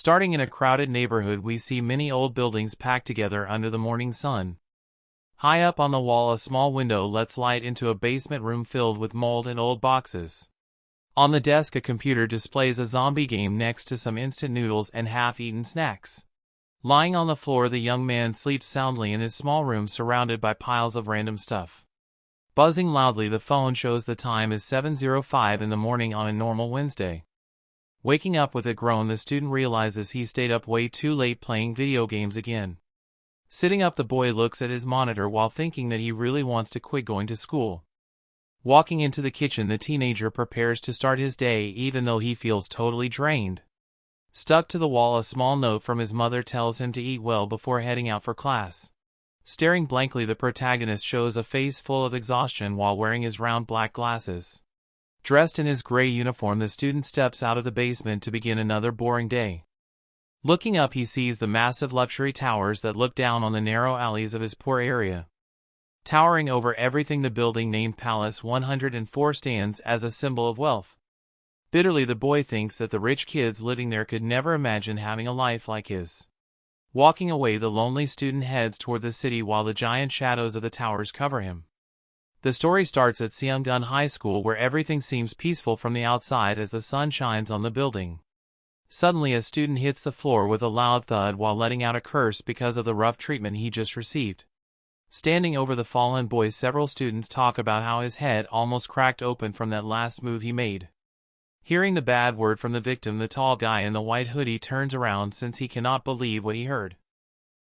Starting in a crowded neighborhood, we see many old buildings packed together under the morning sun. High up on the wall, a small window lets light into a basement room filled with mold and old boxes. On the desk, a computer displays a zombie game next to some instant noodles and half-eaten snacks. Lying on the floor, the young man sleeps soundly in his small room surrounded by piles of random stuff. Buzzing loudly, the phone shows the time is 7:05 in the morning on a normal Wednesday. Waking up with a groan, the student realizes he stayed up way too late playing video games again. Sitting up, the boy looks at his monitor while thinking that he really wants to quit going to school. Walking into the kitchen, the teenager prepares to start his day even though he feels totally drained. Stuck to the wall, a small note from his mother tells him to eat well before heading out for class. Staring blankly, the protagonist shows a face full of exhaustion while wearing his round black glasses. Dressed in his gray uniform, the student steps out of the basement to begin another boring day. Looking up, he sees the massive luxury towers that look down on the narrow alleys of his poor area. Towering over everything, the building named Palace 104 stands as a symbol of wealth. Bitterly, the boy thinks that the rich kids living there could never imagine having a life like his. Walking away, the lonely student heads toward the city while the giant shadows of the towers cover him. The story starts at Seonggun High School, where everything seems peaceful from the outside as the sun shines on the building. Suddenly, a student hits the floor with a loud thud while letting out a curse because of the rough treatment he just received. Standing over the fallen boy, several students talk about how his head almost cracked open from that last move he made. Hearing the bad word from the victim, the tall guy in the white hoodie turns around since he cannot believe what he heard.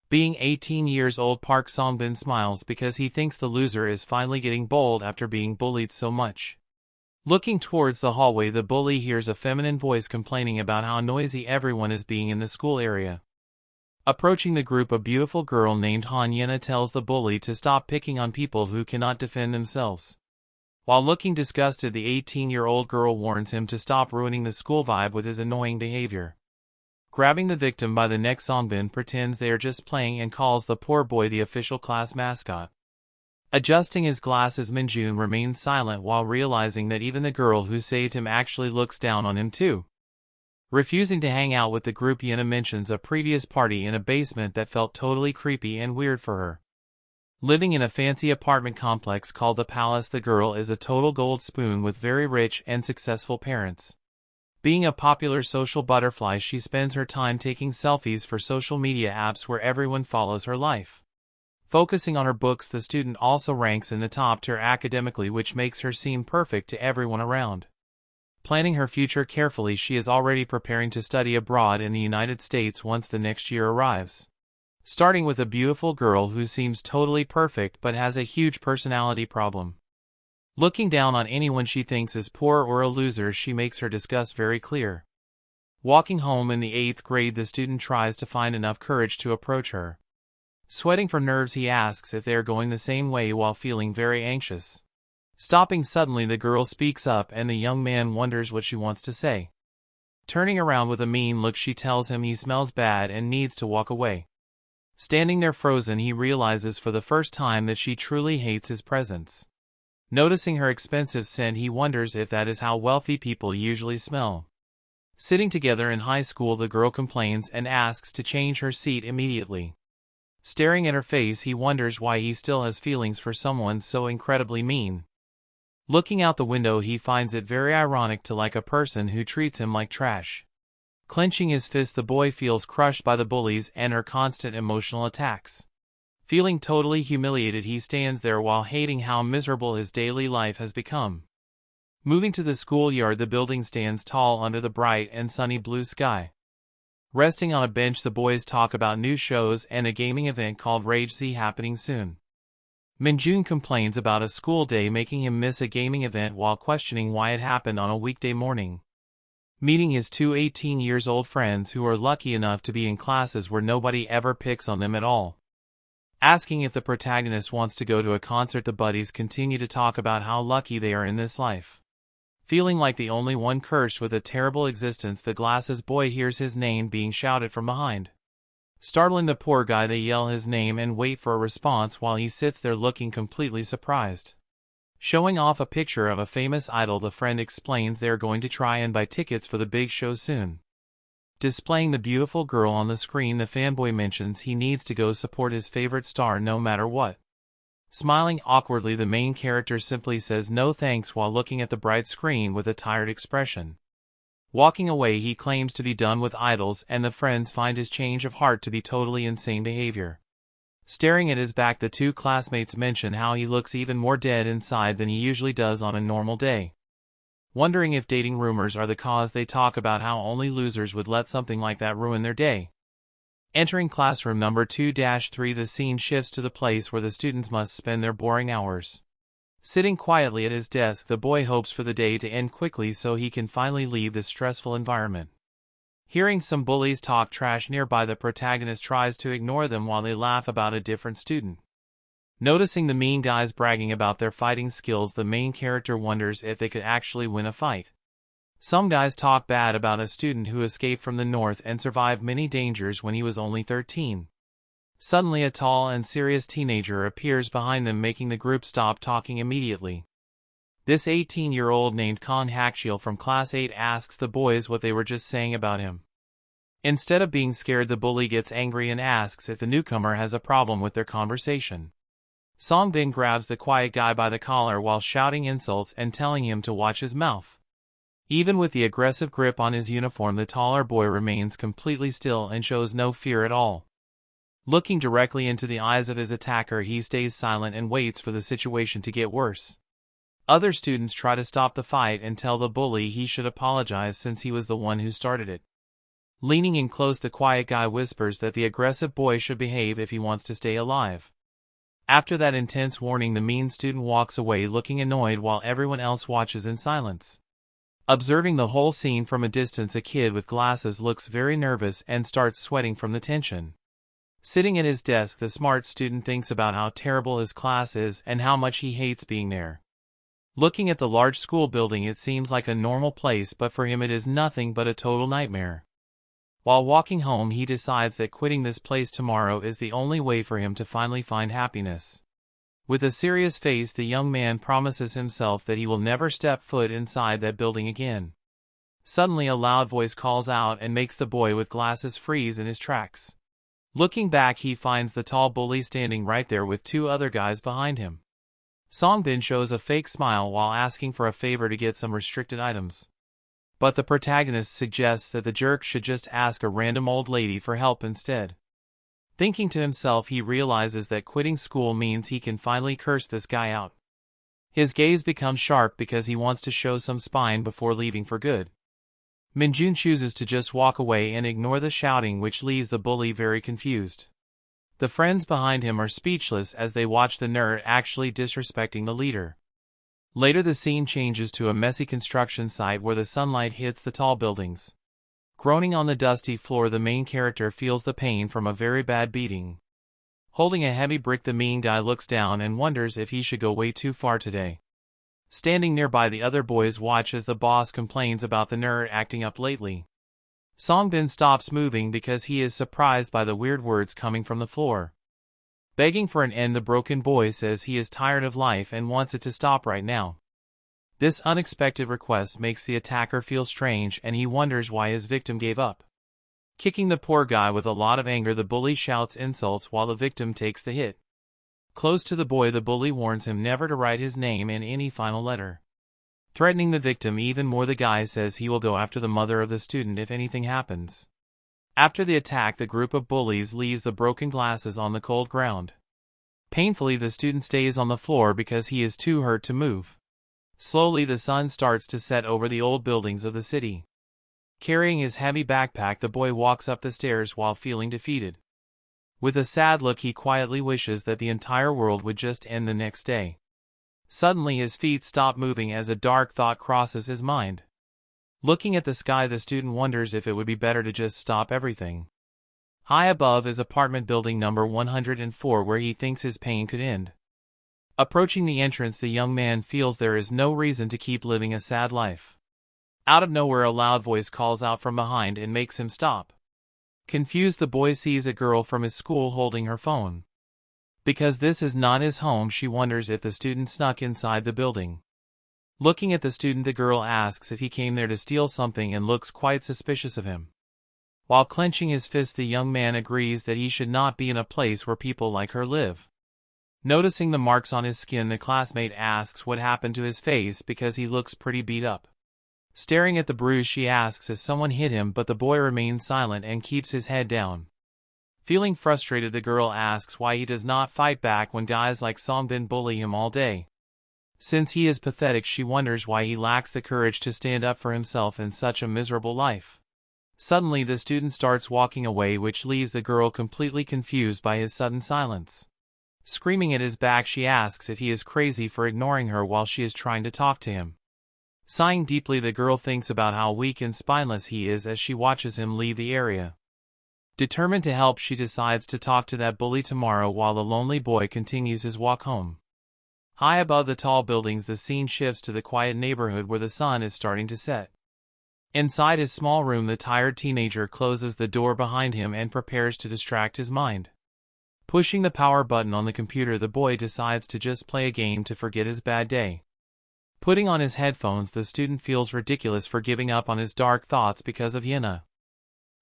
Being 18 years old, Park Songbin smiles because he thinks the loser is finally getting bold after being bullied so much. Looking towards the hallway, the bully hears a feminine voice complaining about how noisy everyone is being in the school area. Approaching the group, a beautiful girl named Han Yena tells the bully to stop picking on people who cannot defend themselves. While looking disgusted, the 18-year-old girl warns him to stop ruining the school vibe with his annoying behavior. Grabbing the victim by the neck, Songbin pretends they are just playing and calls the poor boy the official class mascot. Adjusting his glasses, Minjun remains silent while realizing that even the girl who saved him actually looks down on him too. Refusing to hang out with the group, Yena mentions a previous party in a basement that felt totally creepy and weird for her. Living in a fancy apartment complex called the Palace, the girl is a total gold spoon with very rich and successful parents. Being a popular social butterfly, she spends her time taking selfies for social media apps where everyone follows her life. Focusing on her books, the student also ranks in the top tier academically, which makes her seem perfect to everyone around. Planning her future carefully, she is already preparing to study abroad in the United States once the next year arrives. Starting with a beautiful girl who seems totally perfect but has a huge personality problem. Looking down on anyone she thinks is poor or a loser, she makes her disgust very clear. Walking home in the 8th grade, the student tries to find enough courage to approach her. Sweating for nerves, he asks if they are going the same way while feeling very anxious. Stopping suddenly, the girl speaks up and the young man wonders what she wants to say. Turning around with a mean look, she tells him he smells bad and needs to walk away. Standing there frozen, he realizes for the first time that she truly hates his presence. Noticing her expensive scent, he wonders if that is how wealthy people usually smell. Sitting together in high school, the girl complains and asks to change her seat immediately. Staring at her face, he wonders why he still has feelings for someone so incredibly mean. Looking out the window, he finds it very ironic to like a person who treats him like trash. Clenching his fist, the boy feels crushed by the bullies and her constant emotional attacks. Feeling totally humiliated, he stands there while hating how miserable his daily life has become. Moving to the schoolyard, the building stands tall under the bright and sunny blue sky. Resting on a bench, the boys talk about new shows and a gaming event called Rage Z happening soon. Minjun complains about a school day making him miss a gaming event while questioning why it happened on a weekday morning. Meeting his two 18-year-old friends who are lucky enough to be in classes where nobody ever picks on them at all. Asking if the protagonist wants to go to a concert, the buddies continue to talk about how lucky they are in this life. Feeling like the only one cursed with a terrible existence, the glasses boy hears his name being shouted from behind. Startling the poor guy, they yell his name and wait for a response while he sits there looking completely surprised. Showing off a picture of a famous idol, the friend explains they are going to try and buy tickets for the big show soon. Displaying the beautiful girl on the screen, the fanboy mentions he needs to go support his favorite star no matter what. Smiling awkwardly, the main character simply says no thanks while looking at the bright screen with a tired expression. Walking away, he claims to be done with idols, and the friends find his change of heart to be totally insane behavior. Staring at his back, the two classmates mention how he looks even more dead inside than he usually does on a normal day. Wondering if dating rumors are the cause, they talk about how only losers would let something like that ruin their day. Entering classroom number 2-3, the scene shifts to the place where the students must spend their boring hours. Sitting quietly at his desk, the boy hopes for the day to end quickly so he can finally leave this stressful environment. Hearing some bullies talk trash nearby, the protagonist tries to ignore them while they laugh about a different student. Noticing the mean guys bragging about their fighting skills, the main character wonders if they could actually win a fight. Some guys talk bad about a student who escaped from the north and survived many dangers when he was only 13. Suddenly, a tall and serious teenager appears behind them, making the group stop talking immediately. This 18-year-old named Khan Hakshil from Class 8 asks the boys what they were just saying about him. Instead of being scared, the bully gets angry and asks if the newcomer has a problem with their conversation. Songbin grabs the quiet guy by the collar while shouting insults and telling him to watch his mouth. Even with the aggressive grip on his uniform, the taller boy remains completely still and shows no fear at all. Looking directly into the eyes of his attacker, he stays silent and waits for the situation to get worse. Other students try to stop the fight and tell the bully he should apologize since he was the one who started it. Leaning in close, the quiet guy whispers that the aggressive boy should behave if he wants to stay alive. After that intense warning, the mean student walks away looking annoyed while everyone else watches in silence. Observing the whole scene from a distance, a kid with glasses looks very nervous and starts sweating from the tension. Sitting at his desk, the smart student thinks about how terrible his class is and how much he hates being there. Looking at the large school building, it seems like a normal place, but for him it is nothing but a total nightmare. While walking home, he decides that quitting this place tomorrow is the only way for him to finally find happiness. With a serious face, the young man promises himself that he will never step foot inside that building again. Suddenly, a loud voice calls out and makes the boy with glasses freeze in his tracks. Looking back, he finds the tall bully standing right there with two other guys behind him. Songbin shows a fake smile while asking for a favor to get some restricted items. But the protagonist suggests that the jerk should just ask a random old lady for help instead. Thinking to himself, he realizes that quitting school means he can finally curse this guy out. His gaze becomes sharp because he wants to show some spine before leaving for good. Minjun chooses to just walk away and ignore the shouting, which leaves the bully very confused. The friends behind him are speechless as they watch the nerd actually disrespecting the leader. Later, the scene changes to a messy construction site where the sunlight hits the tall buildings. Groaning on the dusty floor, the main character feels the pain from a very bad beating. Holding a heavy brick, the mean guy looks down and wonders if he should go way too far today. Standing nearby, the other boys watch as the boss complains about the nerd acting up lately. Songbin stops moving because he is surprised by the weird words coming from the floor. Begging for an end, the broken boy says he is tired of life and wants it to stop right now. This unexpected request makes the attacker feel strange, and he wonders why his victim gave up. Kicking the poor guy with a lot of anger, the bully shouts insults while the victim takes the hit. Close to the boy, the bully warns him never to write his name in any final letter. Threatening the victim even more, the guy says he will go after the mother of the student if anything happens. After the attack, the group of bullies leaves the broken glasses on the cold ground. Painfully, the student stays on the floor because he is too hurt to move. Slowly, the sun starts to set over the old buildings of the city. Carrying his heavy backpack, the boy walks up the stairs while feeling defeated. With a sad look, he quietly wishes that the entire world would just end the next day. Suddenly, his feet stop moving as a dark thought crosses his mind. Looking at the sky, the student wonders if it would be better to just stop everything. High above is apartment building number 104, where he thinks his pain could end. Approaching the entrance, the young man feels there is no reason to keep living a sad life. Out of nowhere, a loud voice calls out from behind and makes him stop. Confused, the boy sees a girl from his school holding her phone. Because this is not his home, she wonders if the student snuck inside the building. Looking at the student, the girl asks if he came there to steal something and looks quite suspicious of him. While clenching his fist, the young man agrees that he should not be in a place where people like her live. Noticing the marks on his skin, the classmate asks what happened to his face because he looks pretty beat up. Staring at the bruise, she asks if someone hit him, but the boy remains silent and keeps his head down. Feeling frustrated, the girl asks why he does not fight back when guys like Songbin bully him all day. Since he is pathetic, she wonders why he lacks the courage to stand up for himself in such a miserable life. Suddenly, the student starts walking away, which leaves the girl completely confused by his sudden silence. Screaming at his back, she asks if he is crazy for ignoring her while she is trying to talk to him. Sighing deeply, the girl thinks about how weak and spineless he is as she watches him leave the area. Determined to help, she decides to talk to that bully tomorrow while the lonely boy continues his walk home. High above the tall buildings, the scene shifts to the quiet neighborhood where the sun is starting to set. Inside his small room, the tired teenager closes the door behind him and prepares to distract his mind. Pushing the power button on the computer, the boy decides to just play a game to forget his bad day. Putting on his headphones, the student feels ridiculous for giving up on his dark thoughts because of Yena.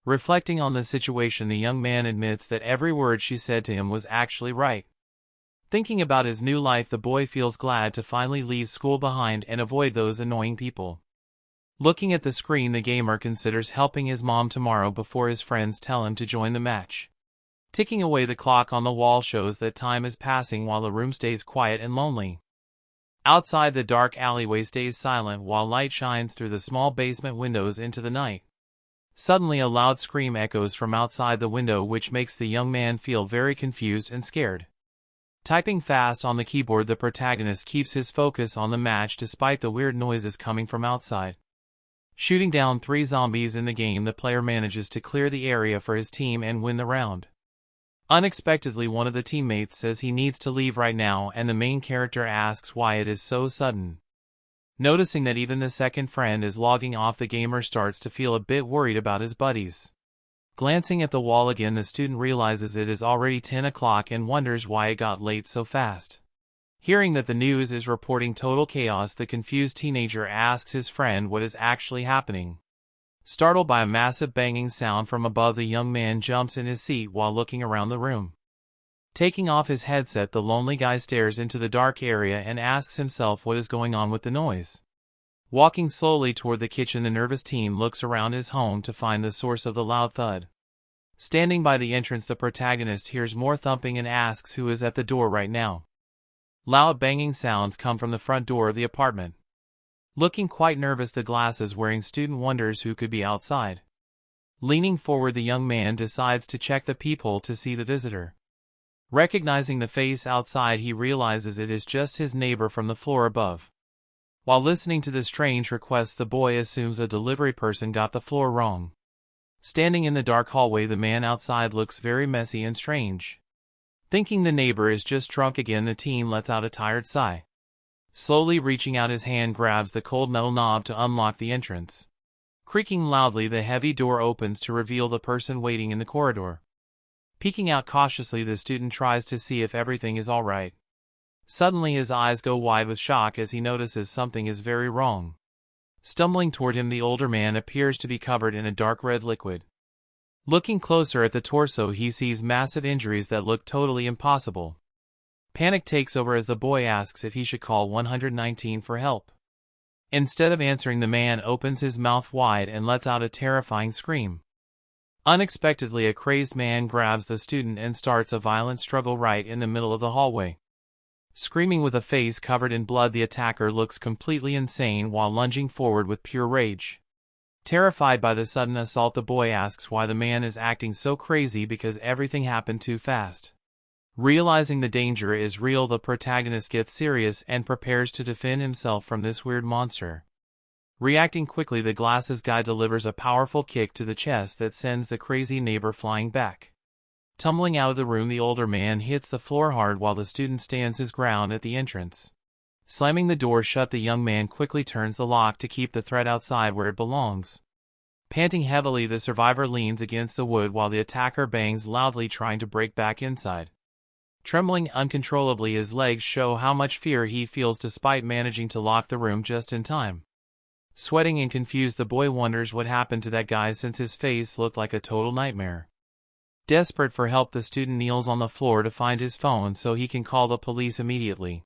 Reflecting on the situation, the young man admits that every word she said to him was actually right. Thinking about his new life, the boy feels glad to finally leave school behind and avoid those annoying people. Looking at the screen, the gamer considers helping his mom tomorrow before his friends tell him to join the match. Ticking away, the clock on the wall shows that time is passing while the room stays quiet and lonely. Outside, the dark alleyway stays silent while light shines through the small basement windows into the night. Suddenly, a loud scream echoes from outside the window, which makes the young man feel very confused and scared. Typing fast on the keyboard, the protagonist keeps his focus on the match despite the weird noises coming from outside. Shooting down 3 zombies in the game, the player manages to clear the area for his team and win the round. Unexpectedly, one of the teammates says he needs to leave right now, and the main character asks why it is so sudden. Noticing that even the second friend is logging off, the gamer starts to feel a bit worried about his buddies. Glancing at the wall again, the student realizes it is already 10 o'clock and wonders why it got late so fast. Hearing that the news is reporting total chaos, the confused teenager asks his friend what is actually happening. Startled by a massive banging sound from above, the young man jumps in his seat while looking around the room. Taking off his headset, the lonely guy stares into the dark area and asks himself what is going on with the noise. Walking slowly toward the kitchen, the nervous teen looks around his home to find the source of the loud thud. Standing by the entrance, the protagonist hears more thumping and asks who is at the door right now. Loud banging sounds come from the front door of the apartment. Looking quite nervous, the glasses-wearing student wonders who could be outside. Leaning forward, the young man decides to check the peephole to see the visitor. Recognizing the face outside, he realizes it is just his neighbor from the floor above. While listening to the strange request, the boy assumes a delivery person got the floor wrong. Standing in the dark hallway, the man outside looks very messy and strange. Thinking the neighbor is just drunk again, the teen lets out a tired sigh. Slowly reaching out his hand, grabs the cold metal knob to unlock the entrance. Creaking loudly, the heavy door opens to reveal the person waiting in the corridor. Peeking out cautiously, the student tries to see if everything is all right. Suddenly, his eyes go wide with shock as he notices something is very wrong. Stumbling toward him, the older man appears to be covered in a dark red liquid. Looking closer at the torso, he sees massive injuries that look totally impossible. Panic takes over as the boy asks if he should call 119 for help. Instead of answering, the man opens his mouth wide and lets out a terrifying scream. Unexpectedly, a crazed man grabs the student and starts a violent struggle right in the middle of the hallway. Screaming with a face covered in blood, the attacker looks completely insane while lunging forward with pure rage. Terrified by the sudden assault, the boy asks why the man is acting so crazy because everything happened too fast. Realizing the danger is real, the protagonist gets serious and prepares to defend himself from this weird monster. Reacting quickly, the glasses guy delivers a powerful kick to the chest that sends the crazy neighbor flying back. Tumbling out of the room, the older man hits the floor hard while the student stands his ground at the entrance. Slamming the door shut, the young man quickly turns the lock to keep the threat outside where it belongs. Panting heavily, the survivor leans against the wood while the attacker bangs loudly, trying to break back inside. Trembling uncontrollably, his legs show how much fear he feels despite managing to lock the room just in time. Sweating and confused, the boy wonders what happened to that guy since his face looked like a total nightmare. Desperate for help, the student kneels on the floor to find his phone so he can call the police immediately.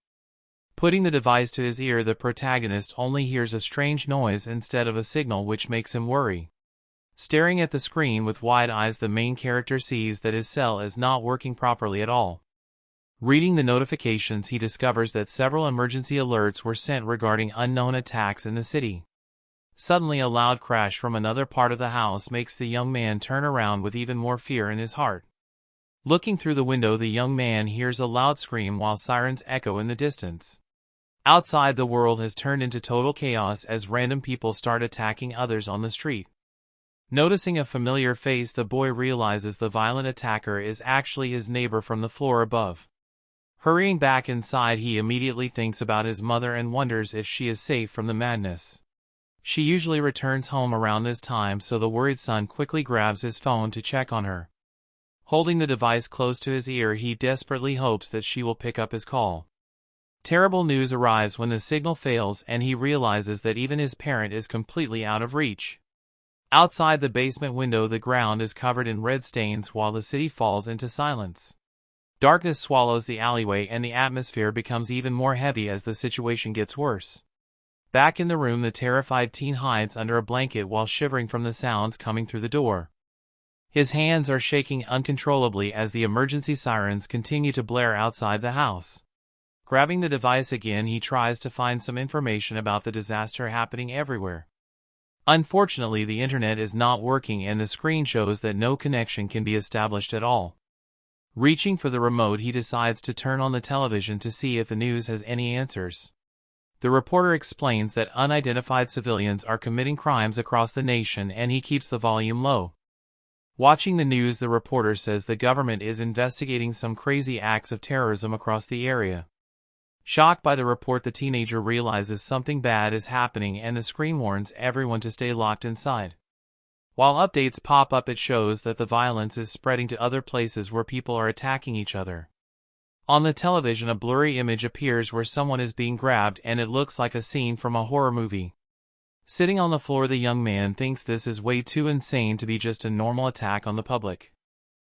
Putting the device to his ear, the protagonist only hears a strange noise instead of a signal, which makes him worry. Staring at the screen with wide eyes, the main character sees that his cell is not working properly at all. Reading the notifications, he discovers that several emergency alerts were sent regarding unknown attacks in the city. Suddenly, a loud crash from another part of the house makes the young man turn around with even more fear in his heart. Looking through the window, the young man hears a loud scream while sirens echo in the distance. Outside, the world has turned into total chaos as random people start attacking others on the street. Noticing a familiar face, the boy realizes the violent attacker is actually his neighbor from the floor above. Hurrying back inside, he immediately thinks about his mother and wonders if she is safe from the madness. She usually returns home around this time, so the worried son quickly grabs his phone to check on her. Holding the device close to his ear, he desperately hopes that she will pick up his call. Terrible news arrives when the signal fails, and he realizes that even his parent is completely out of reach. Outside the basement window, the ground is covered in red stains while the city falls into silence. Darkness swallows the alleyway and the atmosphere becomes even more heavy as the situation gets worse. Back in the room, the terrified teen hides under a blanket while shivering from the sounds coming through the door. His hands are shaking uncontrollably as the emergency sirens continue to blare outside the house. Grabbing the device again, he tries to find some information about the disaster happening everywhere. Unfortunately, the internet is not working and the screen shows that no connection can be established at all. Reaching for the remote, he decides to turn on the television to see if the news has any answers. The reporter explains that unidentified civilians are committing crimes across the nation, and he keeps the volume low. Watching the news, the reporter says the government is investigating some crazy acts of terrorism across the area. Shocked by the report, the teenager realizes something bad is happening and the screen warns everyone to stay locked inside. While updates pop up, it shows that the violence is spreading to other places where people are attacking each other. On the television, a blurry image appears where someone is being grabbed, and it looks like a scene from a horror movie. Sitting on the floor, the young man thinks this is way too insane to be just a normal attack on the public.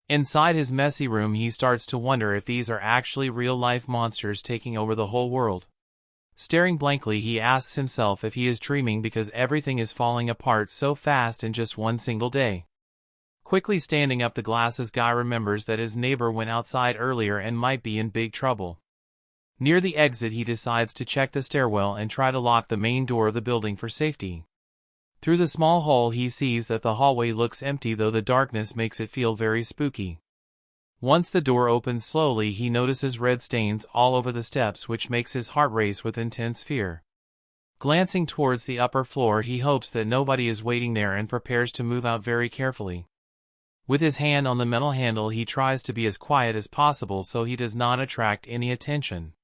Inside his messy room, he starts to wonder if these are actually real-life monsters taking over the whole world. Staring blankly, he asks himself if he is dreaming because everything is falling apart so fast in just one single day. Quickly standing up, the glasses guy remembers that his neighbor went outside earlier and might be in big trouble. Near the exit, he decides to check the stairwell and try to lock the main door of the building for safety. Through the small hole, he sees that the hallway looks empty, though the darkness makes it feel very spooky. Once the door opens slowly, he notices red stains all over the steps, which makes his heart race with intense fear. Glancing towards the upper floor, he hopes that nobody is waiting there and prepares to move out very carefully. With his hand on the metal handle, he tries to be as quiet as possible so he does not attract any attention.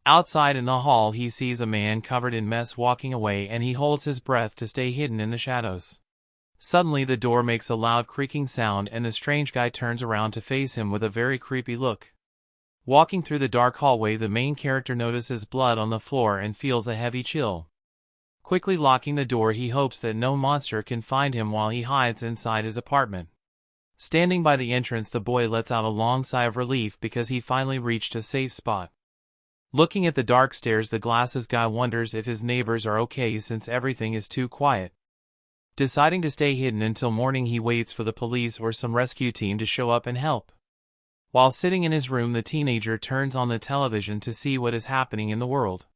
Outside in the hall, he sees a man covered in mess walking away, and he holds his breath to stay hidden in the shadows. Suddenly, the door makes a loud creaking sound and the strange guy turns around to face him with a very creepy look. Walking through the dark hallway, the main character notices blood on the floor and feels a heavy chill. Quickly locking the door, he hopes that no monster can find him while he hides inside his apartment. Standing by the entrance, the boy lets out a long sigh of relief because he finally reached a safe spot. Looking at the dark stairs, the glasses guy wonders if his neighbors are okay since everything is too quiet. Deciding to stay hidden until morning, he waits for the police or some rescue team to show up and help. While sitting in his room, the teenager turns on the television to see what is happening in the world.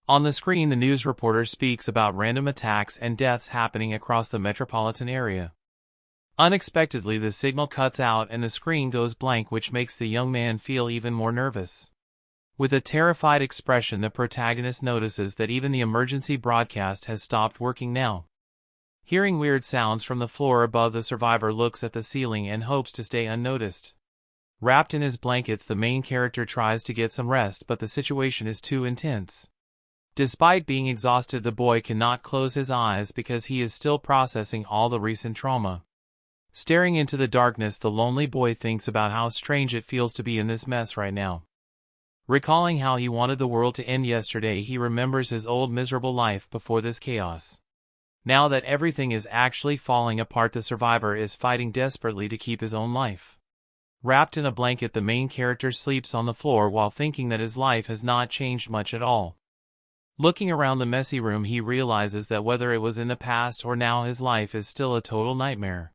On the screen, the news reporter speaks about random attacks and deaths happening across the metropolitan area. Unexpectedly, the signal cuts out and the screen goes blank, which makes the young man feel even more nervous. With a terrified expression, the protagonist notices that even the emergency broadcast has stopped working now. Hearing weird sounds from the floor above, the survivor looks at the ceiling and hopes to stay unnoticed. Wrapped in his blankets, the main character tries to get some rest, but the situation is too intense. Despite being exhausted, the boy cannot close his eyes because he is still processing all the recent trauma. Staring into the darkness, the lonely boy thinks about how strange it feels to be in this mess right now. Recalling how he wanted the world to end yesterday, he remembers his old miserable life before this chaos. Now that everything is actually falling apart, the survivor is fighting desperately to keep his own life. Wrapped in a blanket, the main character sleeps on the floor while thinking that his life has not changed much at all. Looking around the messy room, he realizes that whether it was in the past or now, his life is still a total nightmare.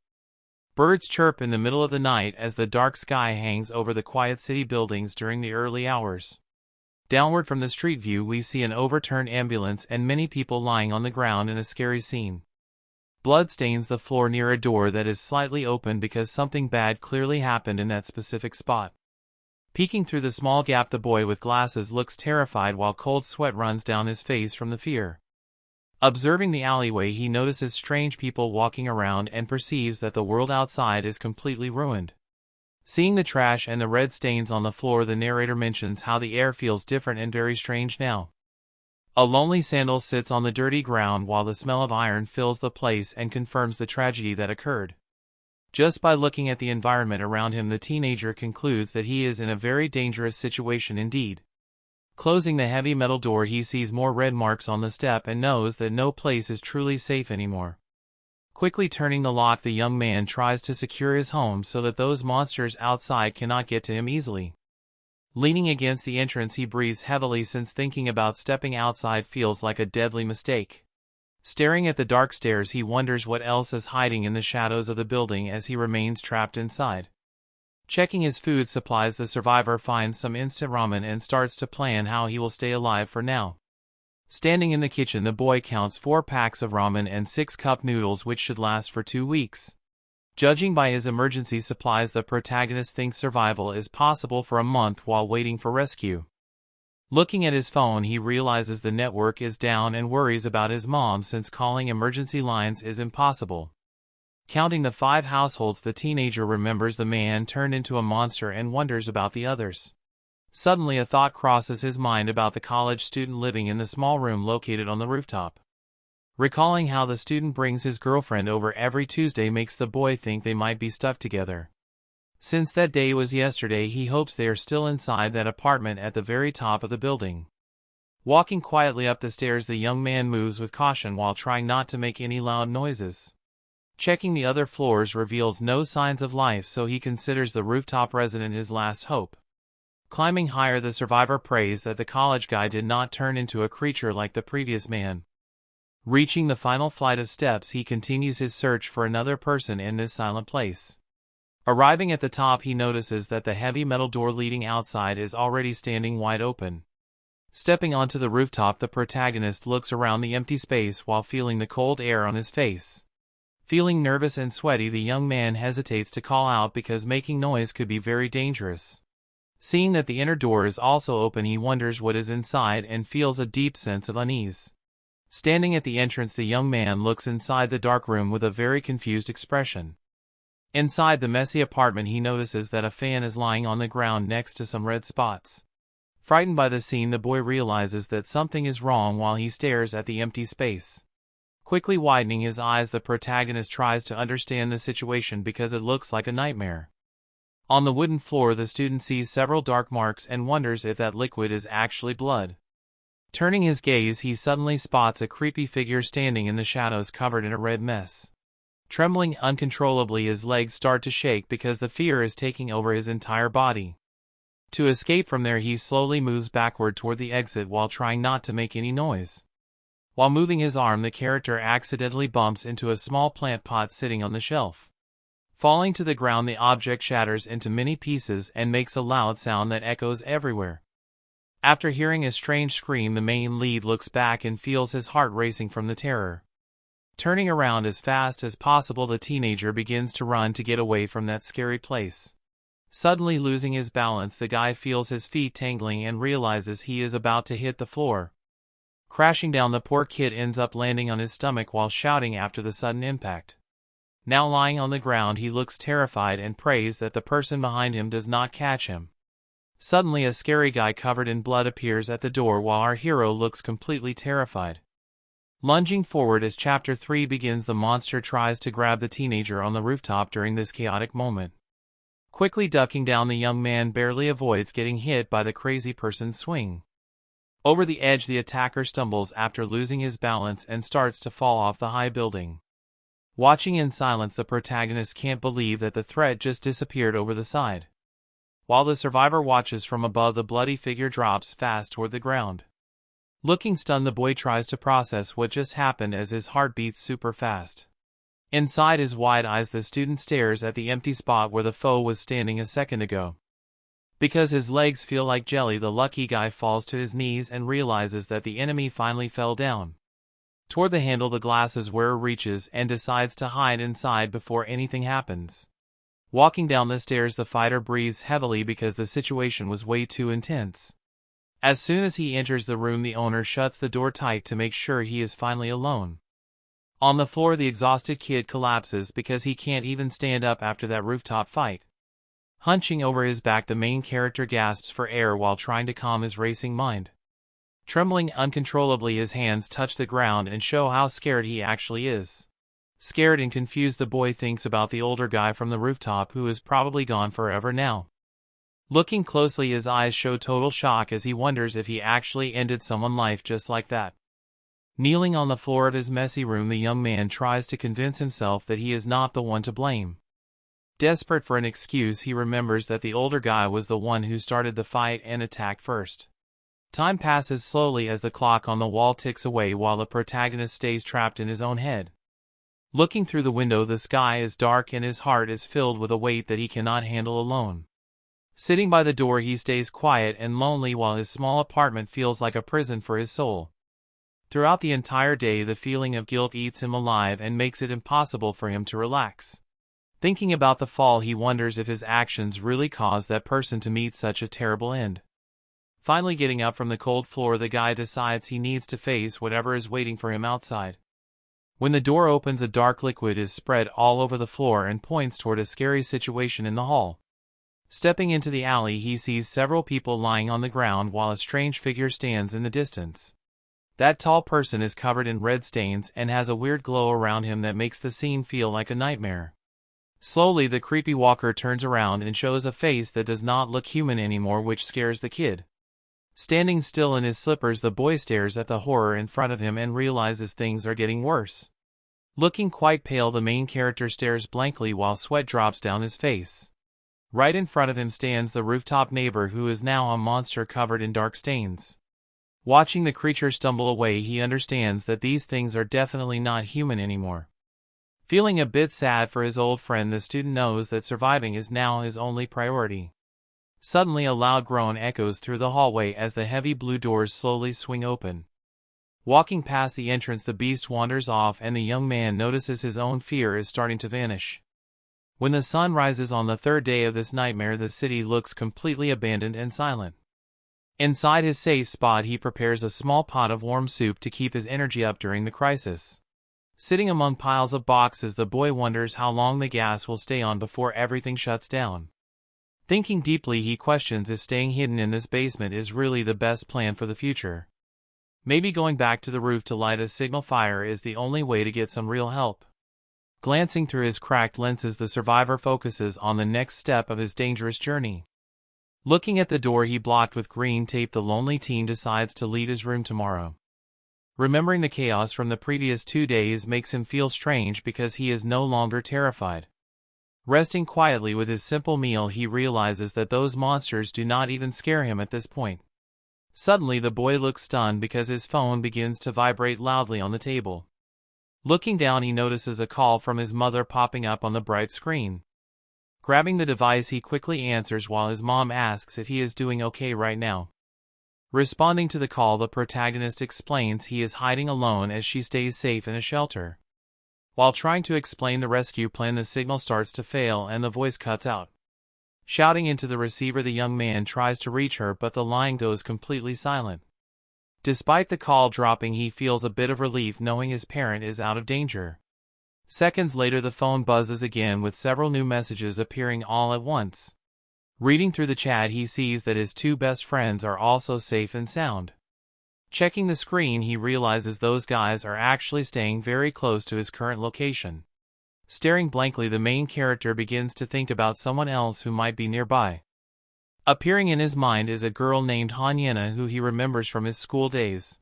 Birds chirp in the middle of the night as the dark sky hangs over the quiet city buildings during the early hours. Downward from the street view, we see an overturned ambulance and many people lying on the ground in a scary scene. Blood stains the floor near a door that is slightly open because something bad clearly happened in that specific spot. Peeking through the small gap, the boy with glasses looks terrified while cold sweat runs down his face from the fear. Observing the alleyway, he notices strange people walking around and perceives that the world outside is completely ruined. Seeing the trash and the red stains on the floor, the narrator mentions how the air feels different and very strange now. A lonely sandal sits on the dirty ground while the smell of iron fills the place and confirms the tragedy that occurred. Just by looking at the environment around him, the teenager concludes that he is in a very dangerous situation indeed. Closing the heavy metal door, he sees more red marks on the step and knows that no place is truly safe anymore. Quickly turning the lock, the young man tries to secure his home so that those monsters outside cannot get to him easily. Leaning against the entrance, he breathes heavily since thinking about stepping outside feels like a deadly mistake. Staring at the dark stairs, he wonders what else is hiding in the shadows of the building as he remains trapped inside. Checking his food supplies, the survivor finds some instant ramen and starts to plan how he will stay alive for now. Standing in the kitchen, the boy counts 4 packs of ramen and 6 cup noodles, which should last for 2 weeks. Judging by his emergency supplies, the protagonist thinks survival is possible for a month while waiting for rescue. Looking at his phone, he realizes the network is down and worries about his mom since calling emergency lines is impossible. Counting the 5 households, the teenager remembers the man turned into a monster and wonders about the others. Suddenly a thought crosses his mind about the college student living in the small room located on the rooftop. Recalling how the student brings his girlfriend over every Tuesday makes the boy think they might be stuck together. Since that day was yesterday, he hopes they are still inside that apartment at the very top of the building. Walking quietly up the stairs, the young man moves with caution while trying not to make any loud noises. Checking the other floors reveals no signs of life, so he considers the rooftop resident his last hope. Climbing higher, the survivor prays that the college guy did not turn into a creature like the previous man. Reaching the final flight of steps, he continues his search for another person in this silent place. Arriving at the top, he notices that the heavy metal door leading outside is already standing wide open. Stepping onto the rooftop, the protagonist looks around the empty space while feeling the cold air on his face. Feeling nervous and sweaty, the young man hesitates to call out because making noise could be very dangerous. Seeing that the inner door is also open, he wonders what is inside and feels a deep sense of unease. Standing at the entrance, the young man looks inside the dark room with a very confused expression. Inside the messy apartment, he notices that a fan is lying on the ground next to some red spots. Frightened by the scene, the boy realizes that something is wrong while he stares at the empty space. Quickly widening his eyes, the protagonist tries to understand the situation because it looks like a nightmare. On the wooden floor, the student sees several dark marks and wonders if that liquid is actually blood. Turning his gaze, he suddenly spots a creepy figure standing in the shadows covered in a red mess. Trembling uncontrollably, his legs start to shake because the fear is taking over his entire body. To escape from there, he slowly moves backward toward the exit while trying not to make any noise. While moving his arm, the character accidentally bumps into a small plant pot sitting on the shelf. Falling to the ground, the object shatters into many pieces and makes a loud sound that echoes everywhere. After hearing a strange scream, the main lead looks back and feels his heart racing from the terror. Turning around as fast as possible, the teenager begins to run to get away from that scary place. Suddenly losing his balance, the guy feels his feet tangling and realizes he is about to hit the floor. Crashing down, the poor kid ends up landing on his stomach while shouting after the sudden impact. Now lying on the ground, he looks terrified and prays that the person behind him does not catch him. Suddenly a scary guy covered in blood appears at the door while our hero looks completely terrified. Lunging forward as Chapter 3 begins, the monster tries to grab the teenager on the rooftop during this chaotic moment. Quickly ducking down, the young man barely avoids getting hit by the crazy person's swing. Over the edge, the attacker stumbles after losing his balance and starts to fall off the high building. Watching in silence, the protagonist can't believe that the threat just disappeared over the side. While the survivor watches from above, the bloody figure drops fast toward the ground. Looking stunned, the boy tries to process what just happened as his heart beats super fast. Inside his wide eyes, the student stares at the empty spot where the foe was standing a second ago. Because his legs feel like jelly, the lucky guy falls to his knees and realizes that the enemy finally fell down. Toward the handle, the glasses wearer reaches and decides to hide inside before anything happens. Walking down the stairs, the fighter breathes heavily because the situation was way too intense. As soon as he enters the room, the owner shuts the door tight to make sure he is finally alone. On the floor, the exhausted kid collapses because he can't even stand up after that rooftop fight. Hunching over his back, the main character gasps for air while trying to calm his racing mind. Trembling uncontrollably, his hands touch the ground and show how scared he actually is. Scared and confused, the boy thinks about the older guy from the rooftop who is probably gone forever now. Looking closely, his eyes show total shock as he wonders if he actually ended someone's life just like that. Kneeling on the floor of his messy room, the young man tries to convince himself that he is not the one to blame. Desperate for an excuse, he remembers that the older guy was the one who started the fight and attacked first. Time passes slowly as the clock on the wall ticks away while the protagonist stays trapped in his own head. Looking through the window, the sky is dark and his heart is filled with a weight that he cannot handle alone. Sitting by the door, he stays quiet and lonely while his small apartment feels like a prison for his soul. Throughout the entire day, the feeling of guilt eats him alive and makes it impossible for him to relax. Thinking about the fall, he wonders if his actions really caused that person to meet such a terrible end. Finally getting up from the cold floor, the guy decides he needs to face whatever is waiting for him outside. When the door opens, a dark liquid is spread all over the floor and points toward a scary situation in the hall. Stepping into the alley, he sees several people lying on the ground while a strange figure stands in the distance. That tall person is covered in red stains and has a weird glow around him that makes the scene feel like a nightmare. Slowly, the creepy walker turns around and shows a face that does not look human anymore, which scares the kid. Standing still in his slippers, the boy stares at the horror in front of him and realizes things are getting worse. Looking quite pale, the main character stares blankly while sweat drops down his face. Right in front of him stands the rooftop neighbor, who is now a monster covered in dark stains. Watching the creature stumble away, he understands that these things are definitely not human anymore. Feeling a bit sad for his old friend, the student knows that surviving is now his only priority. Suddenly, a loud groan echoes through the hallway as the heavy blue doors slowly swing open. Walking past the entrance, the beast wanders off and the young man notices his own fear is starting to vanish. When the sun rises on the third day of this nightmare, the city looks completely abandoned and silent. Inside his safe spot, he prepares a small pot of warm soup to keep his energy up during the crisis. Sitting among piles of boxes, the boy wonders how long the gas will stay on before everything shuts down. Thinking deeply, he questions if staying hidden in this basement is really the best plan for the future. Maybe going back to the roof to light a signal fire is the only way to get some real help. Glancing through his cracked lenses, the survivor focuses on the next step of his dangerous journey. Looking at the door he blocked with green tape, the lonely teen decides to leave his room tomorrow. Remembering the chaos from the previous 2 days makes him feel strange because he is no longer terrified. Resting quietly with his simple meal, he realizes that those monsters do not even scare him at this point. Suddenly, the boy looks stunned because his phone begins to vibrate loudly on the table. Looking down, he notices a call from his mother popping up on the bright screen. Grabbing the device, he quickly answers while his mom asks if he is doing okay right now. Responding to the call, the protagonist explains he is hiding alone as she stays safe in a shelter. While trying to explain the rescue plan, the signal starts to fail and the voice cuts out. Shouting into the receiver, the young man tries to reach her, but the line goes completely silent. Despite the call dropping, he feels a bit of relief knowing his parent is out of danger. Seconds later, the phone buzzes again with several new messages appearing all at once. Reading through the chat, he sees that his 2 best friends are also safe and sound. Checking the screen, he realizes those guys are actually staying very close to his current location. Staring blankly, the main character begins to think about someone else who might be nearby. Appearing in his mind is a girl named Hanyena who he remembers from his school days.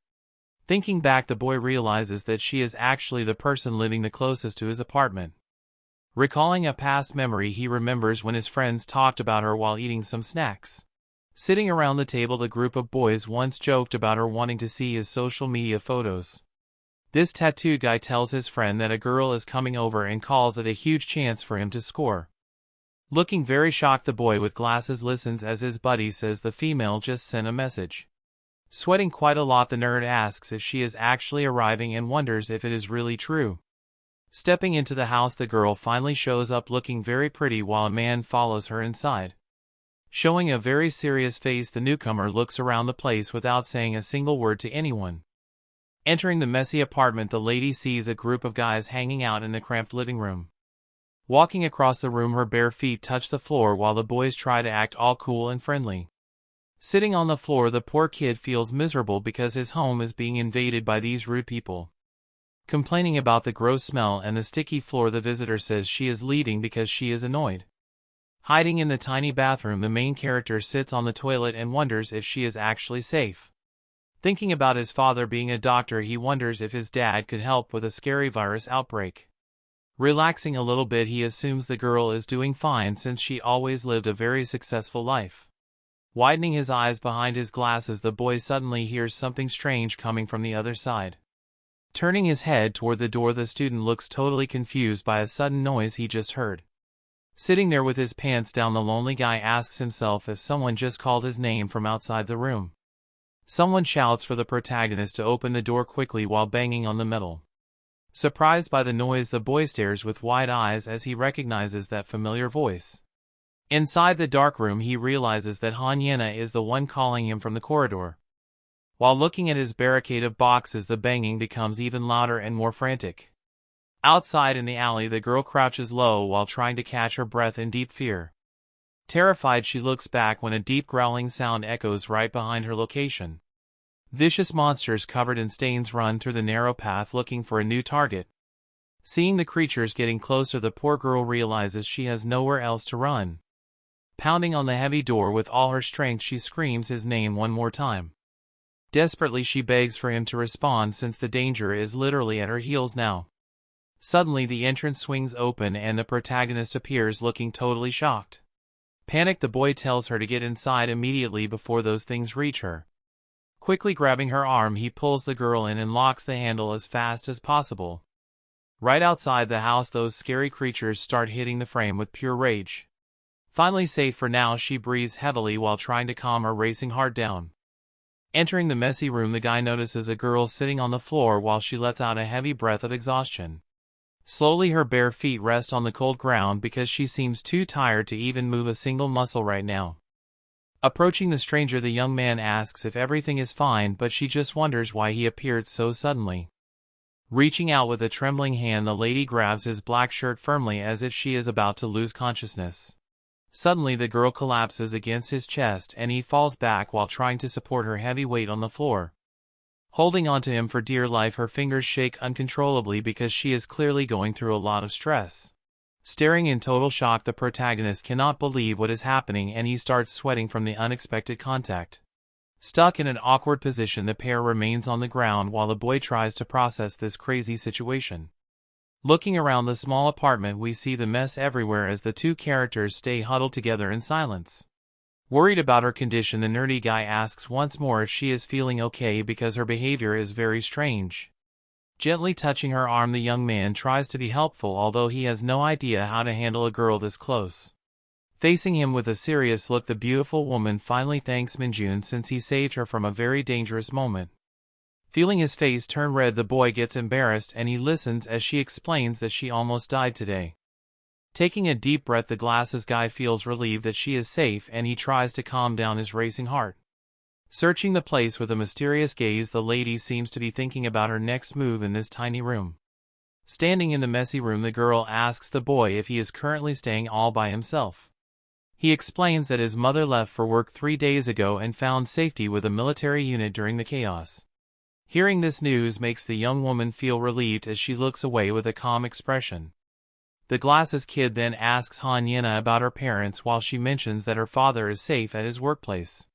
Thinking back, the boy realizes that she is actually the person living the closest to his apartment. Recalling a past memory, he remembers when his friends talked about her while eating some snacks. Sitting around the table, the group of boys once joked about her wanting to see his social media photos. This tattooed guy tells his friend that a girl is coming over and calls it a huge chance for him to score. Looking very shocked, the boy with glasses listens as his buddy says the female just sent a message. Sweating quite a lot, the nerd asks if she is actually arriving and wonders if it is really true. Stepping into the house, the girl finally shows up looking very pretty while a man follows her inside. Showing a very serious face, the newcomer looks around the place without saying a single word to anyone. Entering the messy apartment, the lady sees a group of guys hanging out in the cramped living room. Walking across the room, her bare feet touch the floor while the boys try to act all cool and friendly. Sitting on the floor, the poor kid feels miserable because his home is being invaded by these rude people. Complaining about the gross smell and the sticky floor, the visitor says she is leaving because she is annoyed. Hiding in the tiny bathroom, the main character sits on the toilet and wonders if she is actually safe. Thinking about his father being a doctor, he wonders if his dad could help with a scary virus outbreak. Relaxing a little bit, he assumes the girl is doing fine since she always lived a very successful life. Widening his eyes behind his glasses, the boy suddenly hears something strange coming from the other side. Turning his head toward the door, the student looks totally confused by a sudden noise he just heard. Sitting there with his pants down, the lonely guy asks himself if someone just called his name from outside the room. Someone shouts for the protagonist to open the door quickly while banging on the metal. Surprised by the noise, the boy stares with wide eyes as he recognizes that familiar voice. Inside the dark room, he realizes that Hanyena is the one calling him from the corridor. While looking at his barricade of boxes, the banging becomes even louder and more frantic. Outside in the alley, the girl crouches low while trying to catch her breath in deep fear. Terrified, she looks back when a deep growling sound echoes right behind her location. Vicious monsters covered in stains run through the narrow path looking for a new target. Seeing the creatures getting closer, the poor girl realizes she has nowhere else to run. Pounding on the heavy door with all her strength, she screams his name one more time. Desperately, she begs for him to respond since the danger is literally at her heels now. Suddenly, the entrance swings open and the protagonist appears looking totally shocked. Panicked, the boy tells her to get inside immediately before those things reach her. Quickly grabbing her arm, he pulls the girl in and locks the handle as fast as possible. Right outside the house, those scary creatures start hitting the frame with pure rage. Finally safe for now, she breathes heavily while trying to calm her racing heart down. Entering the messy room, the guy notices a girl sitting on the floor while she lets out a heavy breath of exhaustion. Slowly, her bare feet rest on the cold ground because she seems too tired to even move a single muscle right now. Approaching the stranger, the young man asks if everything is fine, but she just wonders why he appeared so suddenly. Reaching out with a trembling hand, the lady grabs his black shirt firmly as if she is about to lose consciousness. Suddenly, the girl collapses against his chest and he falls back while trying to support her heavy weight on the floor. Holding onto him for dear life, her fingers shake uncontrollably because she is clearly going through a lot of stress. Staring in total shock, the protagonist cannot believe what is happening and he starts sweating from the unexpected contact. Stuck in an awkward position, the pair remains on the ground while the boy tries to process this crazy situation. Looking around the small apartment, we see the mess everywhere as the two characters stay huddled together in silence. Worried about her condition, the nerdy guy asks once more if she is feeling okay because her behavior is very strange. Gently touching her arm, the young man tries to be helpful, although he has no idea how to handle a girl this close. Facing him with a serious look, the beautiful woman finally thanks Minjun since he saved her from a very dangerous moment. Feeling his face turn red, the boy gets embarrassed and he listens as she explains that she almost died today. Taking a deep breath, the glasses guy feels relieved that she is safe and he tries to calm down his racing heart. Searching the place with a mysterious gaze, the lady seems to be thinking about her next move in this tiny room. Standing in the messy room, the girl asks the boy if he is currently staying all by himself. He explains that his mother left for work 3 days ago and found safety with a military unit during the chaos. Hearing this news makes the young woman feel relieved as she looks away with a calm expression. The glasses kid then asks Han Yena about her parents while she mentions that her father is safe at his workplace.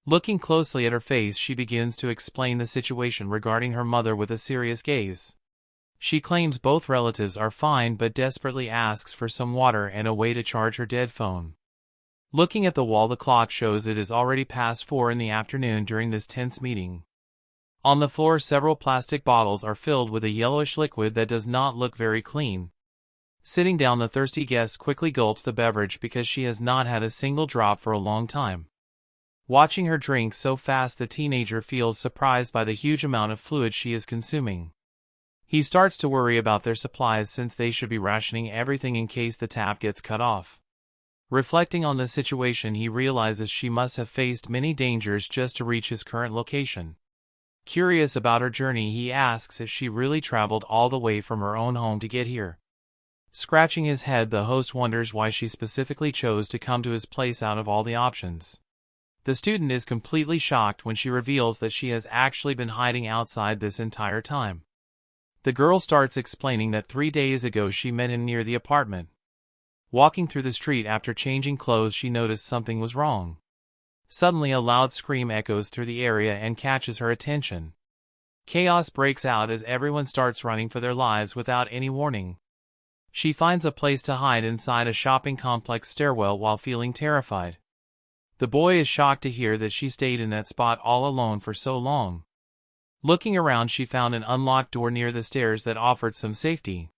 Looking closely at her face, she begins to explain the situation regarding her mother with a serious gaze. She claims both relatives are fine but desperately asks for some water and a way to charge her dead phone. Looking at the wall, the clock shows it is already past 4 in the afternoon during this tense meeting. On the floor, several plastic bottles are filled with a yellowish liquid that does not look very clean. Sitting down, the thirsty guest quickly gulps the beverage because she has not had a single drop for a long time. Watching her drink so fast, the teenager feels surprised by the huge amount of fluid she is consuming. He starts to worry about their supplies since they should be rationing everything in case the tap gets cut off. Reflecting on the situation, he realizes she must have faced many dangers just to reach his current location. Curious about her journey, he asks if she really traveled all the way from her own home to get here. Scratching his head, the host wonders why she specifically chose to come to his place out of all the options. The student is completely shocked when she reveals that she has actually been hiding outside this entire time. The girl starts explaining that 3 days ago she met him near the apartment. Walking through the street after changing clothes, she noticed something was wrong. Suddenly, a loud scream echoes through the area and catches her attention. Chaos breaks out as everyone starts running for their lives without any warning. She finds a place to hide inside a shopping complex stairwell while feeling terrified. The boy is shocked to hear that she stayed in that spot all alone for so long. Looking around, she found an unlocked door near the stairs that offered some safety.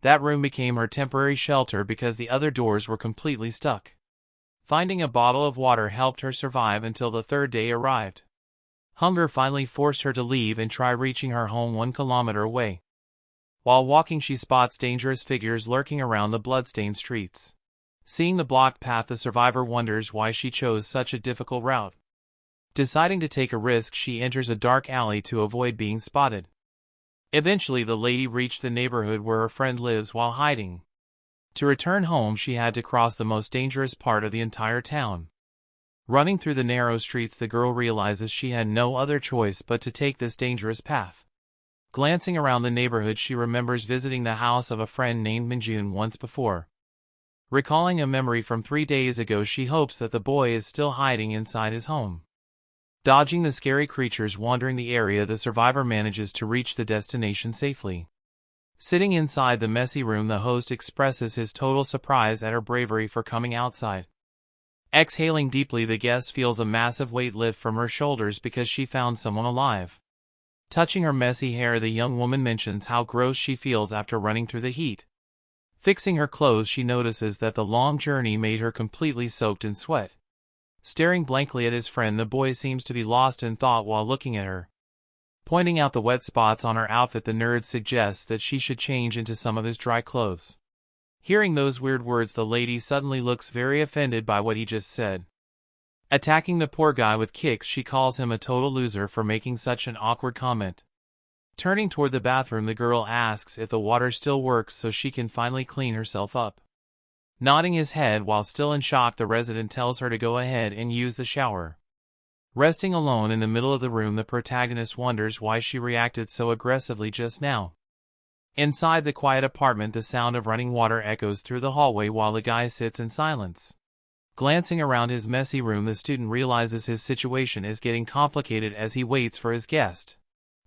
That room became her temporary shelter because the other doors were completely stuck. Finding a bottle of water helped her survive until the 3rd day arrived. Hunger finally forced her to leave and try reaching her home 1 kilometer away. While walking, she spots dangerous figures lurking around the bloodstained streets. Seeing the blocked path, the survivor wonders why she chose such a difficult route. Deciding to take a risk, she enters a dark alley to avoid being spotted. Eventually, the lady reached the neighborhood where her friend lives while hiding. To return home, she had to cross the most dangerous part of the entire town. Running through the narrow streets, the girl realizes she had no other choice but to take this dangerous path. Glancing around the neighborhood, she remembers visiting the house of a friend named Minjun once before. Recalling a memory from 3 days ago, she hopes that the boy is still hiding inside his home. Dodging the scary creatures wandering the area, the survivor manages to reach the destination safely. Sitting inside the messy room, the host expresses his total surprise at her bravery for coming outside. Exhaling deeply, the guest feels a massive weight lift from her shoulders because she found someone alive. Touching her messy hair, the young woman mentions how gross she feels after running through the heat. Fixing her clothes, she notices that the long journey made her completely soaked in sweat. Staring blankly at his friend, the boy seems to be lost in thought while looking at her. Pointing out the wet spots on her outfit, the nerd suggests that she should change into some of his dry clothes. Hearing those weird words, the lady suddenly looks very offended by what he just said. Attacking the poor guy with kicks, she calls him a total loser for making such an awkward comment. Turning toward the bathroom, the girl asks if the water still works so she can finally clean herself up. Nodding his head while still in shock, the resident tells her to go ahead and use the shower. Resting alone in the middle of the room, the protagonist wonders why she reacted so aggressively just now. Inside the quiet apartment, the sound of running water echoes through the hallway while the guy sits in silence. Glancing around his messy room, the student realizes his situation is getting complicated as he waits for his guest.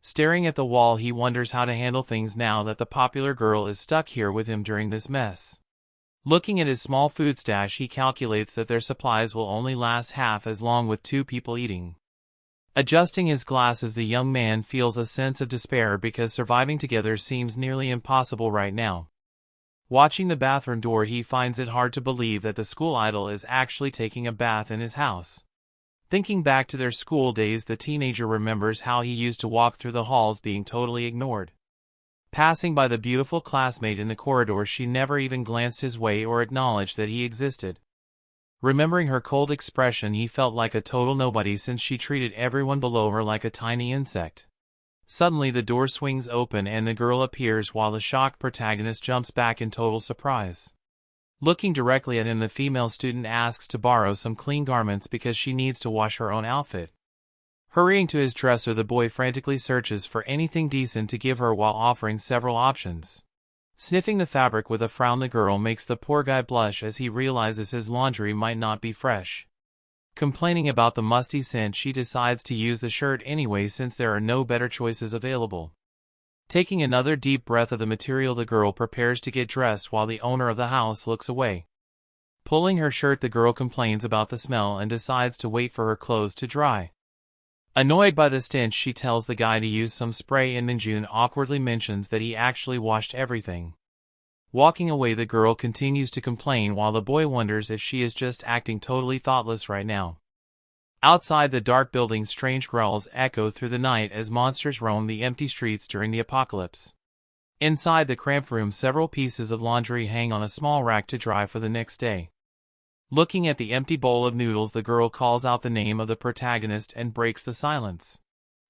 Staring at the wall, he wonders how to handle things now that the popular girl is stuck here with him during this mess. Looking at his small food stash, he calculates that their supplies will only last half as long with 2 people eating. Adjusting his glasses, the young man feels a sense of despair because surviving together seems nearly impossible right now. Watching the bathroom door, he finds it hard to believe that the school idol is actually taking a bath in his house. Thinking back to their school days, the teenager remembers how he used to walk through the halls being totally ignored. Passing by the beautiful classmate in the corridor, she never even glanced his way or acknowledged that he existed. Remembering her cold expression, he felt like a total nobody since she treated everyone below her like a tiny insect. Suddenly, the door swings open and the girl appears while the shocked protagonist jumps back in total surprise. Looking directly at him, the female student asks to borrow some clean garments because she needs to wash her own outfit. Hurrying to his dresser, the boy frantically searches for anything decent to give her while offering several options. Sniffing the fabric with a frown, the girl makes the poor guy blush as he realizes his laundry might not be fresh. Complaining about the musty scent, she decides to use the shirt anyway since there are no better choices available. Taking another deep breath of the material, the girl prepares to get dressed while the owner of the house looks away. Pulling her shirt, the girl complains about the smell and decides to wait for her clothes to dry. Annoyed by the stench, she tells the guy to use some spray, and Minjun awkwardly mentions that he actually washed everything. Walking away, the girl continues to complain while the boy wonders if she is just acting totally thoughtless right now. Outside the dark building, strange growls echo through the night as monsters roam the empty streets during the apocalypse. Inside the cramped room, several pieces of laundry hang on a small rack to dry for the next day. Looking at the empty bowl of noodles, the girl calls out the name of the protagonist and breaks the silence.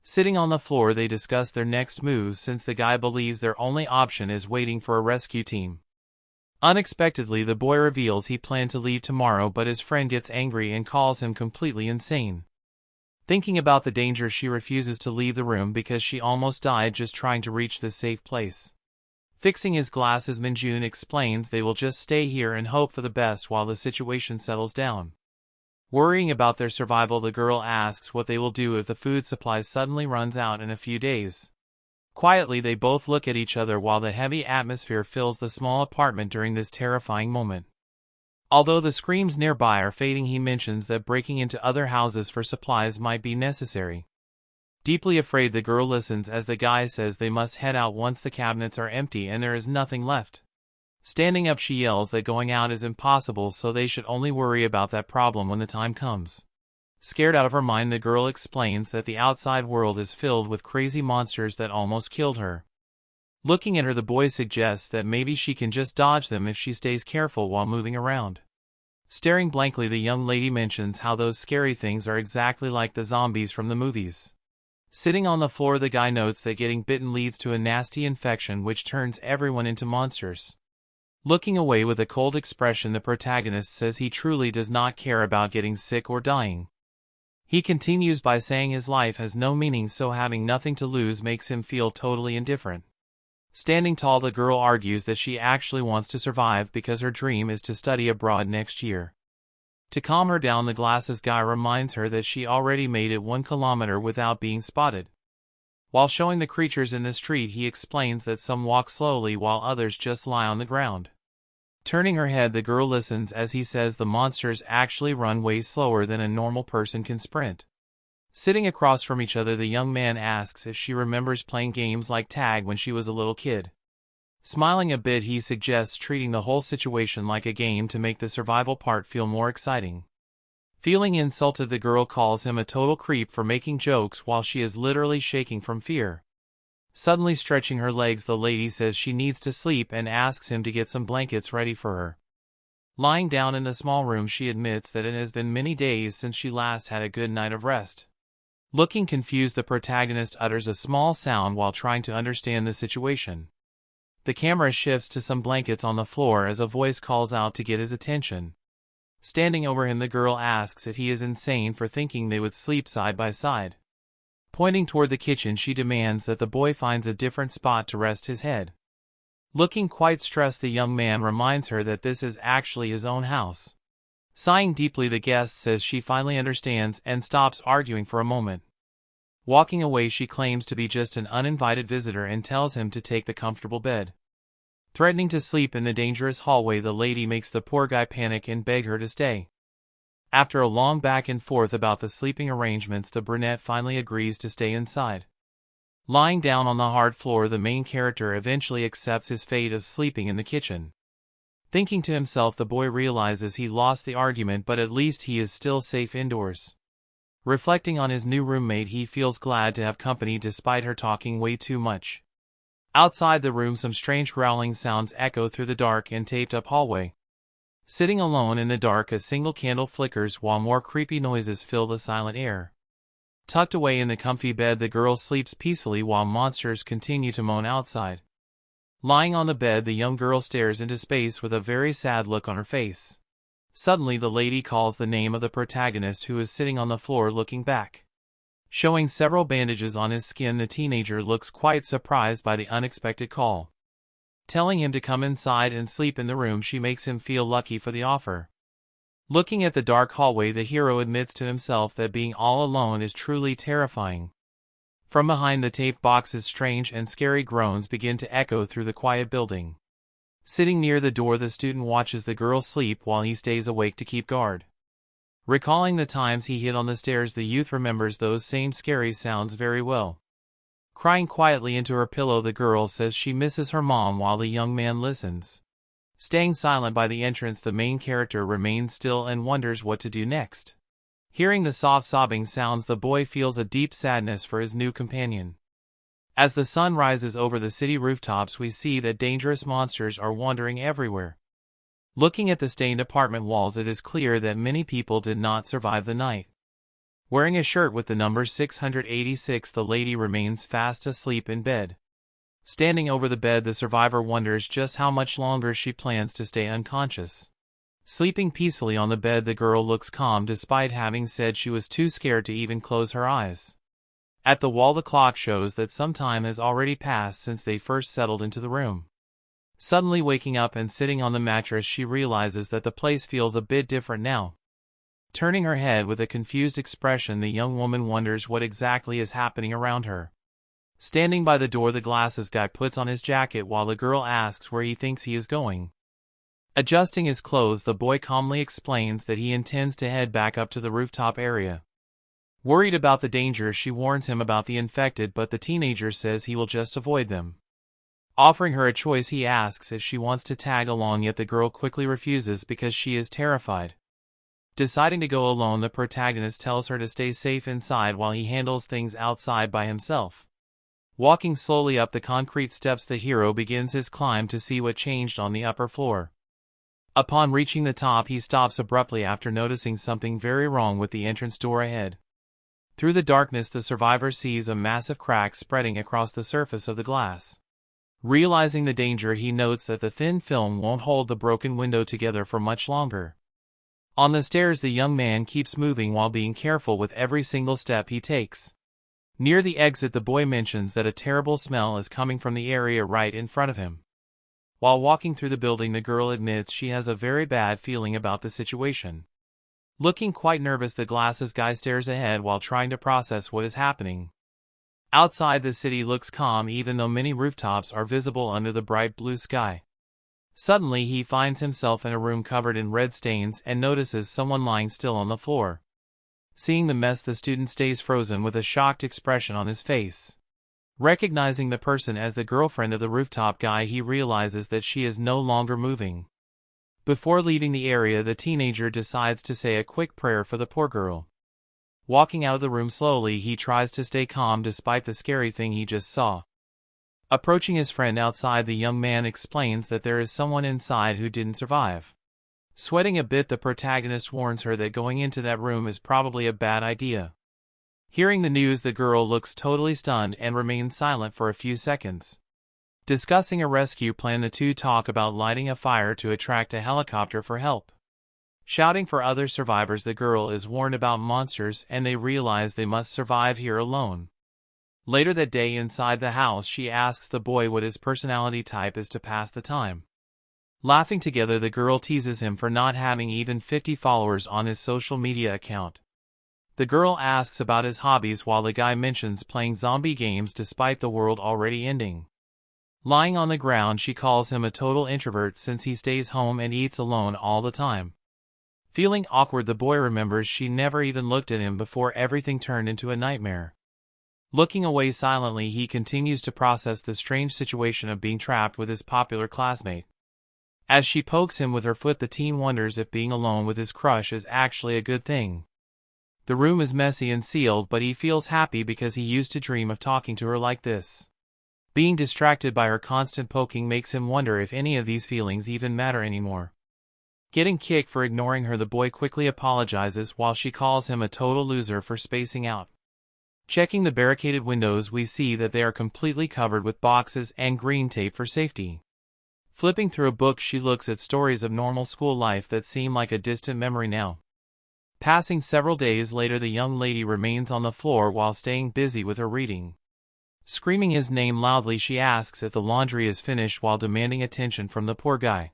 Sitting on the floor, they discuss their next moves since the guy believes their only option is waiting for a rescue team. Unexpectedly, the boy reveals he planned to leave tomorrow, but his friend gets angry and calls him completely insane. Thinking about the danger, she refuses to leave the room because she almost died just trying to reach this safe place. Fixing his glasses, Minjun explains they will just stay here and hope for the best while the situation settles down. Worrying about their survival, the girl asks what they will do if the food supply suddenly runs out in a few days. Quietly, they both look at each other while the heavy atmosphere fills the small apartment during this terrifying moment. Although the screams nearby are fading, he mentions that breaking into other houses for supplies might be necessary. Deeply afraid, the girl listens as the guy says they must head out once the cabinets are empty and there is nothing left. Standing up, she yells that going out is impossible, so they should only worry about that problem when the time comes. Scared out of her mind, the girl explains that the outside world is filled with crazy monsters that almost killed her. Looking at her, the boy suggests that maybe she can just dodge them if she stays careful while moving around. Staring blankly, the young lady mentions how those scary things are exactly like the zombies from the movies. Sitting on the floor, the guy notes that getting bitten leads to a nasty infection which turns everyone into monsters. Looking away with a cold expression, the protagonist says he truly does not care about getting sick or dying. He continues by saying his life has no meaning, so having nothing to lose makes him feel totally indifferent. Standing tall, the girl argues that she actually wants to survive because her dream is to study abroad next year. To calm her down, the glasses guy reminds her that she already made it 1 kilometer without being spotted. While showing the creatures in the street, he explains that some walk slowly while others just lie on the ground. Turning her head, the girl listens as he says the monsters actually run way slower than a normal person can sprint. Sitting across from each other, the young man asks if she remembers playing games like tag when she was a little kid. Smiling a bit, he suggests treating the whole situation like a game to make the survival part feel more exciting. Feeling insulted, the girl calls him a total creep for making jokes while she is literally shaking from fear. Suddenly stretching her legs, the lady says she needs to sleep and asks him to get some blankets ready for her. Lying down in the small room, she admits that it has been many days since she last had a good night of rest. Looking confused, the protagonist utters a small sound while trying to understand the situation. The camera shifts to some blankets on the floor as a voice calls out to get his attention. Standing over him, the girl asks if he is insane for thinking they would sleep side by side. Pointing toward the kitchen, she demands that the boy finds a different spot to rest his head. Looking quite stressed, the young man reminds her that this is actually his own house. Sighing deeply, the guest says she finally understands and stops arguing for a moment. Walking away, she claims to be just an uninvited visitor and tells him to take the comfortable bed. Threatening to sleep in the dangerous hallway, the lady makes the poor guy panic and beg her to stay. After a long back and forth about the sleeping arrangements, the brunette finally agrees to stay inside. Lying down on the hard floor, the main character eventually accepts his fate of sleeping in the kitchen. Thinking to himself, the boy realizes he lost the argument, but at least he is still safe indoors. Reflecting on his new roommate, he feels glad to have company despite her talking way too much. Outside the room, some strange growling sounds echo through the dark and taped-up hallway. Sitting alone in the dark, a single candle flickers while more creepy noises fill the silent air. Tucked away in the comfy bed, the girl sleeps peacefully while monsters continue to moan outside. Lying on the bed, the young girl stares into space with a very sad look on her face. Suddenly, the lady calls the name of the protagonist, who is sitting on the floor looking back. Showing several bandages on his skin, the teenager looks quite surprised by the unexpected call. telling him to come inside and sleep in the room. She makes him feel lucky for the offer. Looking at the dark hallway, the hero admits to himself that being all alone is truly terrifying. From behind the tape boxes, strange and scary groans begin to echo through the quiet building. Sitting near the door, the student watches the girl sleep while he stays awake to keep guard. Recalling the times he hid on the stairs, the youth remembers those same scary sounds very well. Crying quietly into her pillow, the girl says she misses her mom while the young man listens. Staying silent by the entrance, the main character remains still and wonders what to do next. Hearing the soft sobbing sounds, the boy feels a deep sadness for his new companion. As the sun rises over the city rooftops, we see that dangerous monsters are wandering everywhere. Looking at the stained apartment walls, it is clear that many people did not survive the night. Wearing a shirt with the number 686, the lady remains fast asleep in bed. Standing over the bed, the survivor wonders just how much longer she plans to stay unconscious. Sleeping peacefully on the bed, the girl looks calm despite having said she was too scared to even close her eyes. At the wall, the clock shows that some time has already passed since they first settled into the room. Suddenly waking up and sitting on the mattress, she realizes that the place feels a bit different now. Turning her head with a confused expression, the young woman wonders what exactly is happening around her. Standing by the door, the glasses guy puts on his jacket while the girl asks where he thinks he is going. Adjusting his clothes, the boy calmly explains that he intends to head back up to the rooftop area. Worried about the danger, she warns him about the infected, but the teenager says he will just avoid them. Offering her a choice, he asks if she wants to tag along, yet the girl quickly refuses because she is terrified. Deciding to go alone, the protagonist tells her to stay safe inside while he handles things outside by himself. Walking slowly up the concrete steps, the hero begins his climb to see what changed on the upper floor. Upon reaching the top, he stops abruptly after noticing something very wrong with the entrance door ahead. Through the darkness, the survivor sees a massive crack spreading across the surface of the glass. Realizing the danger, he notes that the thin film won't hold the broken window together for much longer. On the stairs, the young man keeps moving while being careful with every single step he takes. Near the exit, the boy mentions that a terrible smell is coming from the area right in front of him. While walking through the building, the girl admits she has a very bad feeling about the situation. Looking quite nervous, the glasses guy stares ahead while trying to process what is happening. Outside, the city looks calm even though many rooftops are visible under the bright blue sky. Suddenly, he finds himself in a room covered in red stains and notices someone lying still on the floor. Seeing the mess, the student stays frozen with a shocked expression on his face. Recognizing the person as the girlfriend of the rooftop guy, he realizes that she is no longer moving. Before leaving the area, the teenager decides to say a quick prayer for the poor girl. Walking out of the room slowly, he tries to stay calm despite the scary thing he just saw. Approaching his friend outside, the young man explains that there is someone inside who didn't survive. Sweating a bit, the protagonist warns her that going into that room is probably a bad idea. Hearing the news, the girl looks totally stunned and remains silent for a few seconds. Discussing a rescue plan, the two talk about lighting a fire to attract a helicopter for help. Shouting for other survivors, the girl is warned about monsters and they realize they must survive here alone. Later that day, inside the house, she asks the boy what his personality type is to pass the time. Laughing together, the girl teases him for not having even 50 followers on his social media account. The girl asks about his hobbies while the guy mentions playing zombie games despite the world already ending. Lying on the ground, she calls him a total introvert since he stays home and eats alone all the time. Feeling awkward, the boy remembers she never even looked at him before everything turned into a nightmare. Looking away silently, he continues to process the strange situation of being trapped with his popular classmate. As she pokes him with her foot, the teen wonders if being alone with his crush is actually a good thing. The room is messy and sealed, but he feels happy because he used to dream of talking to her like this. Being distracted by her constant poking makes him wonder if any of these feelings even matter anymore. Getting kicked for ignoring her, the boy quickly apologizes while she calls him a total loser for spacing out. Checking the barricaded windows, we see that they are completely covered with boxes and green tape for safety. Flipping through a book, she looks at stories of normal school life that seem like a distant memory now. Passing several days later, the young lady remains on the floor while staying busy with her reading. Screaming his name loudly, she asks if the laundry is finished while demanding attention from the poor guy.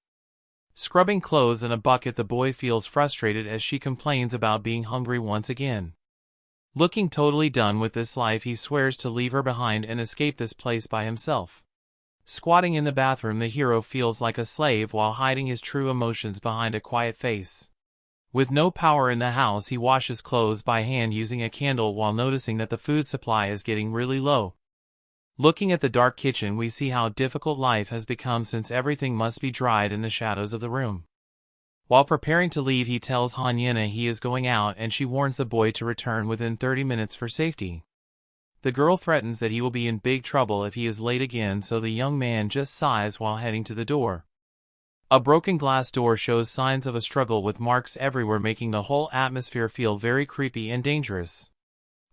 Scrubbing clothes in a bucket, the boy feels frustrated as she complains about being hungry once again. Looking totally done with this life, he swears to leave her behind and escape this place by himself. Squatting in the bathroom, the hero feels like a slave while hiding his true emotions behind a quiet face. With no power in the house, he washes clothes by hand using a candle while noticing that the food supply is getting really low. Looking at the dark kitchen, we see how difficult life has become since everything must be dried in the shadows of the room. While preparing to leave, he tells Hanyena he is going out, and she warns the boy to return within 30 minutes for safety. The girl threatens that he will be in big trouble if he is late again, so the young man just sighs while heading to the door. A broken glass door shows signs of a struggle with marks everywhere, making the whole atmosphere feel very creepy and dangerous.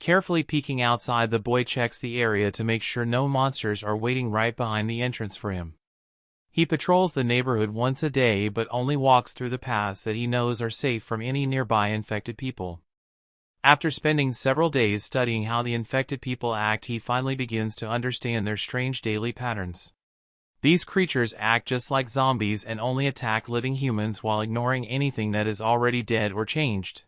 Carefully peeking outside, the boy checks the area to make sure no monsters are waiting right behind the entrance for him. He patrols the neighborhood once a day, but only walks through the paths that he knows are safe from any nearby infected people. After spending several days studying how the infected people act, he finally begins to understand their strange daily patterns. These creatures act just like zombies and only attack living humans while ignoring anything that is already dead or changed.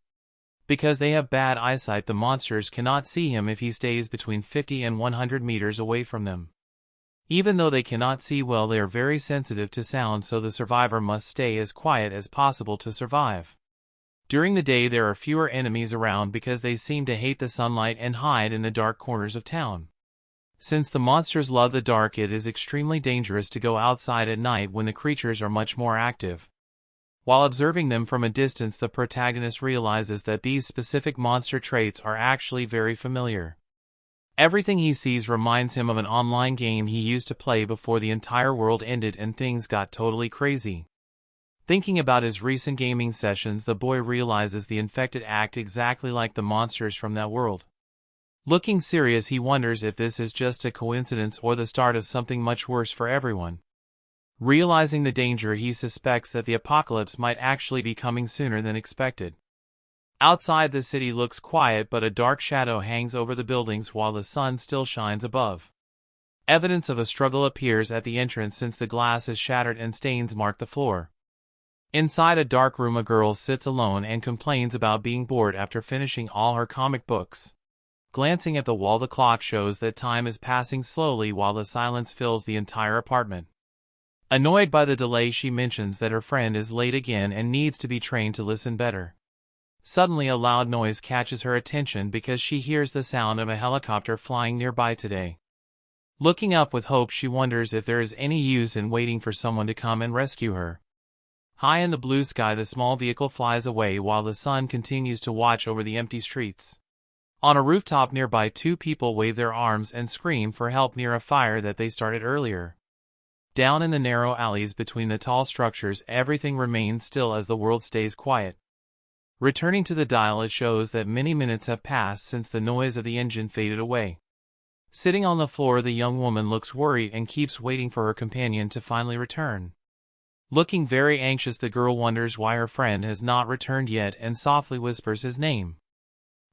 Because they have bad eyesight, the monsters cannot see him if he stays between 50 and 100 meters away from them. Even though they cannot see well, they are very sensitive to sound, so the survivor must stay as quiet as possible to survive. During the day, there are fewer enemies around because they seem to hate the sunlight and hide in the dark corners of town. Since the monsters love the dark, it is extremely dangerous to go outside at night when the creatures are much more active. While observing them from a distance, the protagonist realizes that these specific monster traits are actually very familiar. Everything he sees reminds him of an online game he used to play before the entire world ended and things got totally crazy. Thinking about his recent gaming sessions, the boy realizes the infected act exactly like the monsters from that world. Looking serious, he wonders if this is just a coincidence or the start of something much worse for everyone. Realizing the danger, he suspects that the apocalypse might actually be coming sooner than expected. Outside, the city looks quiet, but a dark shadow hangs over the buildings while the sun still shines above. Evidence of a struggle appears at the entrance since the glass is shattered and stains mark the floor. Inside a dark room, a girl sits alone and complains about being bored after finishing all her comic books. Glancing at the wall, the clock shows that time is passing slowly while the silence fills the entire apartment. Annoyed by the delay, she mentions that her friend is late again and needs to be trained to listen better. Suddenly, a loud noise catches her attention because she hears the sound of a helicopter flying nearby today. Looking up with hope, she wonders if there is any use in waiting for someone to come and rescue her. High in the blue sky, the small vehicle flies away while the sun continues to watch over the empty streets. On a rooftop nearby, two people wave their arms and scream for help near a fire that they started earlier. Down in the narrow alleys between the tall structures, everything remains still as the world stays quiet. Returning to the dial, it shows that many minutes have passed since the noise of the engine faded away. Sitting on the floor, the young woman looks worried and keeps waiting for her companion to finally return. Looking very anxious, the girl wonders why her friend has not returned yet and softly whispers his name.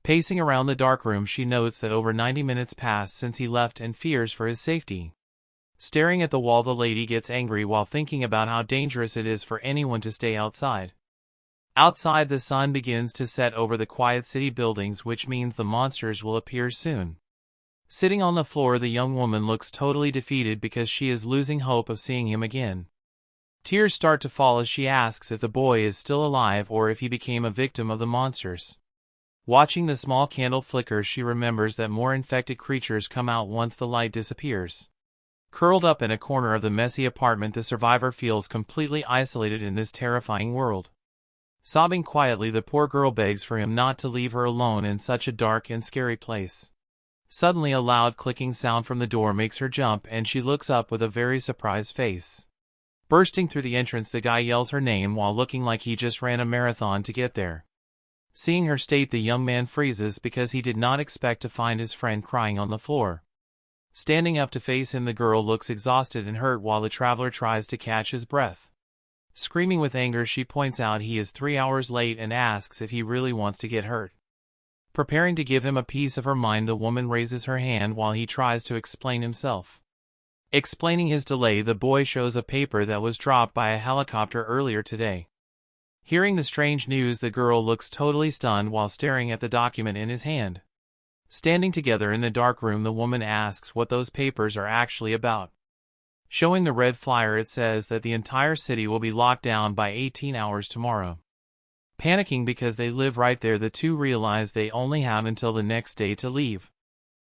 Pacing around the dark room, she notes that over 90 minutes passed since he left and fears for his safety. Staring at the wall, the lady gets angry while thinking about how dangerous it is for anyone to stay outside. Outside, the sun begins to set over the quiet city buildings, which means the monsters will appear soon. Sitting on the floor, the young woman looks totally defeated because she is losing hope of seeing him again. Tears start to fall as she asks if the boy is still alive or if he became a victim of the monsters. Watching the small candle flicker, she remembers that more infected creatures come out once the light disappears. Curled up in a corner of the messy apartment, the survivor feels completely isolated in this terrifying world. Sobbing quietly, the poor girl begs for him not to leave her alone in such a dark and scary place. Suddenly, a loud clicking sound from the door makes her jump, and she looks up with a very surprised face. Bursting through the entrance, the guy yells her name while looking like he just ran a marathon to get there. Seeing her state, the young man freezes because he did not expect to find his friend crying on the floor. Standing up to face him, the girl looks exhausted and hurt while the traveler tries to catch his breath. Screaming with anger, she points out he is 3 hours late and asks if he really wants to get hurt. Preparing to give him a piece of her mind, the woman raises her hand while he tries to explain himself. Explaining his delay, the boy shows a paper that was dropped by a helicopter earlier today. Hearing the strange news, the girl looks totally stunned while staring at the document in his hand. Standing together in the dark room, the woman asks what those papers are actually about. Showing the red flyer, it says that the entire city will be locked down by 18 hours tomorrow. Panicking because they live right there, the two realize they only have until the next day to leave.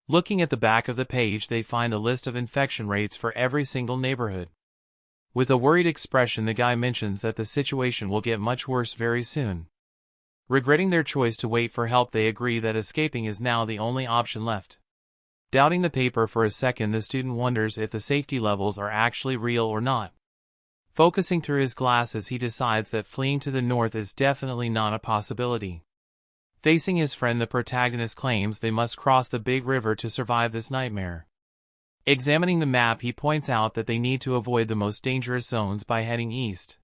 Looking at the back of the page, they find a list of infection rates for every single neighborhood. With a worried expression, the guy mentions that the situation will get much worse very soon. Regretting their choice to wait for help, they agree that escaping is now the only option left. Doubting the paper for a second, the student wonders if the safety levels are actually real or not. Focusing through his glasses, he decides that fleeing to the north is definitely not a possibility. Facing his friend, the protagonist claims they must cross the big river to survive this nightmare. Examining the map, he points out that they need to avoid the most dangerous zones by heading east.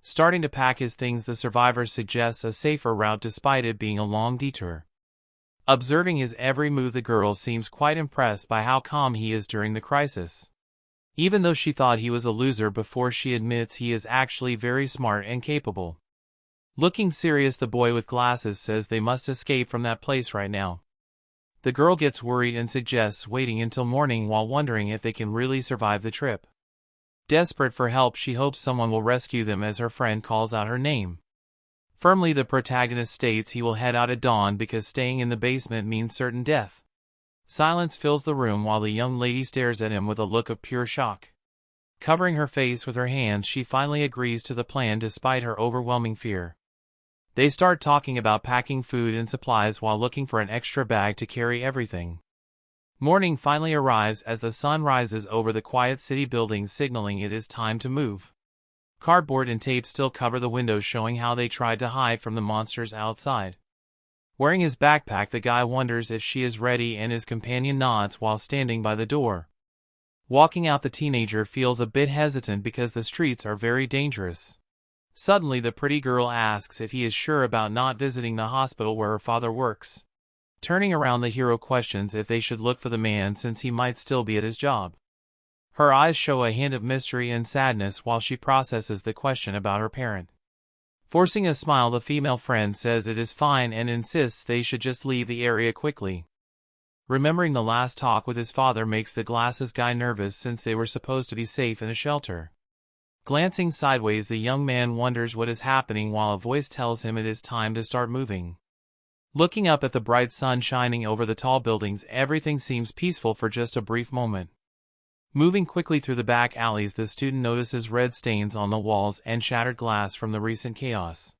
Starting to pack his things, the survivor suggests a safer route despite it being a long detour. Observing his every move, the girl seems quite impressed by how calm he is during the crisis. Even though she thought he was a loser before, she admits he is actually very smart and capable. Looking serious, the boy with glasses says they must escape from that place right now. The girl gets worried and suggests waiting until morning while wondering if they can really survive the trip. Desperate for help, she hopes someone will rescue them as her friend calls out her name. Firmly, the protagonist states he will head out at dawn because staying in the basement means certain death. Silence fills the room while the young lady stares at him with a look of pure shock. Covering her face with her hands, she finally agrees to the plan despite her overwhelming fear. They start talking about packing food and supplies while looking for an extra bag to carry everything. Morning finally arrives as the sun rises over the quiet city buildings, signaling it is time to move. Cardboard and tape still cover the windows, showing how they tried to hide from the monsters outside. Wearing his backpack, the guy wonders if she is ready and his companion nods while standing by the door. Walking out, the teenager feels a bit hesitant because the streets are very dangerous. Suddenly, the pretty girl asks if he is sure about not visiting the hospital where her father works. Turning around, the hero questions if they should look for the man since he might still be at his job. Her eyes show a hint of mystery and sadness while she processes the question about her parent. Forcing a smile, the female friend says it is fine and insists they should just leave the area quickly. Remembering the last talk with his father makes the glasses guy nervous since they were supposed to be safe in a shelter. Glancing sideways, the young man wonders what is happening while a voice tells him it is time to start moving. Looking up at the bright sun shining over the tall buildings, everything seems peaceful for just a brief moment. Moving quickly through the back alleys, the student notices red stains on the walls and shattered glass from the recent chaos.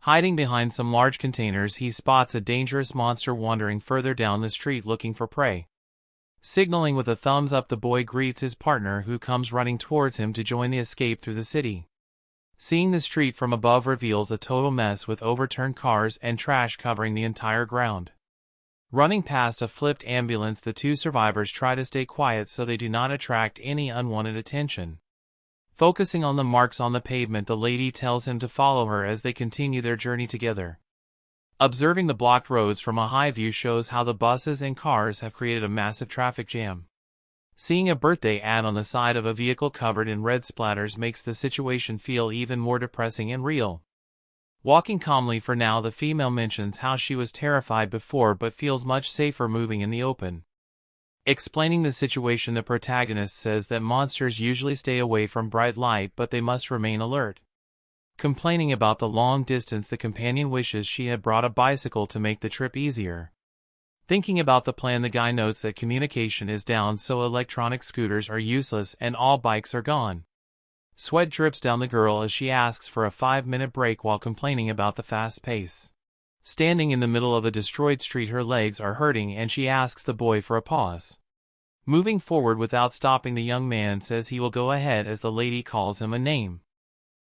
Hiding behind some large containers, he spots a dangerous monster wandering further down the street looking for prey. Signaling with a thumbs up, the boy greets his partner, who comes running towards him to join the escape through the city. Seeing the street from above reveals a total mess with overturned cars and trash covering the entire ground. Running past a flipped ambulance, the two survivors try to stay quiet so they do not attract any unwanted attention. Focusing on the marks on the pavement, the lady tells him to follow her as they continue their journey together. Observing the blocked roads from a high view shows how the buses and cars have created a massive traffic jam. Seeing a birthday ad on the side of a vehicle covered in red splatters makes the situation feel even more depressing and real. Walking calmly for now, the female mentions how she was terrified before but feels much safer moving in the open. Explaining the situation, the protagonist says that monsters usually stay away from bright light, but they must remain alert. Complaining about the long distance, the companion wishes she had brought a bicycle to make the trip easier. Thinking about the plan, the guy notes that communication is down, so electronic scooters are useless and all bikes are gone. Sweat drips down the girl as she asks for a 5-minute break while complaining about the fast pace. Standing in the middle of a destroyed street, her legs are hurting and she asks the boy for a pause. Moving forward without stopping, the young man says he will go ahead as the lady calls him a name.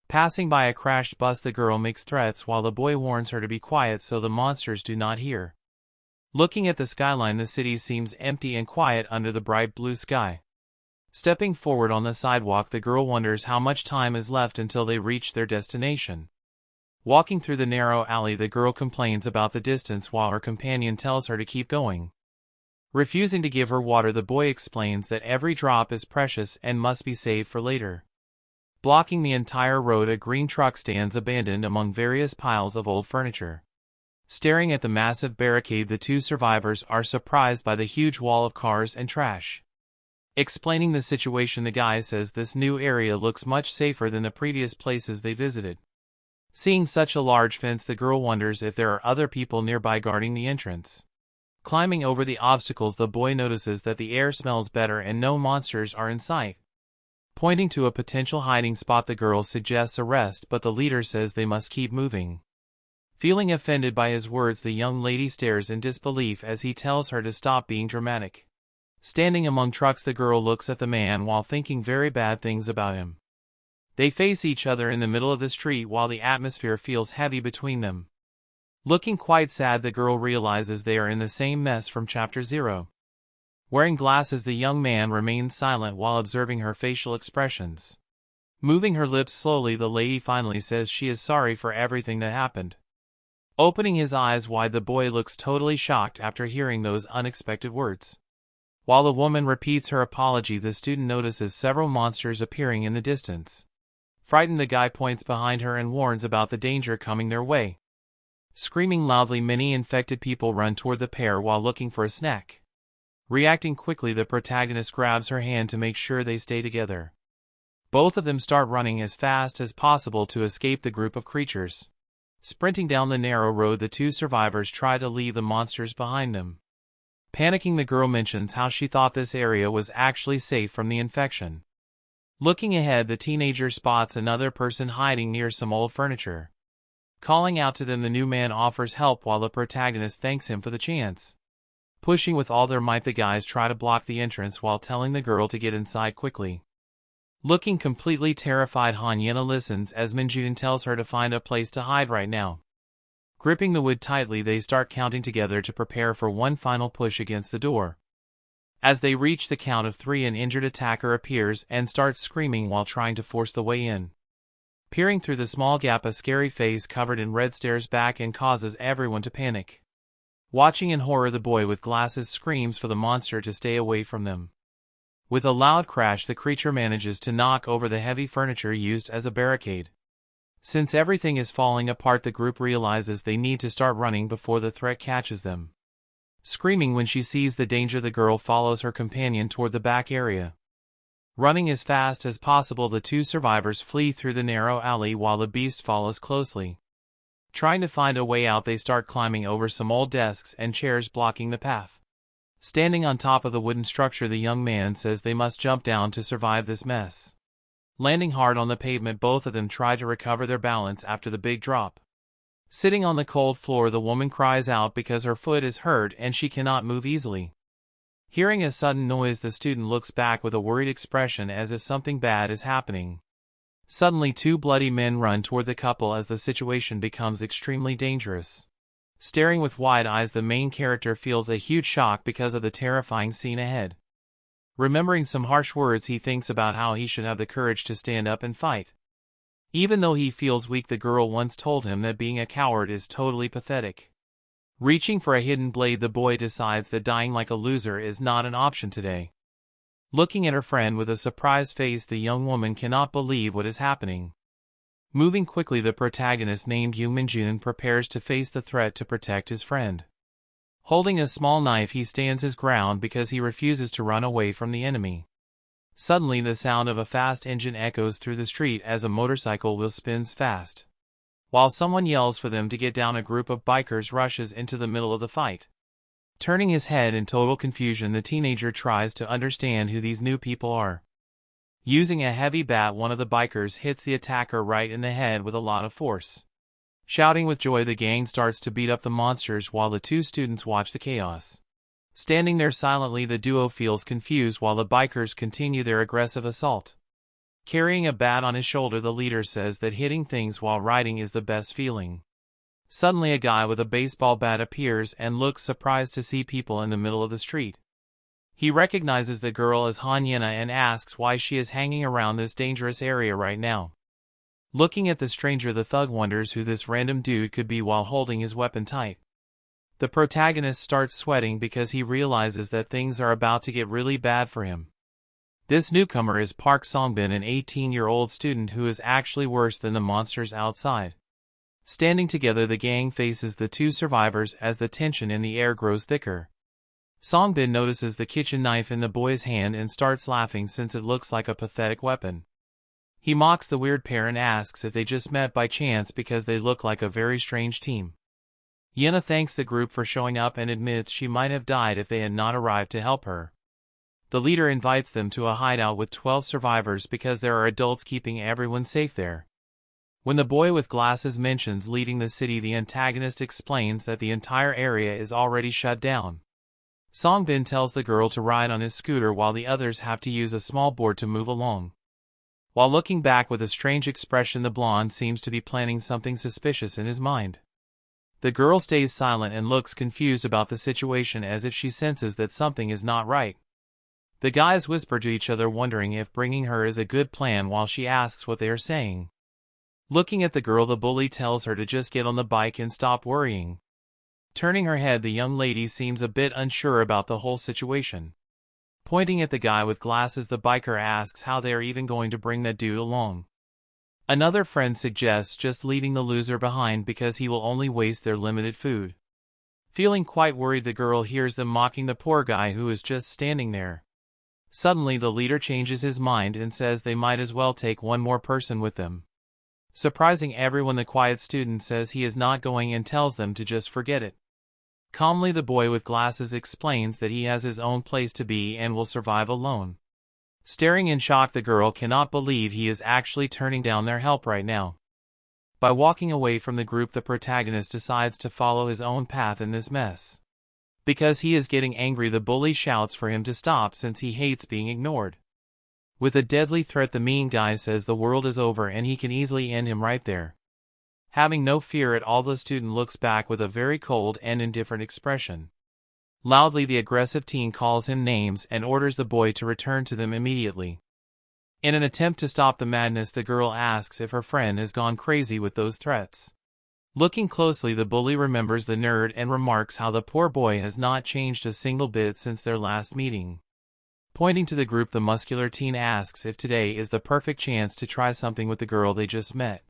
Passing by a crashed bus, the girl makes threats while the boy warns her to be quiet so the monsters do not hear. Looking at the skyline, the city seems empty and quiet under the bright blue sky. Stepping forward on the sidewalk, the girl wonders how much time is left until they reach their destination. Walking through the narrow alley, the girl complains about the distance while her companion tells her to keep going. Refusing to give her water, the boy explains that every drop is precious and must be saved for later. Blocking the entire road, a green truck stands abandoned among various piles of old furniture. Staring at the massive barricade, the two survivors are surprised by the huge wall of cars and trash. Explaining the situation, the guy says this new area looks much safer than the previous places they visited. Seeing such a large fence, the girl wonders if there are other people nearby guarding the entrance. Climbing over the obstacles, the boy notices that the air smells better and no monsters are in sight. Pointing to a potential hiding spot, the girl suggests a rest, but the leader says they must keep moving. Feeling offended by his words, the young lady stares in disbelief as he tells her to stop being dramatic. Standing among trucks, the girl looks at the man while thinking very bad things about him. They face each other in the middle of the street while the atmosphere feels heavy between them. Looking quite sad, the girl realizes they are in the same mess from Chapter 0. Wearing glasses, the young man remains silent while observing her facial expressions. Moving her lips slowly, the lady finally says she is sorry for everything that happened. Opening his eyes wide, the boy looks totally shocked after hearing those unexpected words. While the woman repeats her apology, the student notices several monsters appearing in the distance. Frightened, the guy points behind her and warns about the danger coming their way. Screaming loudly, many infected people run toward the pair while looking for a snack. Reacting quickly, the protagonist grabs her hand to make sure they stay together. Both of them start running as fast as possible to escape the group of creatures. Sprinting down the narrow road, the two survivors try to leave the monsters behind them. Panicking, the girl mentions how she thought this area was actually safe from the infection. Looking ahead, the teenager spots another person hiding near some old furniture. Calling out to them, the new man offers help while the protagonist thanks him for the chance. Pushing with all their might, the guys try to block the entrance while telling the girl to get inside quickly. Looking completely terrified, Han-yena listens as Min-jun tells her to find a place to hide right now. Gripping the wood tightly, they start counting together to prepare for one final push against the door. As they reach the count of 3, an injured attacker appears and starts screaming while trying to force the way in. Peering through the small gap, a scary face covered in red stares back and causes everyone to panic. Watching in horror, the boy with glasses screams for the monster to stay away from them. With a loud crash, the creature manages to knock over the heavy furniture used as a barricade. Since everything is falling apart, the group realizes they need to start running before the threat catches them. Screaming when she sees the danger, the girl follows her companion toward the back area. Running as fast as possible, the two survivors flee through the narrow alley while the beast follows closely. Trying to find a way out, they start climbing over some old desks and chairs blocking the path. Standing on top of the wooden structure, the young man says they must jump down to survive this mess. Landing hard on the pavement, both of them try to recover their balance after the big drop. Sitting on the cold floor, the woman cries out because her foot is hurt and she cannot move easily. Hearing a sudden noise, the student looks back with a worried expression as if something bad is happening. Suddenly, 2 bloody men run toward the couple as the situation becomes extremely dangerous. Staring with wide eyes, the main character feels a huge shock because of the terrifying scene ahead. Remembering some harsh words, he thinks about how he should have the courage to stand up and fight. Even though he feels weak, the girl once told him that being a coward is totally pathetic. Reaching for a hidden blade, the boy decides that dying like a loser is not an option today. Looking at her friend with a surprised face, the young woman cannot believe what is happening. Moving quickly, the protagonist named Yoo Min-jun prepares to face the threat to protect his friend. Holding a small knife, he stands his ground because he refuses to run away from the enemy. Suddenly, the sound of a fast engine echoes through the street as a motorcycle wheel spins fast. While someone yells for them to get down, a group of bikers rushes into the middle of the fight. Turning his head in total confusion, the teenager tries to understand who these new people are. Using a heavy bat, one of the bikers hits the attacker right in the head with a lot of force. Shouting with joy, the gang starts to beat up the monsters while the two students watch the chaos. Standing there silently, the duo feels confused while the bikers continue their aggressive assault. Carrying a bat on his shoulder, the leader says that hitting things while riding is the best feeling. Suddenly, a guy with a baseball bat appears and looks surprised to see people in the middle of the street. He recognizes the girl as Han-yena and asks why she is hanging around this dangerous area right now. Looking at the stranger, the thug wonders who this random dude could be while holding his weapon tight. The protagonist starts sweating because he realizes that things are about to get really bad for him. This newcomer is Park Songbin, an 18-year-old student who is actually worse than the monsters outside. Standing together, the gang faces the two survivors as the tension in the air grows thicker. Songbin notices the kitchen knife in the boy's hand and starts laughing since it looks like a pathetic weapon. He mocks the weird pair and asks if they just met by chance because they look like a very strange team. Yena thanks the group for showing up and admits she might have died if they had not arrived to help her. The leader invites them to a hideout with 12 survivors because there are adults keeping everyone safe there. When the boy with glasses mentions leading the city, the antagonist explains that the entire area is already shut down. Songbin tells the girl to ride on his scooter while the others have to use a small board to move along. While looking back with a strange expression, the blonde seems to be planning something suspicious in his mind. The girl stays silent and looks confused about the situation as if she senses that something is not right. The guys whisper to each other, wondering if bringing her is a good plan while she asks what they are saying. Looking at the girl, the bully tells her to just get on the bike and stop worrying. Turning her head, the young lady seems a bit unsure about the whole situation. Pointing at the guy with glasses, the biker asks how they are even going to bring that dude along. Another friend suggests just leaving the loser behind because he will only waste their limited food. Feeling quite worried, the girl hears them mocking the poor guy who is just standing there. Suddenly, the leader changes his mind and says they might as well take one more person with them. Surprising everyone, the quiet student says he is not going and tells them to just forget it. Calmly, the boy with glasses explains that he has his own place to be and will survive alone. Staring in shock, the girl cannot believe he is actually turning down their help right now. By walking away from the group, the protagonist decides to follow his own path in this mess. Because he is getting angry, the bully shouts for him to stop since he hates being ignored. With a deadly threat, the mean guy says the world is over and he can easily end him right there. Having no fear at all, the student looks back with a very cold and indifferent expression. Loudly, the aggressive teen calls him names and orders the boy to return to them immediately. In an attempt to stop the madness, the girl asks if her friend has gone crazy with those threats. Looking closely, the bully remembers the nerd and remarks how the poor boy has not changed a single bit since their last meeting. Pointing to the group, the muscular teen asks if today is the perfect chance to try something with the girl they just met.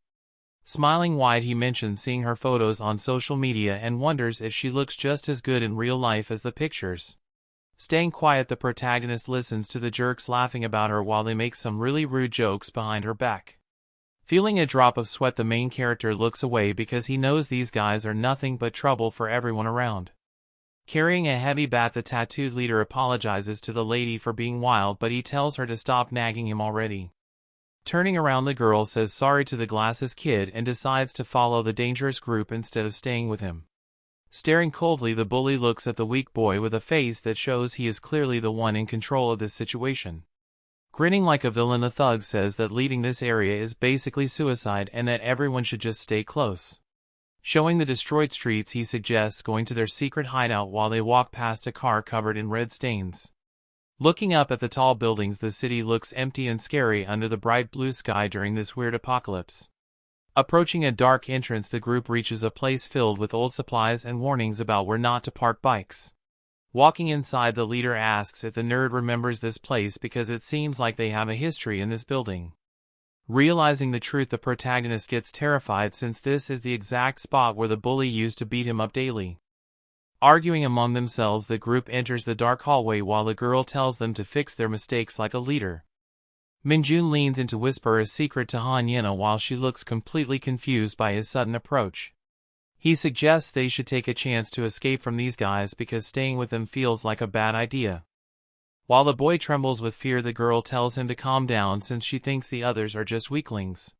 Smiling wide, he mentions seeing her photos on social media and wonders if she looks just as good in real life as the pictures. Staying quiet, the protagonist listens to the jerks laughing about her while they make some really rude jokes behind her back. Feeling a drop of sweat, the main character looks away because he knows these guys are nothing but trouble for everyone around. Carrying a heavy bat, the tattooed leader apologizes to the lady for being wild, but he tells her to stop nagging him already. Turning around, the girl says sorry to the glasses kid and decides to follow the dangerous group instead of staying with him. Staring coldly, the bully looks at the weak boy with a face that shows he is clearly the one in control of this situation. Grinning like a villain, the thug says that leaving this area is basically suicide and that everyone should just stay close. Showing the destroyed streets, he suggests going to their secret hideout while they walk past a car covered in red stains. Looking up at the tall buildings, the city looks empty and scary under the bright blue sky during this weird apocalypse. Approaching a dark entrance, the group reaches a place filled with old supplies and warnings about where not to park bikes. Walking inside, the leader asks if the nerd remembers this place because it seems like they have a history in this building. Realizing the truth, the protagonist gets terrified since this is the exact spot where the bully used to beat him up daily. Arguing among themselves, the group enters the dark hallway while the girl tells them to fix their mistakes like a leader. Minjun leans in to whisper a secret to Han Yena while she looks completely confused by his sudden approach. He suggests they should take a chance to escape from these guys because staying with them feels like a bad idea. While the boy trembles with fear, the girl tells him to calm down since she thinks the others are just weaklings.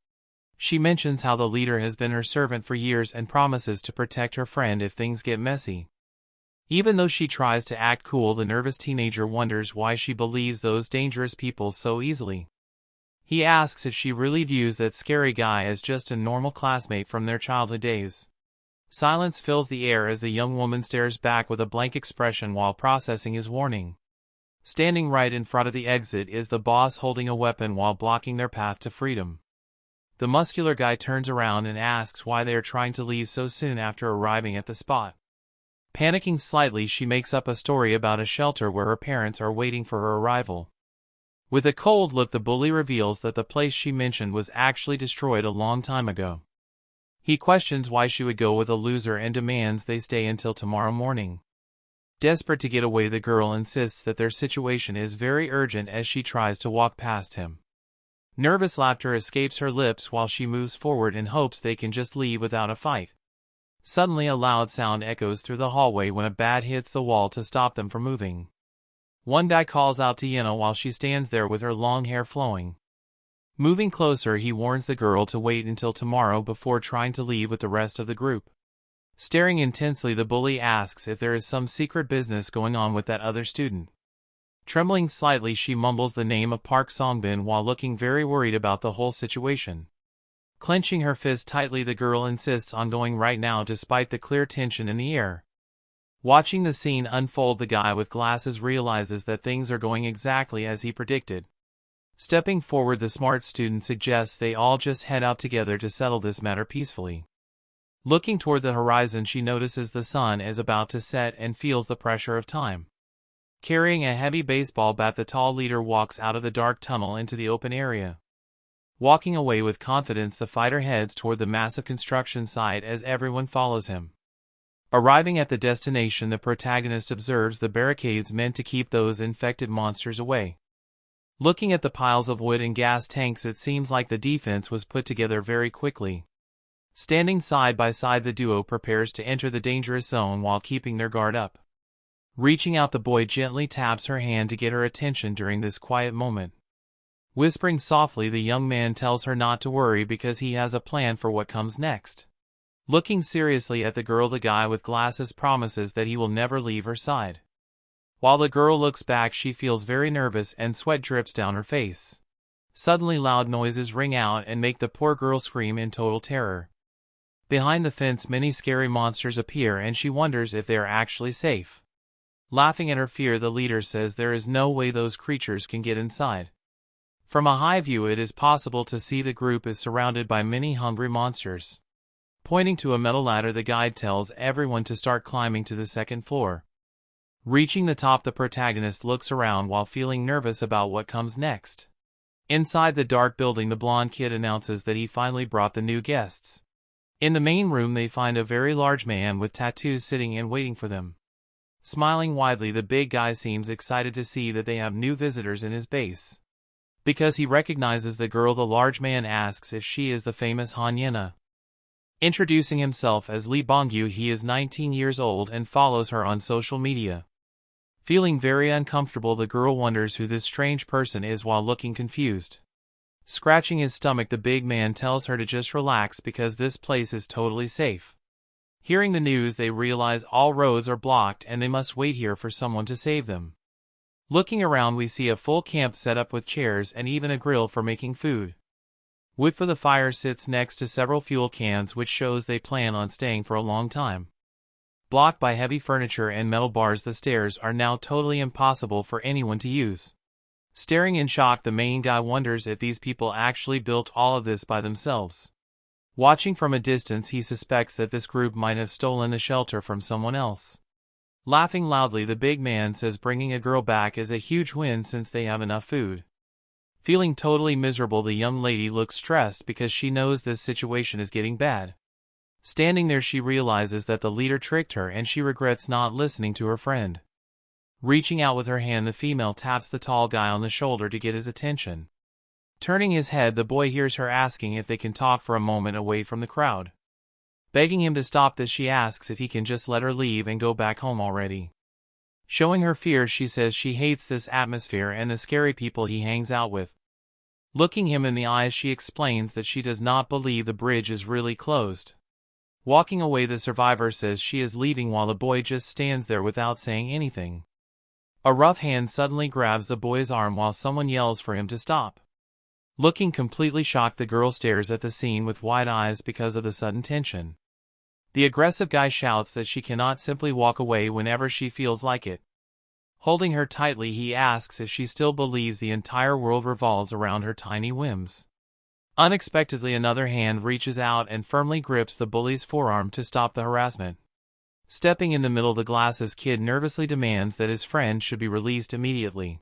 She mentions how the leader has been her servant for years and promises to protect her friend if things get messy. Even though she tries to act cool, the nervous teenager wonders why she believes those dangerous people so easily. He asks if she really views that scary guy as just a normal classmate from their childhood days. Silence fills the air as the young woman stares back with a blank expression while processing his warning. Standing right in front of the exit is the boss holding a weapon while blocking their path to freedom. The muscular guy turns around and asks why they are trying to leave so soon after arriving at the spot. Panicking slightly, she makes up a story about a shelter where her parents are waiting for her arrival. With a cold look, the bully reveals that the place she mentioned was actually destroyed a long time ago. He questions why she would go with a loser and demands they stay until tomorrow morning. Desperate to get away, the girl insists that their situation is very urgent as she tries to walk past him. Nervous laughter escapes her lips while she moves forward in hopes they can just leave without a fight. Suddenly a loud sound echoes through the hallway when a bat hits the wall to stop them from moving. One guy calls out to Yena while she stands there with her long hair flowing. Moving closer, he warns the girl to wait until tomorrow before trying to leave with the rest of the group. Staring intensely, the bully asks if there is some secret business going on with that other student. Trembling slightly, she mumbles the name of Park Songbin while looking very worried about the whole situation. Clenching her fist tightly, the girl insists on going right now despite the clear tension in the air. Watching the scene unfold, the guy with glasses realizes that things are going exactly as he predicted. Stepping forward, the smart student suggests they all just head out together to settle this matter peacefully. Looking toward the horizon, she notices the sun is about to set and feels the pressure of time. Carrying a heavy baseball bat, the tall leader walks out of the dark tunnel into the open area. Walking away with confidence, the fighter heads toward the massive construction site as everyone follows him. Arriving at the destination, the protagonist observes the barricades meant to keep those infected monsters away. Looking at the piles of wood and gas tanks, it seems like the defense was put together very quickly. Standing side by side, the duo prepares to enter the dangerous zone while keeping their guard up. Reaching out, the boy gently taps her hand to get her attention during this quiet moment. Whispering softly, the young man tells her not to worry because he has a plan for what comes next. Looking seriously at the girl, the guy with glasses promises that he will never leave her side. While the girl looks back, she feels very nervous and sweat drips down her face. Suddenly, loud noises ring out and make the poor girl scream in total terror. Behind the fence, many scary monsters appear and she wonders if they are actually safe. Laughing at her fear, the leader says there is no way those creatures can get inside. From a high view, it is possible to see the group is surrounded by many hungry monsters. Pointing to a metal ladder, the guide tells everyone to start climbing to the second floor. Reaching the top, the protagonist looks around while feeling nervous about what comes next. Inside the dark building, the blonde kid announces that he finally brought the new guests. In the main room, they find a very large man with tattoos sitting and waiting for them. Smiling widely, the big guy seems excited to see that they have new visitors in his base. Because he recognizes the girl, the large man asks if she is the famous Han Yena. Introducing himself as Lee Bongyu, he is 19 years old and follows her on social media. Feeling very uncomfortable, the girl wonders who this strange person is while looking confused. Scratching his stomach, the big man tells her to just relax because this place is totally safe. Hearing the news, they realize all roads are blocked and they must wait here for someone to save them. Looking around, we see a full camp set up with chairs and even a grill for making food. Wood for the fire sits next to several fuel cans, which shows they plan on staying for a long time. Blocked by heavy furniture and metal bars, the stairs are now totally impossible for anyone to use. Staring in shock, the main guy wonders if these people actually built all of this by themselves. Watching from a distance, he suspects that this group might have stolen the shelter from someone else. Laughing loudly, the big man says bringing a girl back is a huge win since they have enough food. Feeling totally miserable, the young lady looks stressed because she knows this situation is getting bad. Standing there, she realizes that the leader tricked her and she regrets not listening to her friend. Reaching out with her hand, the female taps the tall guy on the shoulder to get his attention. Turning his head, the boy hears her asking if they can talk for a moment away from the crowd. Begging him to stop this, she asks if he can just let her leave and go back home already. Showing her fear, she says she hates this atmosphere and the scary people he hangs out with. Looking him in the eyes, she explains that she does not believe the bridge is really closed. Walking away, the survivor says she is leaving while the boy just stands there without saying anything. A rough hand suddenly grabs the boy's arm while someone yells for him to stop. Looking completely shocked, the girl stares at the scene with wide eyes because of the sudden tension. The aggressive guy shouts that she cannot simply walk away whenever she feels like it. Holding her tightly, he asks if she still believes the entire world revolves around her tiny whims. Unexpectedly, another hand reaches out and firmly grips the bully's forearm to stop the harassment. Stepping in the middle, the glasses kid nervously demands that his friend should be released immediately.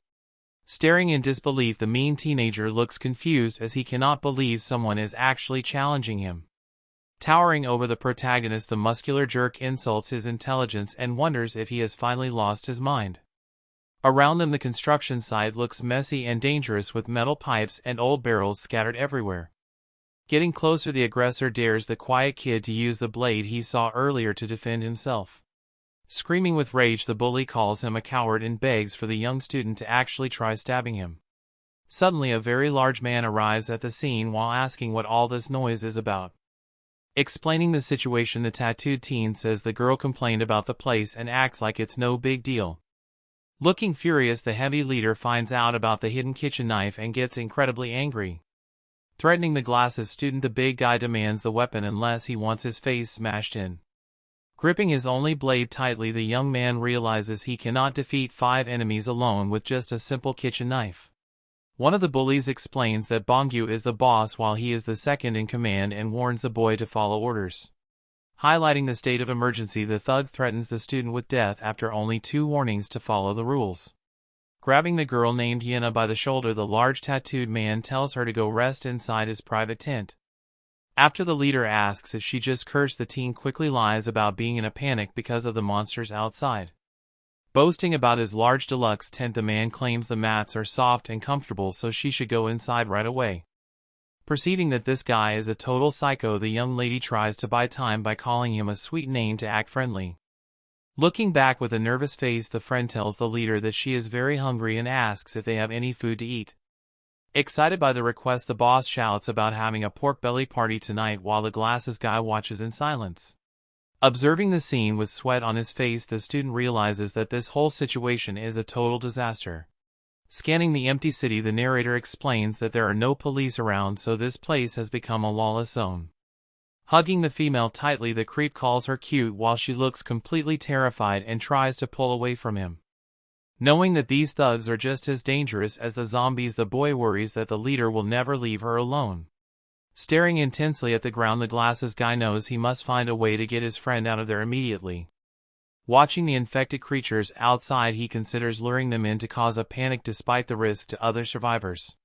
Staring in disbelief, the mean teenager looks confused as he cannot believe someone is actually challenging him. Towering over the protagonist, the muscular jerk insults his intelligence and wonders if he has finally lost his mind. Around them, the construction site looks messy and dangerous with metal pipes and old barrels scattered everywhere. Getting closer, the aggressor dares the quiet kid to use the blade he saw earlier to defend himself. Screaming with rage, the bully calls him a coward and begs for the young student to actually try stabbing him. Suddenly, a very large man arrives at the scene while asking what all this noise is about. Explaining the situation, the tattooed teen says the girl complained about the place and acts like it's no big deal. Looking furious, the heavy leader finds out about the hidden kitchen knife and gets incredibly angry. Threatening the glasses student, the big guy demands the weapon unless he wants his face smashed in. Gripping his only blade tightly, the young man realizes he cannot defeat 5 enemies alone with just a simple kitchen knife. One of the bullies explains that Bongyu is the boss while he is the second in command and warns the boy to follow orders. Highlighting the state of emergency, the thug threatens the student with death after only 2 warnings to follow the rules. Grabbing the girl named Yena by the shoulder, the large tattooed man tells her to go rest inside his private tent. After the leader asks if she just cursed, the teen quickly lies about being in a panic because of the monsters outside. Boasting about his large deluxe tent, the man claims the mats are soft and comfortable, so she should go inside right away. Perceiving that this guy is a total psycho, the young lady tries to buy time by calling him a sweet name to act friendly. Looking back with a nervous face, the friend tells the leader that she is very hungry and asks if they have any food to eat. Excited by the request, the boss shouts about having a pork belly party tonight while the glasses guy watches in silence. Observing the scene with sweat on his face, the student realizes that this whole situation is a total disaster. Scanning the empty city, the narrator explains that there are no police around, so this place has become a lawless zone. Hugging the female tightly, the creep calls her cute while she looks completely terrified and tries to pull away from him. Knowing that these thugs are just as dangerous as the zombies, the boy worries that the leader will never leave her alone. Staring intensely at the ground, the glasses guy knows he must find a way to get his friend out of there immediately. Watching the infected creatures outside, he considers luring them in to cause a panic despite the risk to other survivors.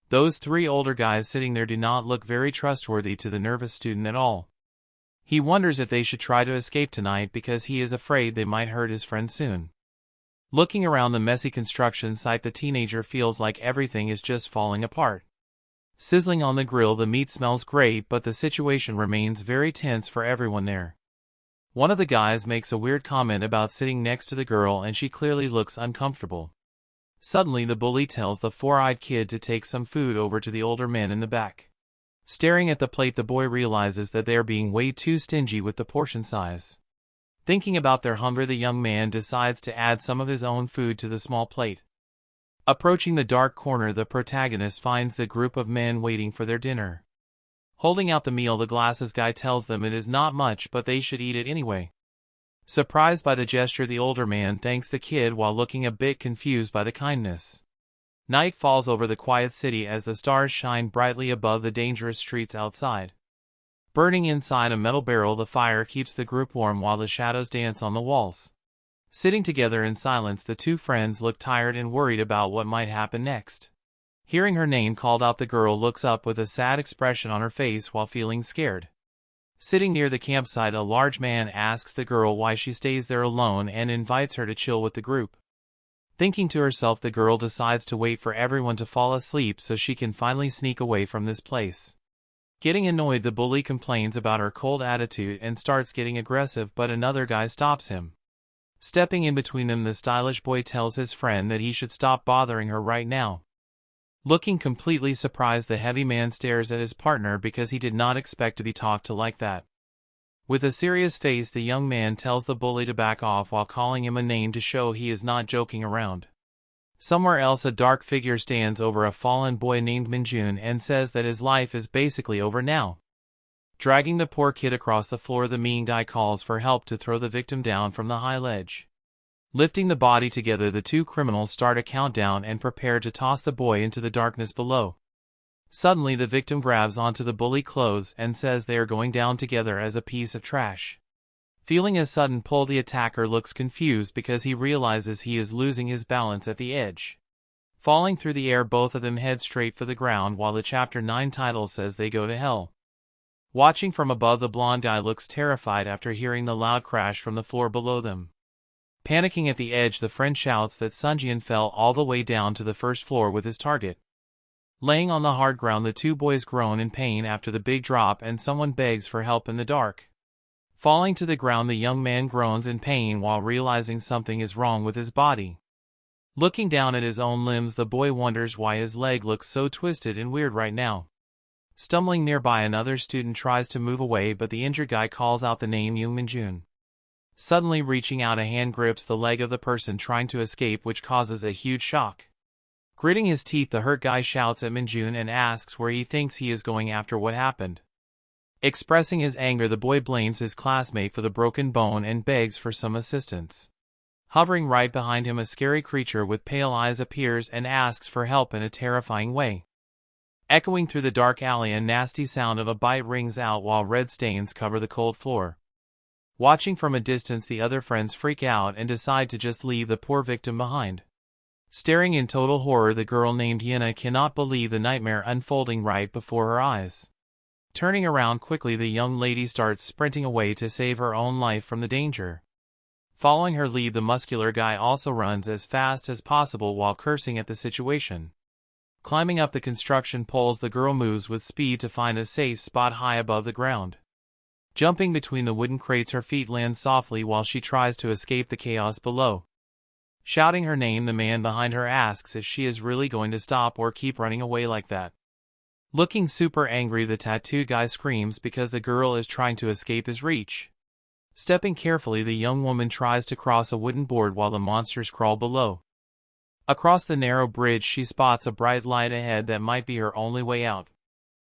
Those 3 older guys sitting there do not look very trustworthy to the nervous student at all. He wonders if they should try to escape tonight because he is afraid they might hurt his friend soon. Looking around the messy construction site, the teenager feels like everything is just falling apart. Sizzling on the grill, the meat smells great, but the situation remains very tense for everyone there. One of the guys makes a weird comment about sitting next to the girl and she clearly looks uncomfortable. Suddenly, the bully tells the 4-eyed kid to take some food over to the older men in the back. Staring at the plate, the boy realizes that they are being way too stingy with the portion size. Thinking about their hunger, the young man decides to add some of his own food to the small plate. Approaching the dark corner, the protagonist finds the group of men waiting for their dinner. Holding out the meal, the glasses guy tells them it is not much, but they should eat it anyway. Surprised by the gesture, the older man thanks the kid while looking a bit confused by the kindness. Night falls over the quiet city as the stars shine brightly above the dangerous streets outside. Burning inside a metal barrel, the fire keeps the group warm while the shadows dance on the walls. Sitting together in silence, the 2 friends look tired and worried about what might happen next. Hearing her name called out, the girl looks up with a sad expression on her face while feeling scared. Sitting near the campsite, a large man asks the girl why she stays there alone and invites her to chill with the group. Thinking to herself, the girl decides to wait for everyone to fall asleep so she can finally sneak away from this place. Getting annoyed, the bully complains about her cold attitude and starts getting aggressive, but another guy stops him. Stepping in between them, the stylish boy tells his friend that he should stop bothering her right now. Looking completely surprised, the heavy man stares at his partner because he did not expect to be talked to like that. With a serious face, the young man tells the bully to back off while calling him a name to show he is not joking around. Somewhere else, a dark figure stands over a fallen boy named Minjun and says that his life is basically over now. Dragging the poor kid across the floor, the mean guy calls for help to throw the victim down from the high ledge. Lifting the body together, the 2 criminals start a countdown and prepare to toss the boy into the darkness below. Suddenly the victim grabs onto the bully clothes and says they are going down together as a piece of trash. Feeling a sudden pull, the attacker looks confused because he realizes he is losing his balance at the edge. Falling through the air, both of them head straight for the ground while the Chapter 9 title says they go to hell. Watching from above, the blonde guy looks terrified after hearing the loud crash from the floor below them. Panicking at the edge, the friend shouts that Sunjian fell all the way down to the first floor with his target. Laying on the hard ground, the two boys groan in pain after the big drop and someone begs for help in the dark. Falling to the ground, the young man groans in pain while realizing something is wrong with his body. Looking down at his own limbs, the boy wonders why his leg looks so twisted and weird right now. Stumbling nearby, another student tries to move away, but the injured guy calls out the name Young Minjun. Suddenly reaching out, a hand grips the leg of the person trying to escape, which causes a huge shock. Gritting his teeth, the hurt guy shouts at Minjun and asks where he thinks he is going after what happened. Expressing his anger, the boy blames his classmate for the broken bone and begs for some assistance. Hovering right behind him, a scary creature with pale eyes appears and asks for help in a terrifying way. Echoing through the dark alley, a nasty sound of a bite rings out while red stains cover the cold floor. Watching from a distance, the other friends freak out and decide to just leave the poor victim behind. Staring in total horror, the girl named Yena cannot believe the nightmare unfolding right before her eyes. Turning around quickly, the young lady starts sprinting away to save her own life from the danger. Following her lead, the muscular guy also runs as fast as possible while cursing at the situation. Climbing up the construction poles, the girl moves with speed to find a safe spot high above the ground. Jumping between the wooden crates, her feet land softly while she tries to escape the chaos below. Shouting her name, the man behind her asks if she is really going to stop or keep running away like that. Looking super angry, the tattooed guy screams because the girl is trying to escape his reach. Stepping carefully, the young woman tries to cross a wooden board while the monsters crawl below. Across the narrow bridge, she spots a bright light ahead that might be her only way out.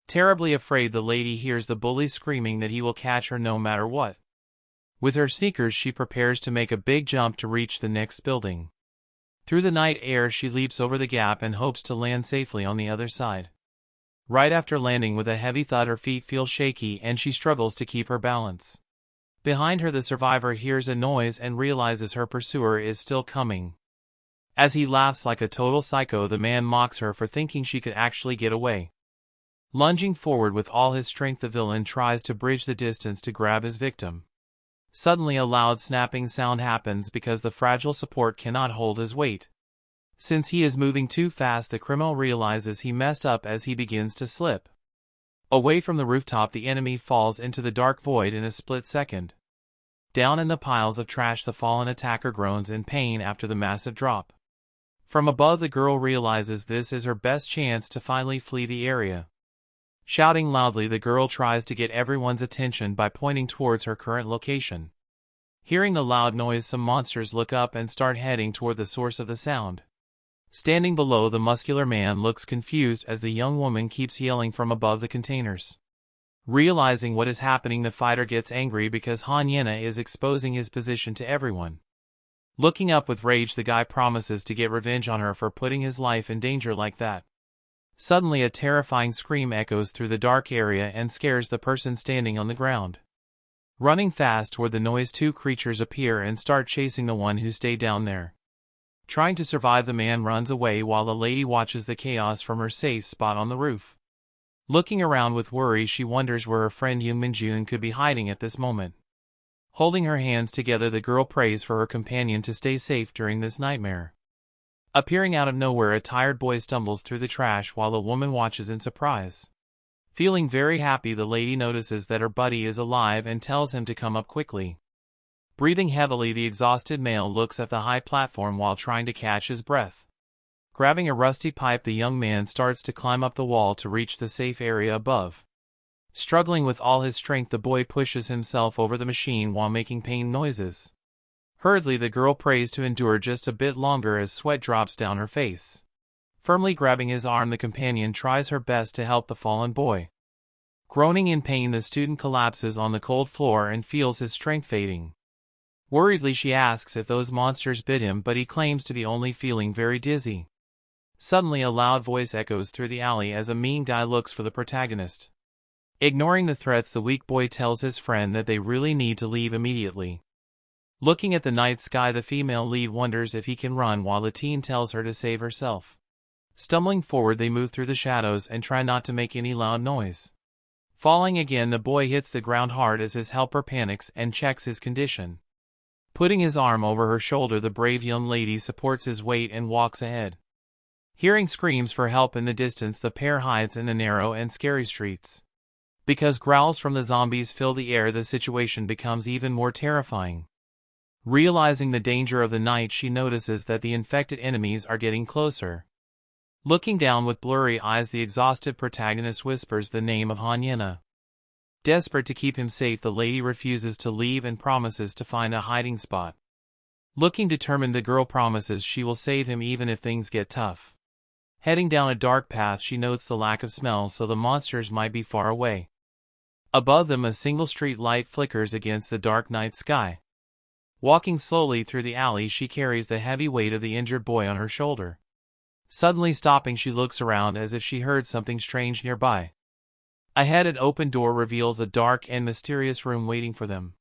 Terribly afraid, the lady hears the bully screaming that he will catch her no matter what. With her sneakers, she prepares to make a big jump to reach the next building. Through the night air, she leaps over the gap and hopes to land safely on the other side. Right after landing with a heavy thud, her feet feel shaky and she struggles to keep her balance. Behind her, the survivor hears a noise and realizes her pursuer is still coming. As he laughs like a total psycho, the man mocks her for thinking she could actually get away. Lunging forward with all his strength, the villain tries to bridge the distance to grab his victim. Suddenly a loud snapping sound happens because the fragile support cannot hold his weight. Since he is moving too fast, the criminal realizes he messed up as he begins to slip. Away from the rooftop, the enemy falls into the dark void in a split second. Down in the piles of trash, the fallen attacker groans in pain after the massive drop. From above, the girl realizes this is her best chance to finally flee the area. Shouting loudly, the girl tries to get everyone's attention by pointing towards her current location. Hearing the loud noise, some monsters look up and start heading toward the source of the sound. Standing below, the muscular man looks confused as the young woman keeps yelling from above the containers. Realizing what is happening, the fighter gets angry because Han Yena is exposing his position to everyone. Looking up with rage, the guy promises to get revenge on her for putting his life in danger like that. Suddenly a terrifying scream echoes through the dark area and scares the person standing on the ground. Running fast toward the noise, two creatures appear and start chasing the one who stayed down there. Trying to survive, the man runs away while the lady watches the chaos from her safe spot on the roof. Looking around with worry, she wonders where her friend Young Minjun could be hiding at this moment. Holding her hands together, the girl prays for her companion to stay safe during this nightmare. Appearing out of nowhere, a tired boy stumbles through the trash while the woman watches in surprise. Feeling very happy, the lady notices that her buddy is alive and tells him to come up quickly. Breathing heavily, the exhausted male looks at the high platform while trying to catch his breath. Grabbing a rusty pipe, the young man starts to climb up the wall to reach the safe area above. Struggling with all his strength, the boy pushes himself over the machine while making pain noises. Hurriedly, the girl prays to endure just a bit longer as sweat drops down her face. Firmly grabbing his arm, the companion tries her best to help the fallen boy. Groaning in pain, the student collapses on the cold floor and feels his strength fading. Worriedly, she asks if those monsters bit him, but he claims to be only feeling very dizzy. Suddenly a loud voice echoes through the alley as a mean guy looks for the protagonist. Ignoring the threats, the weak boy tells his friend that they really need to leave immediately. Looking at the night sky, the female lead wonders if he can run while the teen tells her to save herself. Stumbling forward, they move through the shadows and try not to make any loud noise. Falling again, the boy hits the ground hard as his helper panics and checks his condition. Putting his arm over her shoulder, the brave young lady supports his weight and walks ahead. Hearing screams for help in the distance, the pair hides in the narrow and scary streets. Because growls from the zombies fill the air, the situation becomes even more terrifying. Realizing the danger of the night, she notices that the infected enemies are getting closer. Looking down with blurry eyes, the exhausted protagonist whispers the name of Hanyena. Desperate to keep him safe, the lady refuses to leave and promises to find a hiding spot. Looking determined, the girl promises she will save him even if things get tough. Heading down a dark path, she notes the lack of smell, so the monsters might be far away. Above them, a single street light flickers against the dark night sky. Walking slowly through the alley, she carries the heavy weight of the injured boy on her shoulder. Suddenly stopping, she looks around as if she heard something strange nearby. Ahead, an open door reveals a dark and mysterious room waiting for them.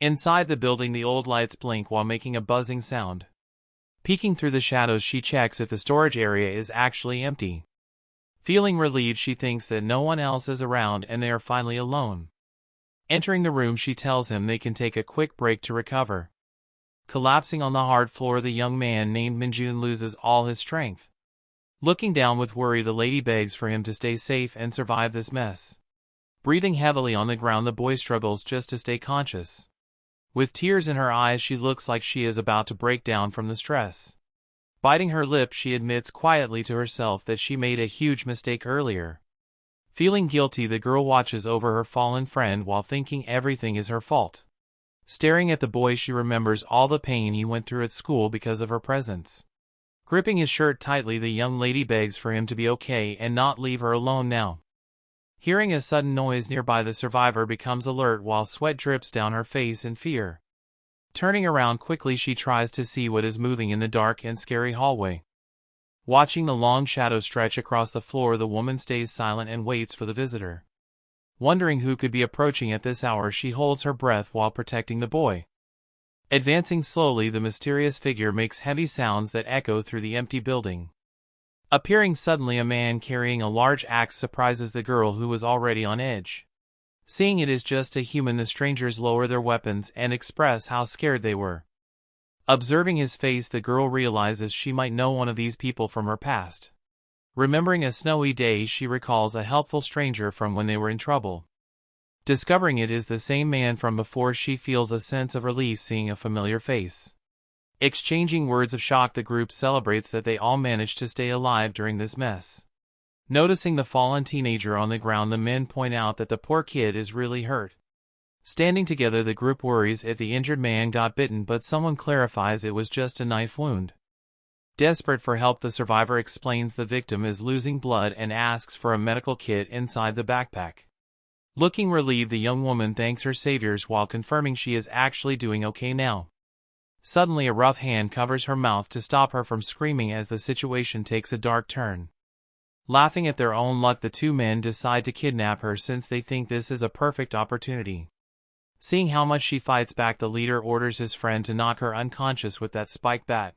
Inside the building, the old lights blink while making a buzzing sound. Peeking through the shadows, she checks if the storage area is actually empty. Feeling relieved, she thinks that no one else is around and they are finally alone. Entering the room, she tells him they can take a quick break to recover. Collapsing on the hard floor, the young man named Minjun loses all his strength. Looking down with worry, the lady begs for him to stay safe and survive this mess. Breathing heavily on the ground, the boy struggles just to stay conscious. With tears in her eyes, she looks like she is about to break down from the stress. Biting her lip, she admits quietly to herself that she made a huge mistake earlier. Feeling guilty, the girl watches over her fallen friend while thinking everything is her fault. Staring at the boy, she remembers all the pain he went through at school because of her presence. Gripping his shirt tightly, the young lady begs for him to be okay and not leave her alone now. Hearing a sudden noise nearby, the survivor becomes alert while sweat drips down her face in fear. Turning around quickly, she tries to see what is moving in the dark and scary hallway. Watching the long shadow stretch across the floor, the woman stays silent and waits for the visitor. Wondering who could be approaching at this hour, she holds her breath while protecting the boy. Advancing slowly, the mysterious figure makes heavy sounds that echo through the empty building. Appearing suddenly, a man carrying a large axe surprises the girl, who was already on edge. Seeing it is just a human, the strangers lower their weapons and express how scared they were. Observing his face, the girl realizes she might know one of these people from her past. Remembering a snowy day, she recalls a helpful stranger from when they were in trouble. Discovering it is the same man from before, she feels a sense of relief seeing a familiar face. Exchanging words of shock, the group celebrates that they all managed to stay alive during this mess. Noticing the fallen teenager on the ground, the men point out that the poor kid is really hurt. Standing together, the group worries if the injured man got bitten, but someone clarifies it was just a knife wound. Desperate for help, the survivor explains the victim is losing blood and asks for a medical kit inside the backpack. Looking relieved, the young woman thanks her saviors while confirming she is actually doing okay now. Suddenly, a rough hand covers her mouth to stop her from screaming as the situation takes a dark turn. Laughing at their own luck, the two men decide to kidnap her since they think this is a perfect opportunity. Seeing how much she fights back, the leader orders his friend to knock her unconscious with that spiked bat.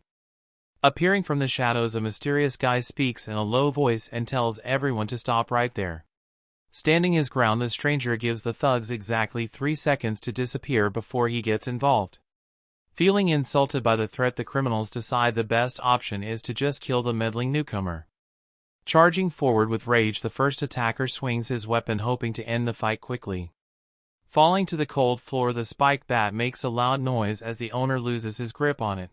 Appearing from the shadows, a mysterious guy speaks in a low voice and tells everyone to stop right there. Standing his ground, the stranger gives the thugs exactly 3 seconds to disappear before he gets involved. Feeling insulted by the threat, the criminals decide the best option is to just kill the meddling newcomer. Charging forward with rage, the first attacker swings his weapon, hoping to end the fight quickly. Falling to the cold floor, the spiked bat makes a loud noise as the owner loses his grip on it.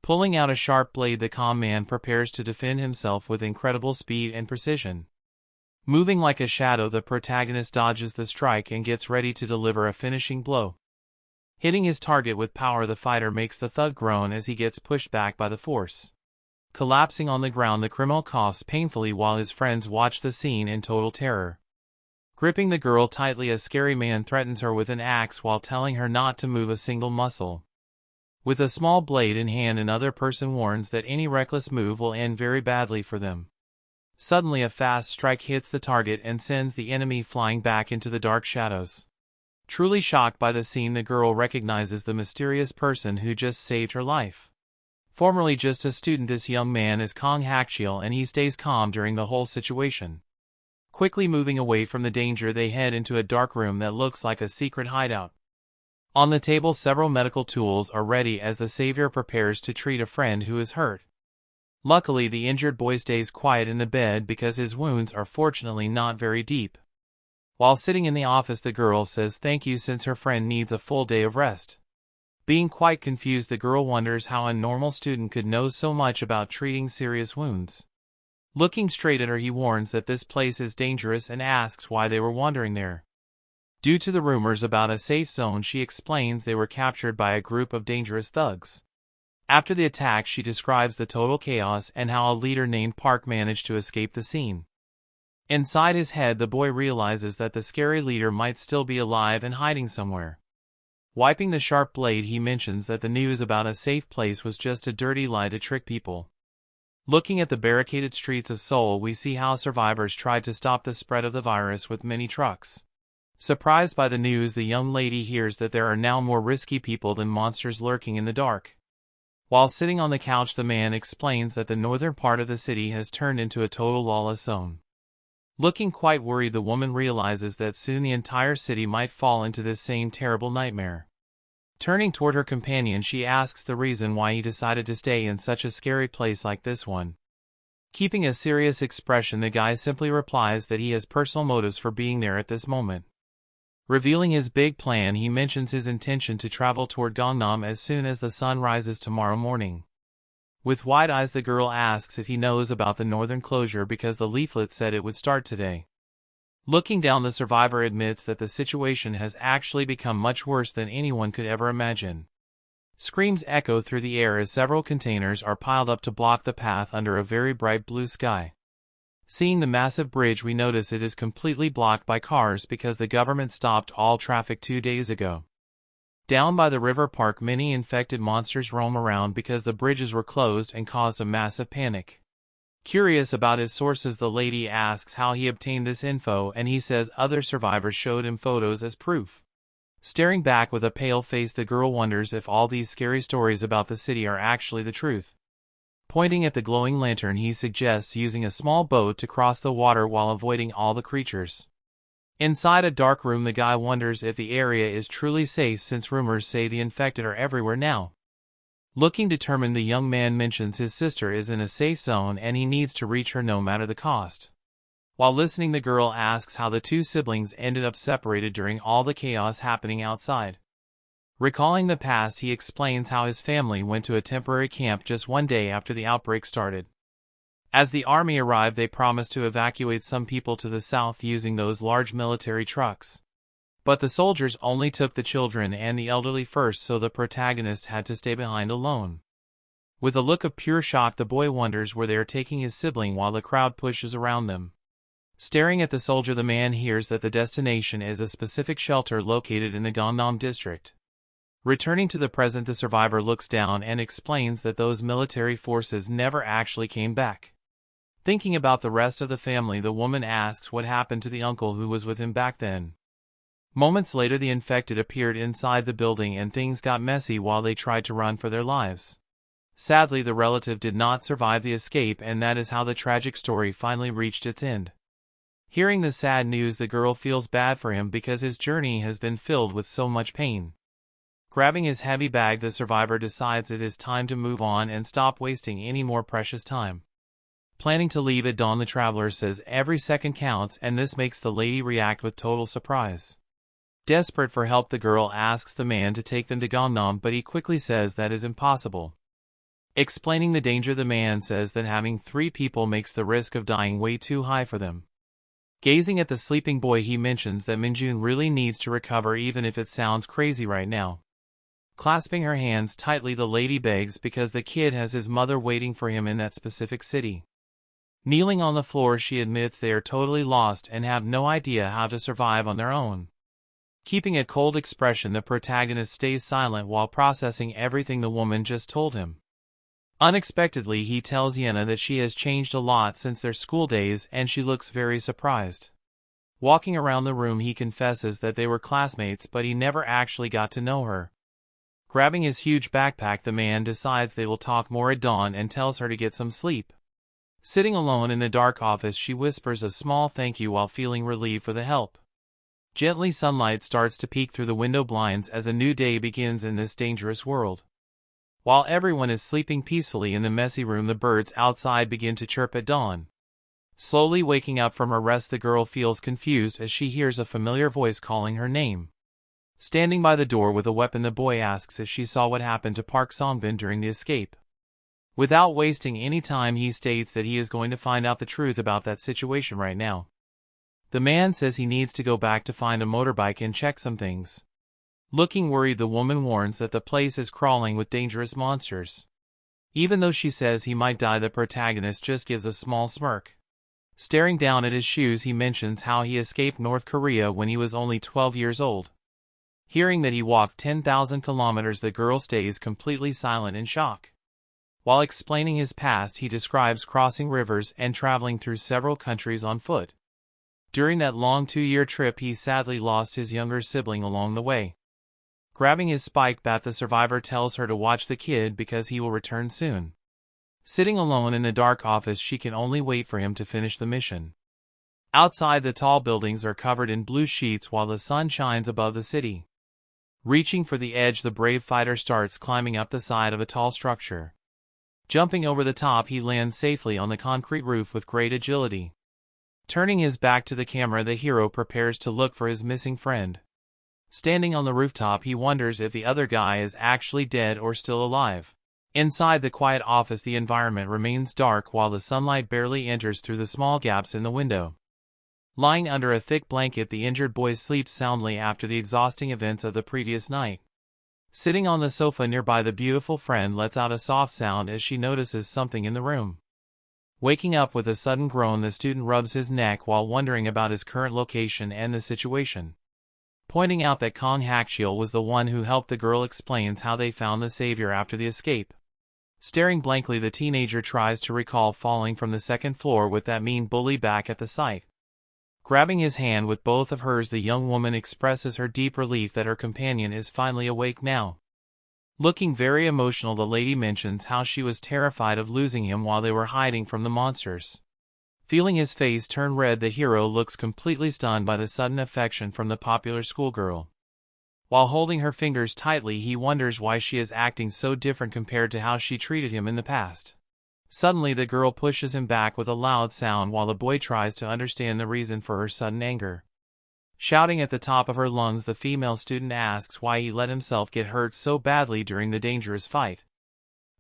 Pulling out a sharp blade, the calm man prepares to defend himself with incredible speed and precision. Moving like a shadow, the protagonist dodges the strike and gets ready to deliver a finishing blow. Hitting his target with power, the fighter makes the thug groan as he gets pushed back by the force. Collapsing on the ground, the criminal coughs painfully while his friends watch the scene in total terror. Gripping the girl tightly, a scary man threatens her with an axe while telling her not to move a single muscle. With a small blade in hand, another person warns that any reckless move will end very badly for them. Suddenly a fast strike hits the target and sends the enemy flying back into the dark shadows. Truly shocked by the scene, the girl recognizes the mysterious person who just saved her life. Formerly just a student, this young man is Kong Hakchiel, and he stays calm during the whole situation. Quickly moving away from the danger, they head into a dark room that looks like a secret hideout. On the table, several medical tools are ready as the savior prepares to treat a friend who is hurt. Luckily, the injured boy stays quiet in the bed because his wounds are fortunately not very deep. While sitting in the office, the girl says thank you since her friend needs a full day of rest. Being quite confused, the girl wonders how a normal student could know so much about treating serious wounds. Looking straight at her, he warns that this place is dangerous and asks why they were wandering there. Due to the rumors about a safe zone, she explains they were captured by a group of dangerous thugs. After the attack, she describes the total chaos and how a leader named Park managed to escape the scene. Inside his head, the boy realizes that the scary leader might still be alive and hiding somewhere. Wiping the sharp blade, he mentions that the news about a safe place was just a dirty lie to trick people. Looking at the barricaded streets of Seoul, we see how survivors tried to stop the spread of the virus with many trucks. Surprised by the news, the young lady hears that there are now more risky people than monsters lurking in the dark. While sitting on the couch, the man explains that the northern part of the city has turned into a total lawless zone. Looking quite worried, the woman realizes that soon the entire city might fall into this same terrible nightmare. Turning toward her companion, she asks the reason why he decided to stay in such a scary place like this one. Keeping a serious expression, the guy simply replies that he has personal motives for being there at this moment. Revealing his big plan, he mentions his intention to travel toward Gangnam as soon as the sun rises tomorrow morning. With wide eyes, the girl asks if he knows about the northern closure because the leaflet said it would start today. Looking down, the survivor admits that the situation has actually become much worse than anyone could ever imagine. Screams echo through the air as several containers are piled up to block the path under a very bright blue sky. Seeing the massive bridge, we notice it is completely blocked by cars because the government stopped all traffic 2 days ago. Down by the river park, many infected monsters roam around because the bridges were closed and caused a massive panic. Curious about his sources, the lady asks how he obtained this info, and he says other survivors showed him photos as proof. Staring back with a pale face, the girl wonders if all these scary stories about the city are actually the truth. Pointing at the glowing lantern, he suggests using a small boat to cross the water while avoiding all the creatures. Inside a dark room, the guy wonders if the area is truly safe since rumors say the infected are everywhere now. Looking determined, the young man mentions his sister is in a safe zone and he needs to reach her no matter the cost. While listening, the girl asks how the two siblings ended up separated during all the chaos happening outside. Recalling the past, he explains how his family went to a temporary camp just 1 day after the outbreak started. As the army arrived, they promised to evacuate some people to the south using those large military trucks. But the soldiers only took the children and the elderly first, so the protagonist had to stay behind alone. With a look of pure shock, the boy wonders where they are taking his sibling while the crowd pushes around them. Staring at the soldier, the man hears that the destination is a specific shelter located in the Gangnam district. Returning to the present, the survivor looks down and explains that those military forces never actually came back. Thinking about the rest of the family, the woman asks what happened to the uncle who was with him back then. Moments later, the infected appeared inside the building and things got messy while they tried to run for their lives. Sadly, the relative did not survive the escape, and that is how the tragic story finally reached its end. Hearing the sad news, the girl feels bad for him because his journey has been filled with so much pain. Grabbing his heavy bag, the survivor decides it is time to move on and stop wasting any more precious time. Planning to leave at dawn, the traveler says every second counts, and this makes the lady react with total surprise. Desperate for help, the girl asks the man to take them to Gangnam, but he quickly says that is impossible. Explaining the danger, the man says that having 3 people makes the risk of dying way too high for them. Gazing at the sleeping boy, he mentions that Minjun really needs to recover, even if it sounds crazy right now. Clasping her hands tightly, the lady begs because the kid has his mother waiting for him in that specific city. Kneeling on the floor, she admits they are totally lost and have no idea how to survive on their own. Keeping a cold expression, the protagonist stays silent while processing everything the woman just told him. Unexpectedly, he tells Yena that she has changed a lot since their school days, and she looks very surprised. Walking around the room, he confesses that they were classmates, but he never actually got to know her. Grabbing his huge backpack, the man decides they will talk more at dawn and tells her to get some sleep. Sitting alone in the dark office, she whispers a small thank you while feeling relieved for the help. Gently, sunlight starts to peek through the window blinds as a new day begins in this dangerous world. While everyone is sleeping peacefully in the messy room, the birds outside begin to chirp at dawn. Slowly waking up from her rest, the girl feels confused as she hears a familiar voice calling her name. Standing by the door with a weapon, the boy asks if she saw what happened to Park Songbin during the escape. Without wasting any time, he states that he is going to find out the truth about that situation right now. The man says he needs to go back to find a motorbike and check some things. Looking worried, the woman warns that the place is crawling with dangerous monsters. Even though she says he might die, the protagonist just gives a small smirk. Staring down at his shoes, he mentions how he escaped North Korea when he was only 12 years old. Hearing that he walked 10,000 kilometers, the girl stays completely silent in shock. While explaining his past, he describes crossing rivers and traveling through several countries on foot. During that long 2-year trip, he sadly lost his younger sibling along the way. Grabbing his spike bat, the survivor tells her to watch the kid because he will return soon. Sitting alone in the dark office, she can only wait for him to finish the mission. Outside, the tall buildings are covered in blue sheets while the sun shines above the city. Reaching for the edge, the brave fighter starts climbing up the side of a tall structure. Jumping over the top, he lands safely on the concrete roof with great agility. Turning his back to the camera, the hero prepares to look for his missing friend. Standing on the rooftop, he wonders if the other guy is actually dead or still alive. Inside the quiet office, the environment remains dark while the sunlight barely enters through the small gaps in the window. Lying under a thick blanket, the injured boy sleeps soundly after the exhausting events of the previous night. Sitting on the sofa nearby, the beautiful friend lets out a soft sound as she notices something in the room. Waking up with a sudden groan, the student rubs his neck while wondering about his current location and the situation. Pointing out that Kong Hakchiel was the one who helped, the girl explains how they found the savior after the escape. Staring blankly, the teenager tries to recall falling from the second floor with that mean bully back at the site. Grabbing his hand with both of hers, the young woman expresses her deep relief that her companion is finally awake now. Looking very emotional, the lady mentions how she was terrified of losing him while they were hiding from the monsters. Feeling his face turn red, the hero looks completely stunned by the sudden affection from the popular schoolgirl. While holding her fingers tightly, he wonders why she is acting so different compared to how she treated him in the past. Suddenly, the girl pushes him back with a loud sound while the boy tries to understand the reason for her sudden anger. Shouting at the top of her lungs, the female student asks why he let himself get hurt so badly during the dangerous fight.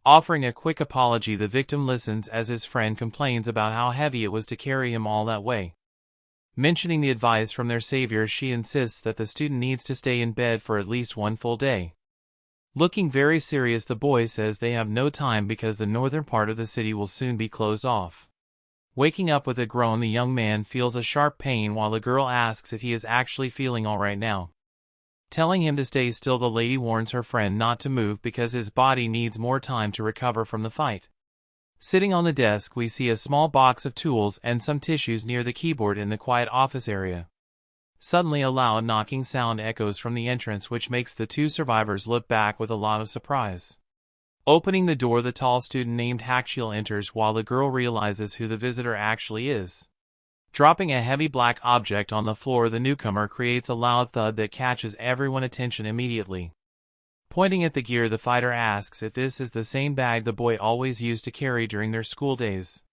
Offering a quick apology, the victim listens as his friend complains about how heavy it was to carry him all that way. Mentioning the advice from their savior, she insists that the student needs to stay in bed for at least one full day. Looking very serious, the boy says they have no time because the northern part of the city will soon be closed off. Waking up with a groan, the young man feels a sharp pain while the girl asks if he is actually feeling all right now. Telling him to stay still, the lady warns her friend not to move because his body needs more time to recover from the fight. Sitting on the desk, we see a small box of tools and some tissues near the keyboard in the quiet office area. Suddenly, a loud knocking sound echoes from the entrance, which makes the two survivors look back with a lot of surprise. Opening the door, the tall student named Hakchiel enters while the girl realizes who the visitor actually is. Dropping a heavy black object on the floor, the newcomer creates a loud thud that catches everyone's attention immediately. Pointing at the gear, the fighter asks if this is the same bag the boy always used to carry during their school days.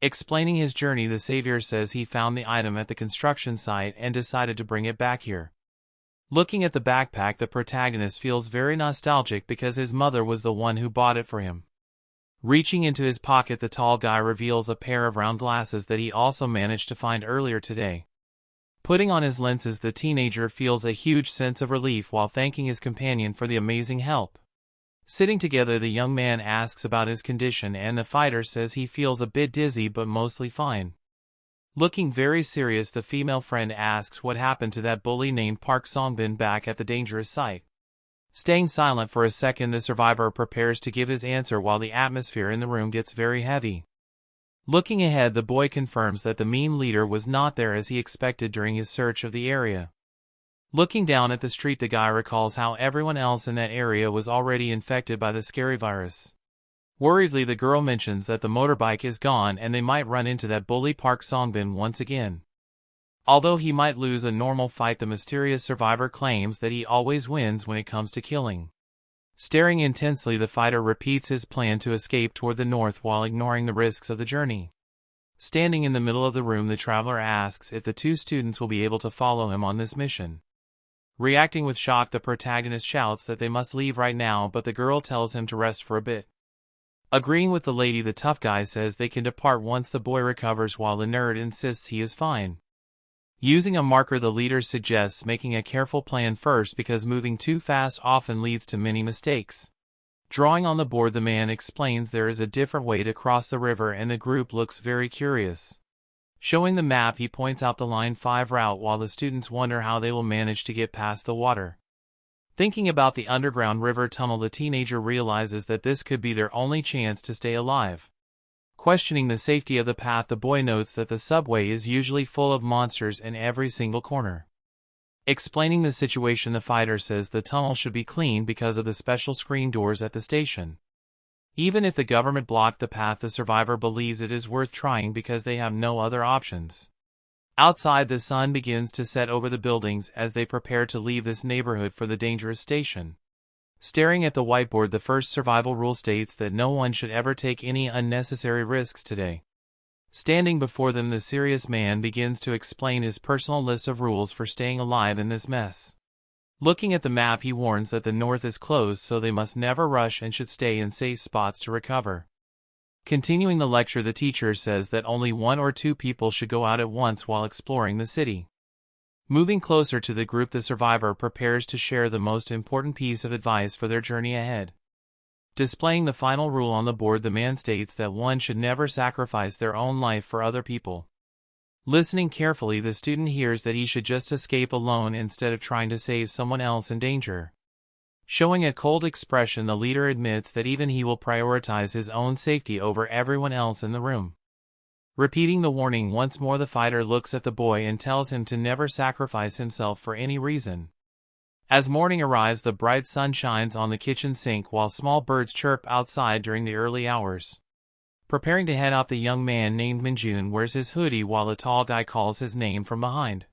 Explaining his journey, the savior says he found the item at the construction site and decided to bring it back here. Looking at the backpack, the protagonist feels very nostalgic because his mother was the one who bought it for him. Reaching into his pocket, the tall guy reveals a pair of round glasses that he also managed to find earlier today. Putting on his lenses, the teenager feels a huge sense of relief while thanking his companion for the amazing help. Sitting together, the young man asks about his condition and the fighter says he feels a bit dizzy but mostly fine. Looking very serious, the female friend asks what happened to that bully named Park Songbin back at the dangerous site. Staying silent for a second, the survivor prepares to give his answer while the atmosphere in the room gets very heavy. Looking ahead, the boy confirms that the mean leader was not there as he expected during his search of the area. Looking down at the street, the guy recalls how everyone else in that area was already infected by the scary virus. Worriedly, the girl mentions that the motorbike is gone and they might run into that bully Park Songbin once again. Although he might lose a normal fight, the mysterious survivor claims that he always wins when it comes to killing. Staring intensely, the fighter repeats his plan to escape toward the north while ignoring the risks of the journey. Standing in the middle of the room, the traveler asks if the two students will be able to follow him on this mission. Reacting with shock, the protagonist shouts that they must leave right now, but the girl tells him to rest for a bit. Agreeing with the lady, the tough guy says they can depart once the boy recovers, while the nerd insists he is fine. Using a marker, the leader suggests making a careful plan first because moving too fast often leads to many mistakes. Drawing on the board, the man explains there is a different way to cross the river and the group looks very curious. Showing the map, he points out the Line 5 route while the students wonder how they will manage to get past the water. Thinking about the underground river tunnel, the teenager realizes that this could be their only chance to stay alive. Questioning the safety of the path, the boy notes that the subway is usually full of monsters in every single corner. Explaining the situation, the fighter says the tunnel should be cleaned because of the special screen doors at the station. Even if the government blocked the path, the survivor believes it is worth trying because they have no other options. Outside, the sun begins to set over the buildings as they prepare to leave this neighborhood for the dangerous station. Staring at the whiteboard, the first survival rule states that no one should ever take any unnecessary risks today. Standing before them, the serious man begins to explain his personal list of rules for staying alive in this mess. Looking at the map, he warns that the north is closed, so they must never rush and should stay in safe spots to recover. Continuing the lecture, the teacher says that only 1 or 2 people should go out at once while exploring the city. Moving closer to the group, the survivor prepares to share the most important piece of advice for their journey ahead. Displaying the final rule on the board, the man states that one should never sacrifice their own life for other people. Listening carefully, the student hears that he should just escape alone instead of trying to save someone else in danger. Showing a cold expression, the leader admits that even he will prioritize his own safety over everyone else in the room. Repeating the warning once more, the fighter looks at the boy and tells him to never sacrifice himself for any reason. As morning arrives, the bright sun shines on the kitchen sink while small birds chirp outside during the early hours. Preparing to head out, the young man named Minjun wears his hoodie while the tall guy calls his name from behind.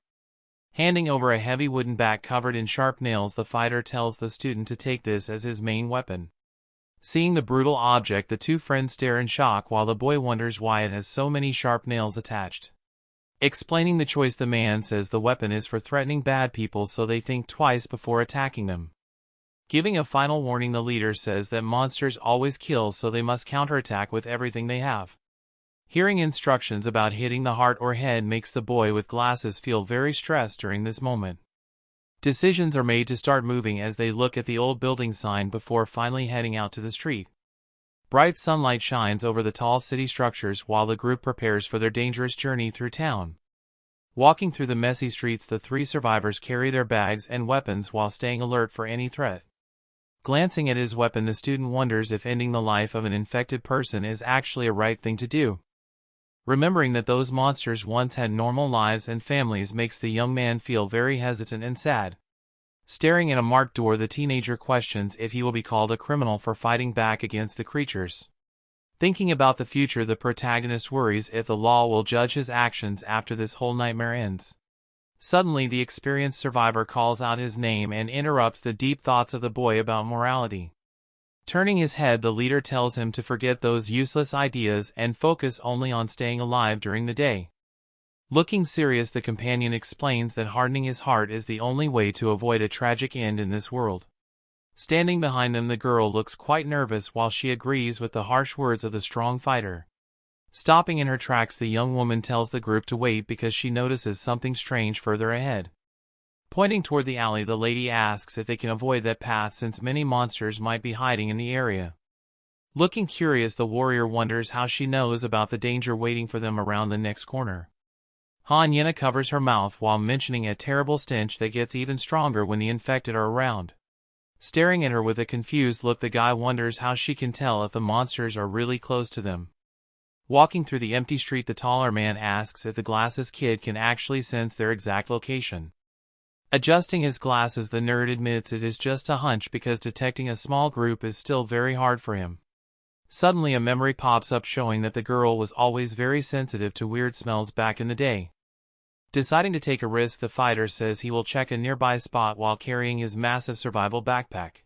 Handing over a heavy wooden bat covered in sharp nails, the fighter tells the student to take this as his main weapon. Seeing the brutal object, the two friends stare in shock while the boy wonders why it has so many sharp nails attached. Explaining the choice, the man says the weapon is for threatening bad people so they think twice before attacking them. Giving a final warning, the leader says that monsters always kill, so they must counterattack with everything they have. Hearing instructions about hitting the heart or head makes the boy with glasses feel very stressed during this moment. Decisions are made to start moving as they look at the old building sign before finally heading out to the street. Bright sunlight shines over the tall city structures while the group prepares for their dangerous journey through town. Walking through the messy streets, the 3 survivors carry their bags and weapons while staying alert for any threat. Glancing at his weapon, the student wonders if ending the life of an infected person is actually a right thing to do. Remembering that those monsters once had normal lives and families makes the young man feel very hesitant and sad. Staring at a marked door, the teenager questions if he will be called a criminal for fighting back against the creatures. Thinking about the future, the protagonist worries if the law will judge his actions after this whole nightmare ends. Suddenly, the experienced survivor calls out his name and interrupts the deep thoughts of the boy about morality. Turning his head, the leader tells him to forget those useless ideas and focus only on staying alive during the day. Looking serious, the companion explains that hardening his heart is the only way to avoid a tragic end in this world. Standing behind them, the girl looks quite nervous while she agrees with the harsh words of the strong fighter. Stopping in her tracks, the young woman tells the group to wait because she notices something strange further ahead. Pointing toward the alley, the lady asks if they can avoid that path since many monsters might be hiding in the area. Looking curious, the warrior wonders how she knows about the danger waiting for them around the next corner. Yena covers her mouth while mentioning a terrible stench that gets even stronger when the infected are around. Staring at her with a confused look, the guy wonders how she can tell if the monsters are really close to them. Walking through the empty street, the taller man asks if the glasses kid can actually sense their exact location. Adjusting his glasses, the nerd admits it is just a hunch because detecting a small group is still very hard for him. Suddenly a memory pops up showing that the girl was always very sensitive to weird smells back in the day. Deciding to take a risk, the fighter says he will check a nearby spot while carrying his massive survival backpack.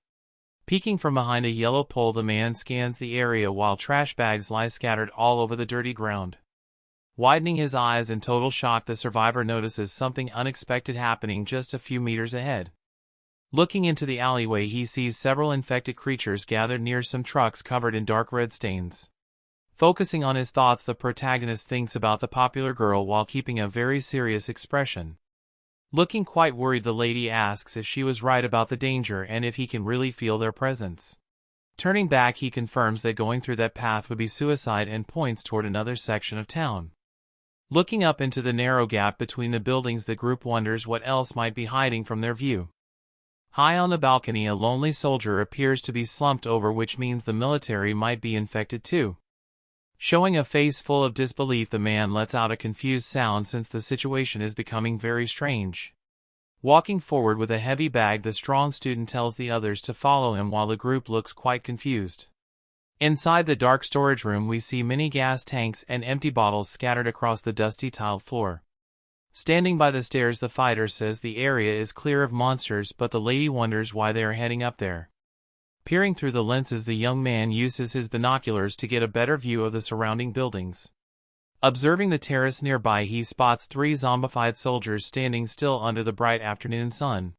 Peeking from behind a yellow pole, the man scans the area while trash bags lie scattered all over the dirty ground. Widening his eyes in total shock, the survivor notices something unexpected happening just a few meters ahead. Looking into the alleyway, he sees several infected creatures gathered near some trucks covered in dark red stains. Focusing on his thoughts, the protagonist thinks about the popular girl while keeping a very serious expression. Looking quite worried, the lady asks if she was right about the danger and if he can really feel their presence. Turning back, he confirms that going through that path would be suicide and points toward another section of town. Looking up into the narrow gap between the buildings, the group wonders what else might be hiding from their view. High on the balcony, a lonely soldier appears to be slumped over, which means the military might be infected too. Showing a face full of disbelief, the man lets out a confused sound since the situation is becoming very strange. Walking forward with a heavy bag, the strong student tells the others to follow him while the group looks quite confused. Inside the dark storage room, we see many gas tanks and empty bottles scattered across the dusty tiled floor. Standing by the stairs, the fighter says the area is clear of monsters, but the lady wonders why they are heading up there. Peering through the lenses, the young man uses his binoculars to get a better view of the surrounding buildings. Observing the terrace nearby, he spots 3 zombified soldiers standing still under the bright afternoon sun.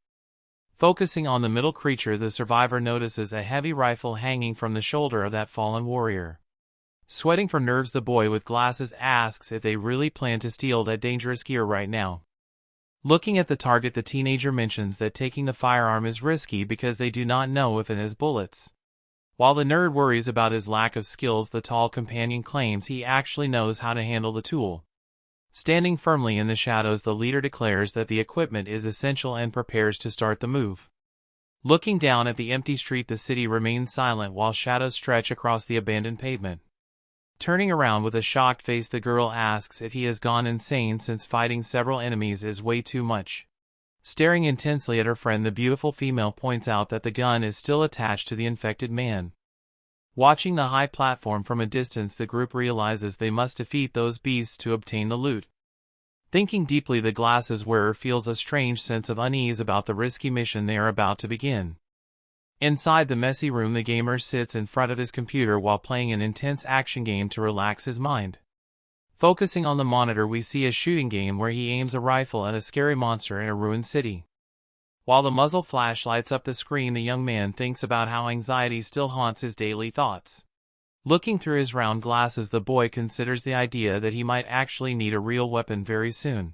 Focusing on the middle creature, the survivor notices a heavy rifle hanging from the shoulder of that fallen warrior. Sweating for nerves, the boy with glasses asks if they really plan to steal that dangerous gear right now. Looking at the target, the teenager mentions that taking the firearm is risky because they do not know if it has bullets. While the nerd worries about his lack of skills, the tall companion claims he actually knows how to handle the tool. Standing firmly in the shadows, the leader declares that the equipment is essential and prepares to start the move. Looking down at the empty street, the city remains silent while shadows stretch across the abandoned pavement. Turning around with a shocked face, the girl asks if he has gone insane since fighting several enemies is way too much. Staring intensely at her friend, the beautiful female points out that the gun is still attached to the infected man. Watching the high platform from a distance, the group realizes they must defeat those beasts to obtain the loot. Thinking deeply, the glasses wearer feels a strange sense of unease about the risky mission they are about to begin. Inside the messy room, the gamer sits in front of his computer while playing an intense action game to relax his mind. Focusing on the monitor, we see a shooting game where he aims a rifle at a scary monster in a ruined city. While the muzzle flash lights up the screen, the young man thinks about how anxiety still haunts his daily thoughts. Looking through his round glasses, the boy considers the idea that he might actually need a real weapon very soon.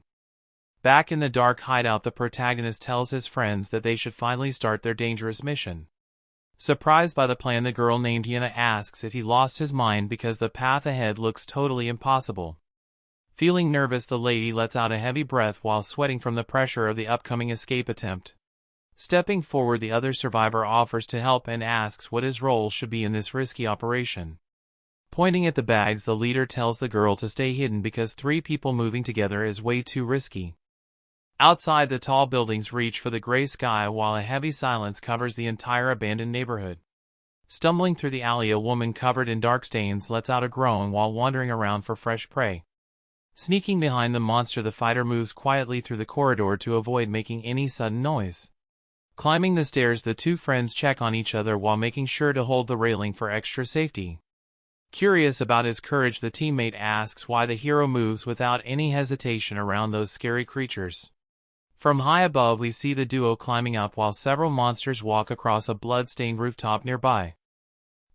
Back in the dark hideout, the protagonist tells his friends that they should finally start their dangerous mission. Surprised by the plan, the girl named Yena asks if he lost his mind because the path ahead looks totally impossible. Feeling nervous, the lady lets out a heavy breath while sweating from the pressure of the upcoming escape attempt. Stepping forward, the other survivor offers to help and asks what his role should be in this risky operation. Pointing at the bags, the leader tells the girl to stay hidden because 3 people moving together is way too risky. Outside, the tall buildings reach for the gray sky while a heavy silence covers the entire abandoned neighborhood. Stumbling through the alley, a woman covered in dark stains lets out a groan while wandering around for fresh prey. Sneaking behind the monster, the fighter moves quietly through the corridor to avoid making any sudden noise. Climbing the stairs, the 2 friends check on each other while making sure to hold the railing for extra safety. Curious about his courage, the teammate asks why the hero moves without any hesitation around those scary creatures. From high above, we see the duo climbing up while several monsters walk across a blood-stained rooftop nearby.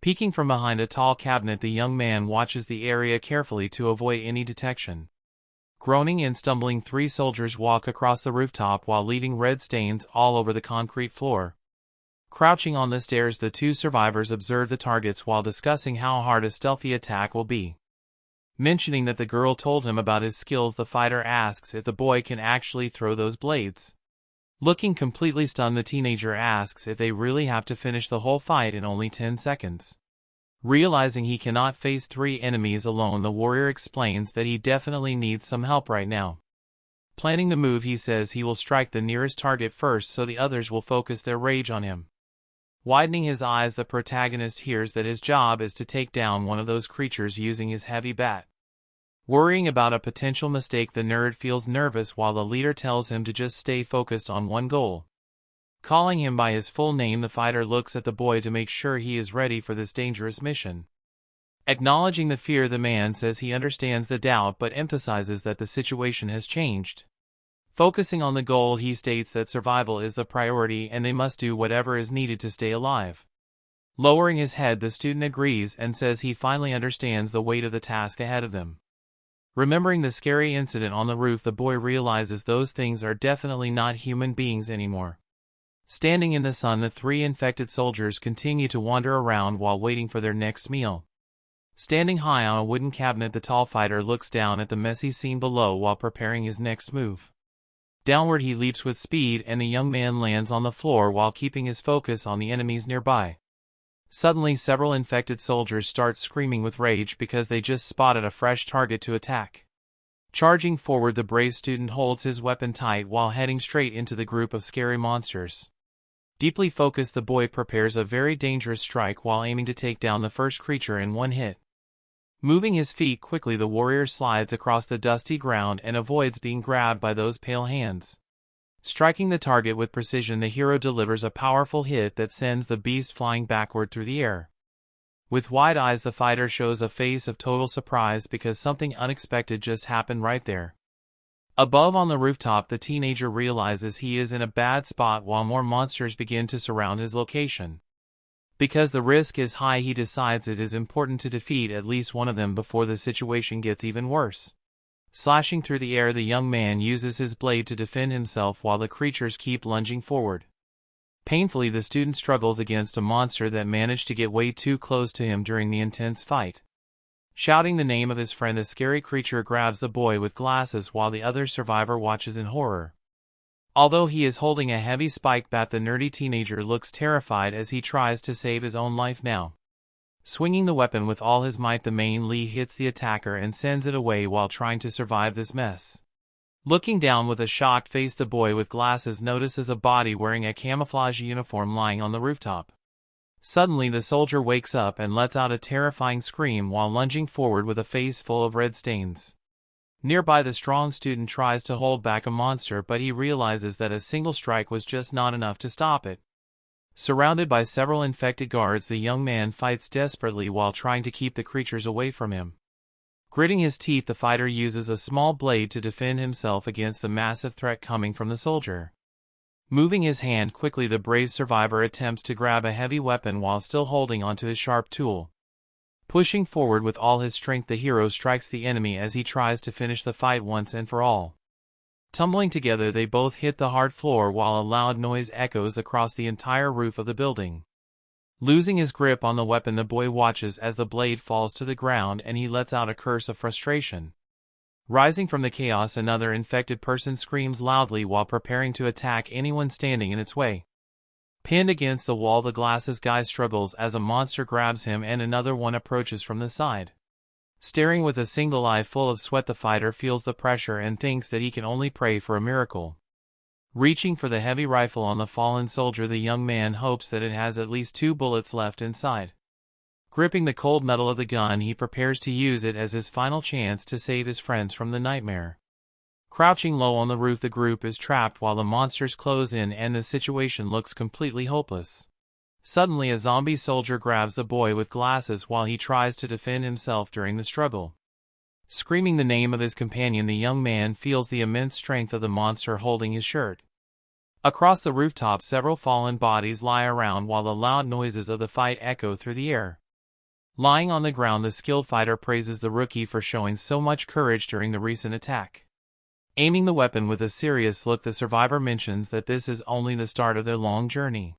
Peeking from behind a tall cabinet, the young man watches the area carefully to avoid any detection. Groaning and stumbling, 3 soldiers walk across the rooftop while leaving red stains all over the concrete floor. Crouching on the stairs, the 2 survivors observe the targets while discussing how hard a stealthy attack will be. Mentioning that the girl told him about his skills, the fighter asks if the boy can actually throw those blades. Looking completely stunned, the teenager asks if they really have to finish the whole fight in only 10 seconds. Realizing he cannot face 3 enemies alone, the warrior explains that he definitely needs some help right now. Planning the move, he says he will strike the nearest target first so the others will focus their rage on him. Widening his eyes, the protagonist hears that his job is to take down one of those creatures using his heavy bat. Worrying about a potential mistake, the nerd feels nervous while the leader tells him to just stay focused on one goal. Calling him by his full name, the fighter looks at the boy to make sure he is ready for this dangerous mission. Acknowledging the fear, the man says he understands the doubt but emphasizes that the situation has changed. Focusing on the goal, he states that survival is the priority and they must do whatever is needed to stay alive. Lowering his head, the student agrees and says he finally understands the weight of the task ahead of them. Remembering the scary incident on the roof, the boy realizes those things are definitely not human beings anymore. Standing in the sun, the 3 infected soldiers continue to wander around while waiting for their next meal. Standing high on a wooden cabinet, the tall fighter looks down at the messy scene below while preparing his next move. Downward he leaps with speed and the young man lands on the floor while keeping his focus on the enemies nearby. Suddenly, several infected soldiers start screaming with rage because they just spotted a fresh target to attack. Charging forward, the brave student holds his weapon tight while heading straight into the group of scary monsters. Deeply focused, the boy prepares a very dangerous strike while aiming to take down the first creature in one hit. Moving his feet quickly, the warrior slides across the dusty ground and avoids being grabbed by those pale hands. Striking the target with precision, the hero delivers a powerful hit that sends the beast flying backward through the air. With wide eyes, the fighter shows a face of total surprise because something unexpected just happened right there. Above on the rooftop, the teenager realizes he is in a bad spot while more monsters begin to surround his location. Because the risk is high, he decides it is important to defeat at least one of them before the situation gets even worse. Slashing through the air, the young man uses his blade to defend himself while the creatures keep lunging forward. Painfully, the student struggles against a monster that managed to get way too close to him during the intense fight. Shouting the name of his friend, the scary creature grabs the boy with glasses while the other survivor watches in horror. Although he is holding a heavy spike bat, the nerdy teenager looks terrified as he tries to save his own life now. Swinging the weapon with all his might, the main Lee hits the attacker and sends it away while trying to survive this mess. Looking down with a shocked face, the boy with glasses notices a body wearing a camouflage uniform lying on the rooftop. Suddenly, the soldier wakes up and lets out a terrifying scream while lunging forward with a face full of red stains. Nearby, the strong student tries to hold back a monster, but he realizes that a single strike was just not enough to stop it. Surrounded by several infected guards, the young man fights desperately while trying to keep the creatures away from him. Gritting his teeth, the fighter uses a small blade to defend himself against the massive threat coming from the soldier. Moving his hand quickly, the brave survivor attempts to grab a heavy weapon while still holding onto his sharp tool. Pushing forward with all his strength, the hero strikes the enemy as he tries to finish the fight once and for all. Tumbling together, they both hit the hard floor while a loud noise echoes across the entire roof of the building. Losing his grip on the weapon, the boy watches as the blade falls to the ground and he lets out a curse of frustration. Rising from the chaos, another infected person screams loudly while preparing to attack anyone standing in its way. Pinned against the wall, the glasses guy struggles as a monster grabs him and another one approaches from the side. Staring with a single eye full of sweat, the fighter feels the pressure and thinks that he can only pray for a miracle. Reaching for the heavy rifle on the fallen soldier, the young man hopes that it has at least 2 bullets left inside. Gripping the cold metal of the gun, he prepares to use it as his final chance to save his friends from the nightmare. Crouching low on the roof, the group is trapped while the monsters close in and the situation looks completely hopeless. Suddenly, a zombie soldier grabs the boy with glasses while he tries to defend himself during the struggle. Screaming the name of his companion, the young man feels the immense strength of the monster holding his shirt. Across the rooftop, several fallen bodies lie around while the loud noises of the fight echo through the air. Lying on the ground, the skilled fighter praises the rookie for showing so much courage during the recent attack. Aiming the weapon with a serious look, the survivor mentions that this is only the start of their long journey.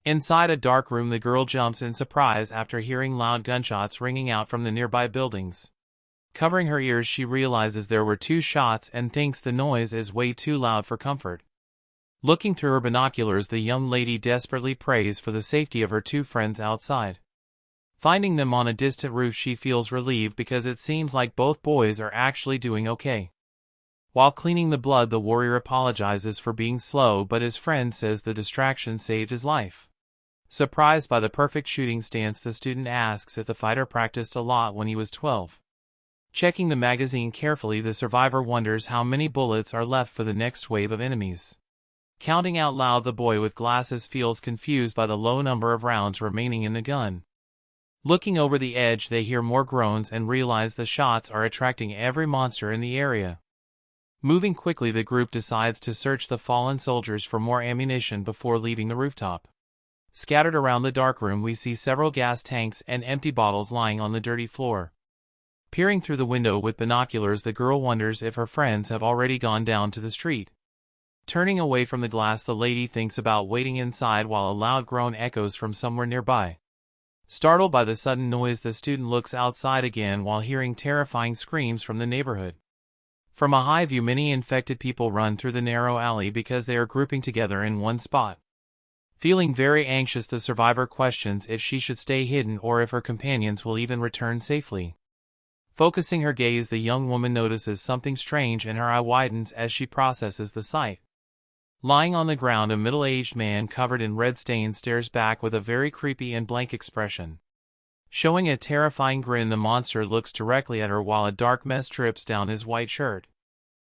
Inside a dark room, the girl jumps in surprise after hearing loud gunshots ringing out from the nearby buildings. Covering her ears, she realizes there were 2 shots and thinks the noise is way too loud for comfort. Looking through her binoculars, the young lady desperately prays for the safety of her 2 friends outside. Finding them on a distant roof, she feels relieved because it seems like both boys are actually doing okay. While cleaning the blood, the warrior apologizes for being slow, but his friend says the distraction saved his life. Surprised by the perfect shooting stance, the student asks if the fighter practiced a lot when he was 12. Checking the magazine carefully, the survivor wonders how many bullets are left for the next wave of enemies. Counting out loud, the boy with glasses feels confused by the low number of rounds remaining in the gun. Looking over the edge, they hear more groans and realize the shots are attracting every monster in the area. Moving quickly, the group decides to search the fallen soldiers for more ammunition before leaving the rooftop. Scattered around the dark room, we see several gas tanks and empty bottles lying on the dirty floor. Peering through the window with binoculars, the girl wonders if her friends have already gone down to the street. Turning away from the glass, the lady thinks about waiting inside while a loud groan echoes from somewhere nearby. Startled by the sudden noise, the student looks outside again while hearing terrifying screams from the neighborhood. From a high view, many infected people run through the narrow alley because they are grouping together in one spot. Feeling very anxious, the survivor questions if she should stay hidden or if her companions will even return safely. Focusing her gaze, the young woman notices something strange and her eye widens as she processes the sight. Lying on the ground, a middle-aged man covered in red stains stares back with a very creepy and blank expression. Showing a terrifying grin, the monster looks directly at her while a dark mess drips down his white shirt.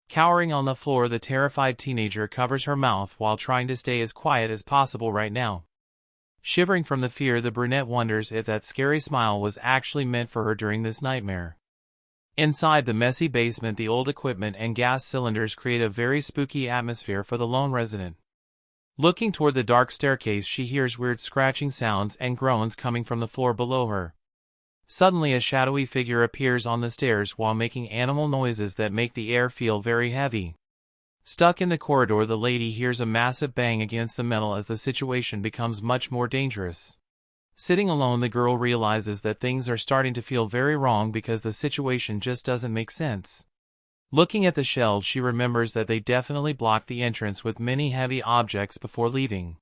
Cowering on the floor, the terrified teenager covers her mouth while trying to stay as quiet as possible right now. Shivering from the fear, the brunette wonders if that scary smile was actually meant for her during this nightmare. Inside the messy basement, the old equipment and gas cylinders create a very spooky atmosphere for the lone resident. Looking toward the dark staircase, she hears weird scratching sounds and groans coming from the floor below her. Suddenly, a shadowy figure appears on the stairs while making animal noises that make the air feel very heavy. Stuck in the corridor, the lady hears a massive bang against the metal as the situation becomes much more dangerous. Sitting alone, the girl realizes that things are starting to feel very wrong because the situation just doesn't make sense. Looking at the shelves, she remembers that they definitely blocked the entrance with many heavy objects before leaving.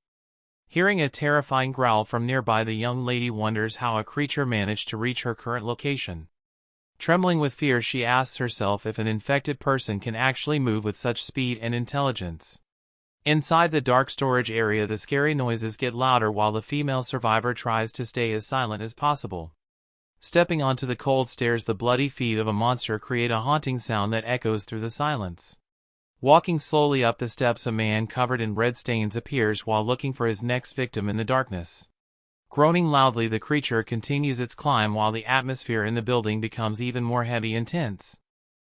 Hearing a terrifying growl from nearby, the young lady wonders how a creature managed to reach her current location. Trembling with fear, she asks herself if an infected person can actually move with such speed and intelligence. Inside the dark storage area, the scary noises get louder while the female survivor tries to stay as silent as possible. Stepping onto the cold stairs, the bloody feet of a monster create a haunting sound that echoes through the silence. Walking slowly up the steps, a man covered in red stains appears while looking for his next victim in the darkness. Groaning loudly, the creature continues its climb while the atmosphere in the building becomes even more heavy and tense.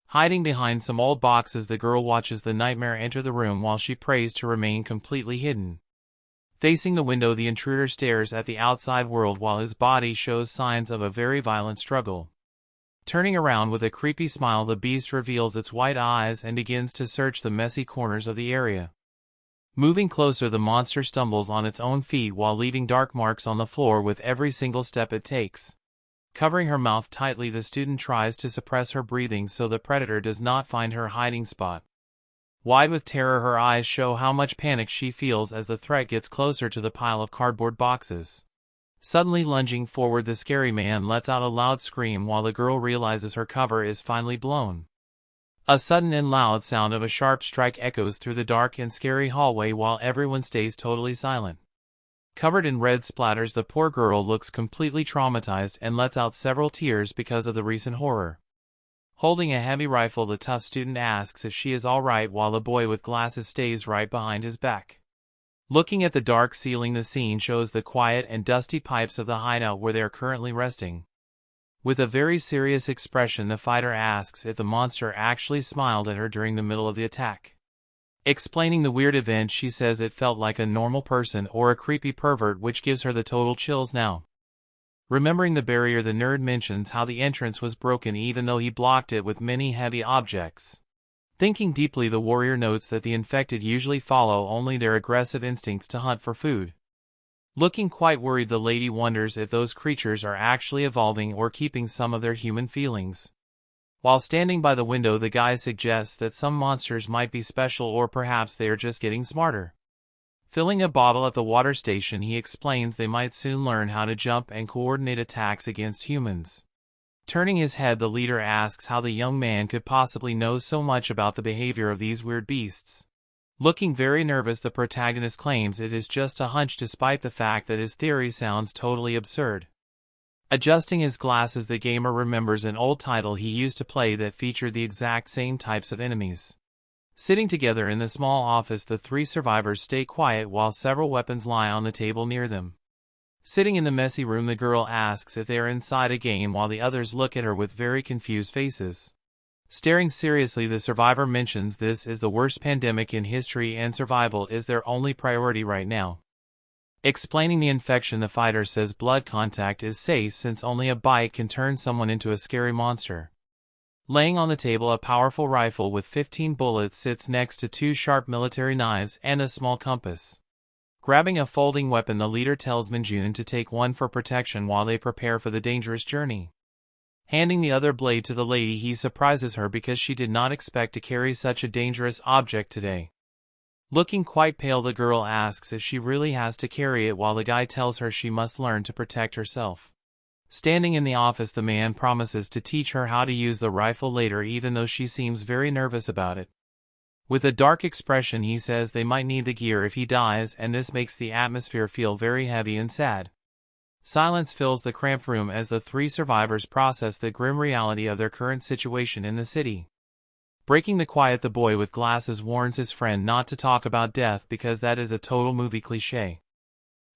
Hiding behind some old boxes, the girl watches the nightmare enter the room while she prays to remain completely hidden. Facing the window, the intruder stares at the outside world while his body shows signs of a very violent struggle. Turning around with a creepy smile, the beast reveals its white eyes and begins to search the messy corners of the area. Moving closer, the monster stumbles on its own feet while leaving dark marks on the floor with every single step it takes. Covering her mouth tightly, the student tries to suppress her breathing so the predator does not find her hiding spot. Wide with terror, her eyes show how much panic she feels as the threat gets closer to the pile of cardboard boxes. Suddenly lunging forward, the scary man lets out a loud scream while the girl realizes her cover is finally blown. A sudden and loud sound of a sharp strike echoes through the dark and scary hallway while everyone stays totally silent. Covered in red splatters, the poor girl looks completely traumatized and lets out several tears because of the recent horror. Holding a heavy rifle, the tough student asks if she is alright while the boy with glasses stays right behind his back. Looking at the dark ceiling, the scene shows the quiet and dusty pipes of the hideout where they are currently resting. With a very serious expression, the fighter asks if the monster actually smiled at her during the middle of the attack. Explaining the weird event, she says it felt like a normal person or a creepy pervert, which gives her the total chills now. Remembering the barrier, the nerd mentions how the entrance was broken even though he blocked it with many heavy objects. Thinking deeply, the warrior notes that the infected usually follow only their aggressive instincts to hunt for food. Looking quite worried, the lady wonders if those creatures are actually evolving or keeping some of their human feelings. While standing by the window, the guy suggests that some monsters might be special or perhaps they are just getting smarter. Filling a bottle at the water station, he explains they might soon learn how to jump and coordinate attacks against humans. Turning his head, the leader asks how the young man could possibly know so much about the behavior of these weird beasts. Looking very nervous, the protagonist claims it is just a hunch despite the fact that his theory sounds totally absurd. Adjusting his glasses, the gamer remembers an old title he used to play that featured the exact same types of enemies. Sitting together in the small office, the three survivors stay quiet while several weapons lie on the table near them. Sitting in the messy room, the girl asks if they are inside a game while the others look at her with very confused faces. Staring seriously, the survivor mentions this is the worst pandemic in history and survival is their only priority right now. Explaining the infection, the fighter says blood contact is safe since only a bite can turn someone into a scary monster. Laying on the table, a powerful rifle with 15 bullets sits next to two sharp military knives and a small compass. Grabbing a folding weapon, the leader tells Minjun to take one for protection while they prepare for the dangerous journey. Handing the other blade to the lady, he surprises her because she did not expect to carry such a dangerous object today. Looking quite pale, the girl asks if she really has to carry it while the guy tells her she must learn to protect herself. Standing in the office, the man promises to teach her how to use the rifle later, even though she seems very nervous about it. With a dark expression, he says they might need the gear if he dies, and this makes the atmosphere feel very heavy and sad. Silence fills the cramped room as the three survivors process the grim reality of their current situation in the city. Breaking the quiet, the boy with glasses warns his friend not to talk about death because that is a total movie cliché.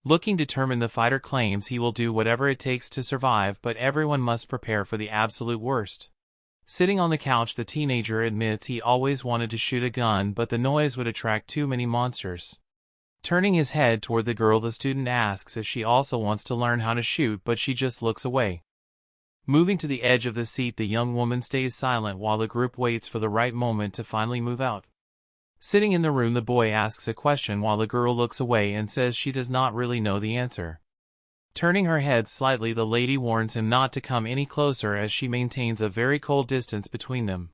Looking determined, the fighter claims he will do whatever it takes to survive, but everyone must prepare for the absolute worst. Sitting on the couch, the teenager admits he always wanted to shoot a gun, but the noise would attract too many monsters. Turning his head toward the girl, the student asks if she also wants to learn how to shoot, but she just looks away. Moving to the edge of the seat, the young woman stays silent while the group waits for the right moment to finally move out. Sitting in the room, the boy asks a question while the girl looks away and says she does not really know the answer. Turning her head slightly, the lady warns him not to come any closer as she maintains a very cold distance between them.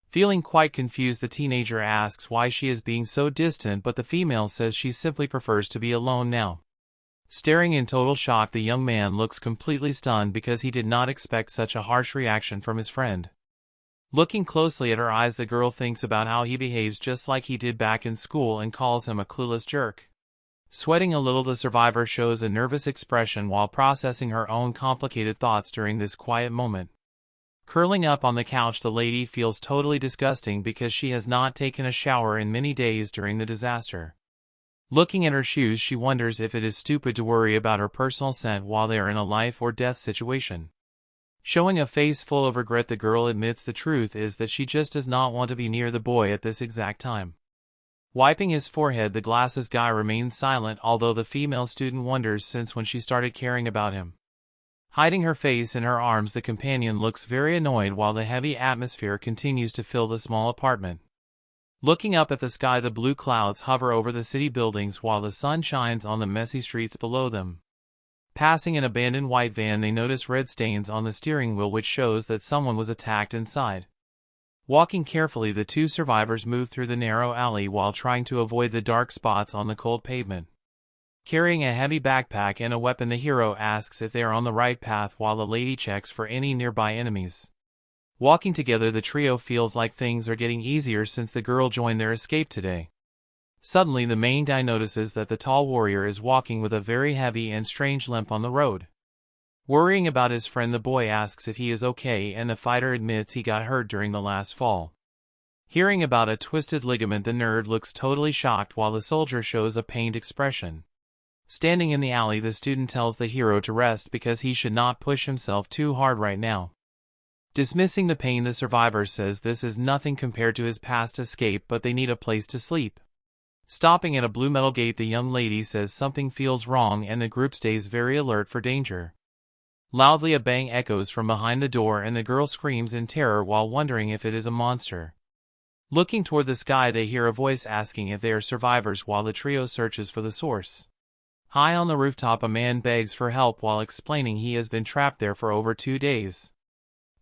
Feeling quite confused, the teenager asks why she is being so distant, but the female says she simply prefers to be alone now. Staring in total shock, the young man looks completely stunned because he did not expect such a harsh reaction from his friend. Looking closely at her eyes, the girl thinks about how he behaves just like he did back in school and calls him a clueless jerk. Sweating a little, the survivor shows a nervous expression while processing her own complicated thoughts during this quiet moment. Curling up on the couch, the lady feels totally disgusting because she has not taken a shower in many days during the disaster. Looking at her shoes, she wonders if it is stupid to worry about her personal scent while they are in a life or death situation. Showing a face full of regret, the girl admits the truth is that she just does not want to be near the boy at this exact time. Wiping his forehead, the glasses guy remains silent, although the female student wonders since when she started caring about him. Hiding her face in her arms, the companion looks very annoyed while the heavy atmosphere continues to fill the small apartment. Looking up at the sky, the blue clouds hover over the city buildings while the sun shines on the messy streets below them. Passing an abandoned white van, they notice red stains on the steering wheel, which shows that someone was attacked inside. Walking carefully, the two survivors move through the narrow alley while trying to avoid the dark spots on the cold pavement. Carrying a heavy backpack and a weapon, the hero asks if they are on the right path while the lady checks for any nearby enemies. Walking together, the trio feels like things are getting easier since the girl joined their escape today. Suddenly, the main guy notices that the tall warrior is walking with a very heavy and strange limp on the road. Worrying about his friend, the boy asks if he is okay, and the fighter admits he got hurt during the last fall. Hearing about a twisted ligament, the nerd looks totally shocked while the soldier shows a pained expression. Standing in the alley, the student tells the hero to rest because he should not push himself too hard right now. Dismissing the pain, the survivor says this is nothing compared to his past escape, but they need a place to sleep. Stopping at a blue metal gate, the young lady says something feels wrong and the group stays very alert for danger. Loudly, a bang echoes from behind the door and the girl screams in terror while wondering if it is a monster. Looking toward the sky, they hear a voice asking if they are survivors while the trio searches for the source. High on the rooftop, a man begs for help while explaining he has been trapped there for over 2 days.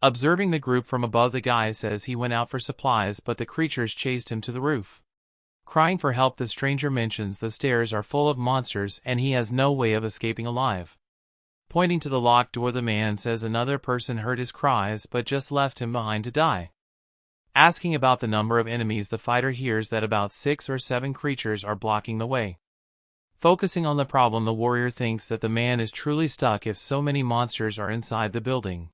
Observing the group from above, the guy says he went out for supplies, but the creatures chased him to the roof. Crying for help, the stranger mentions the stairs are full of monsters and he has no way of escaping alive. Pointing to the locked door, the man says another person heard his cries but just left him behind to die. Asking about the number of enemies, the fighter hears that about 6 or 7 creatures are blocking the way. Focusing on the problem, the warrior thinks that the man is truly stuck if so many monsters are inside the building.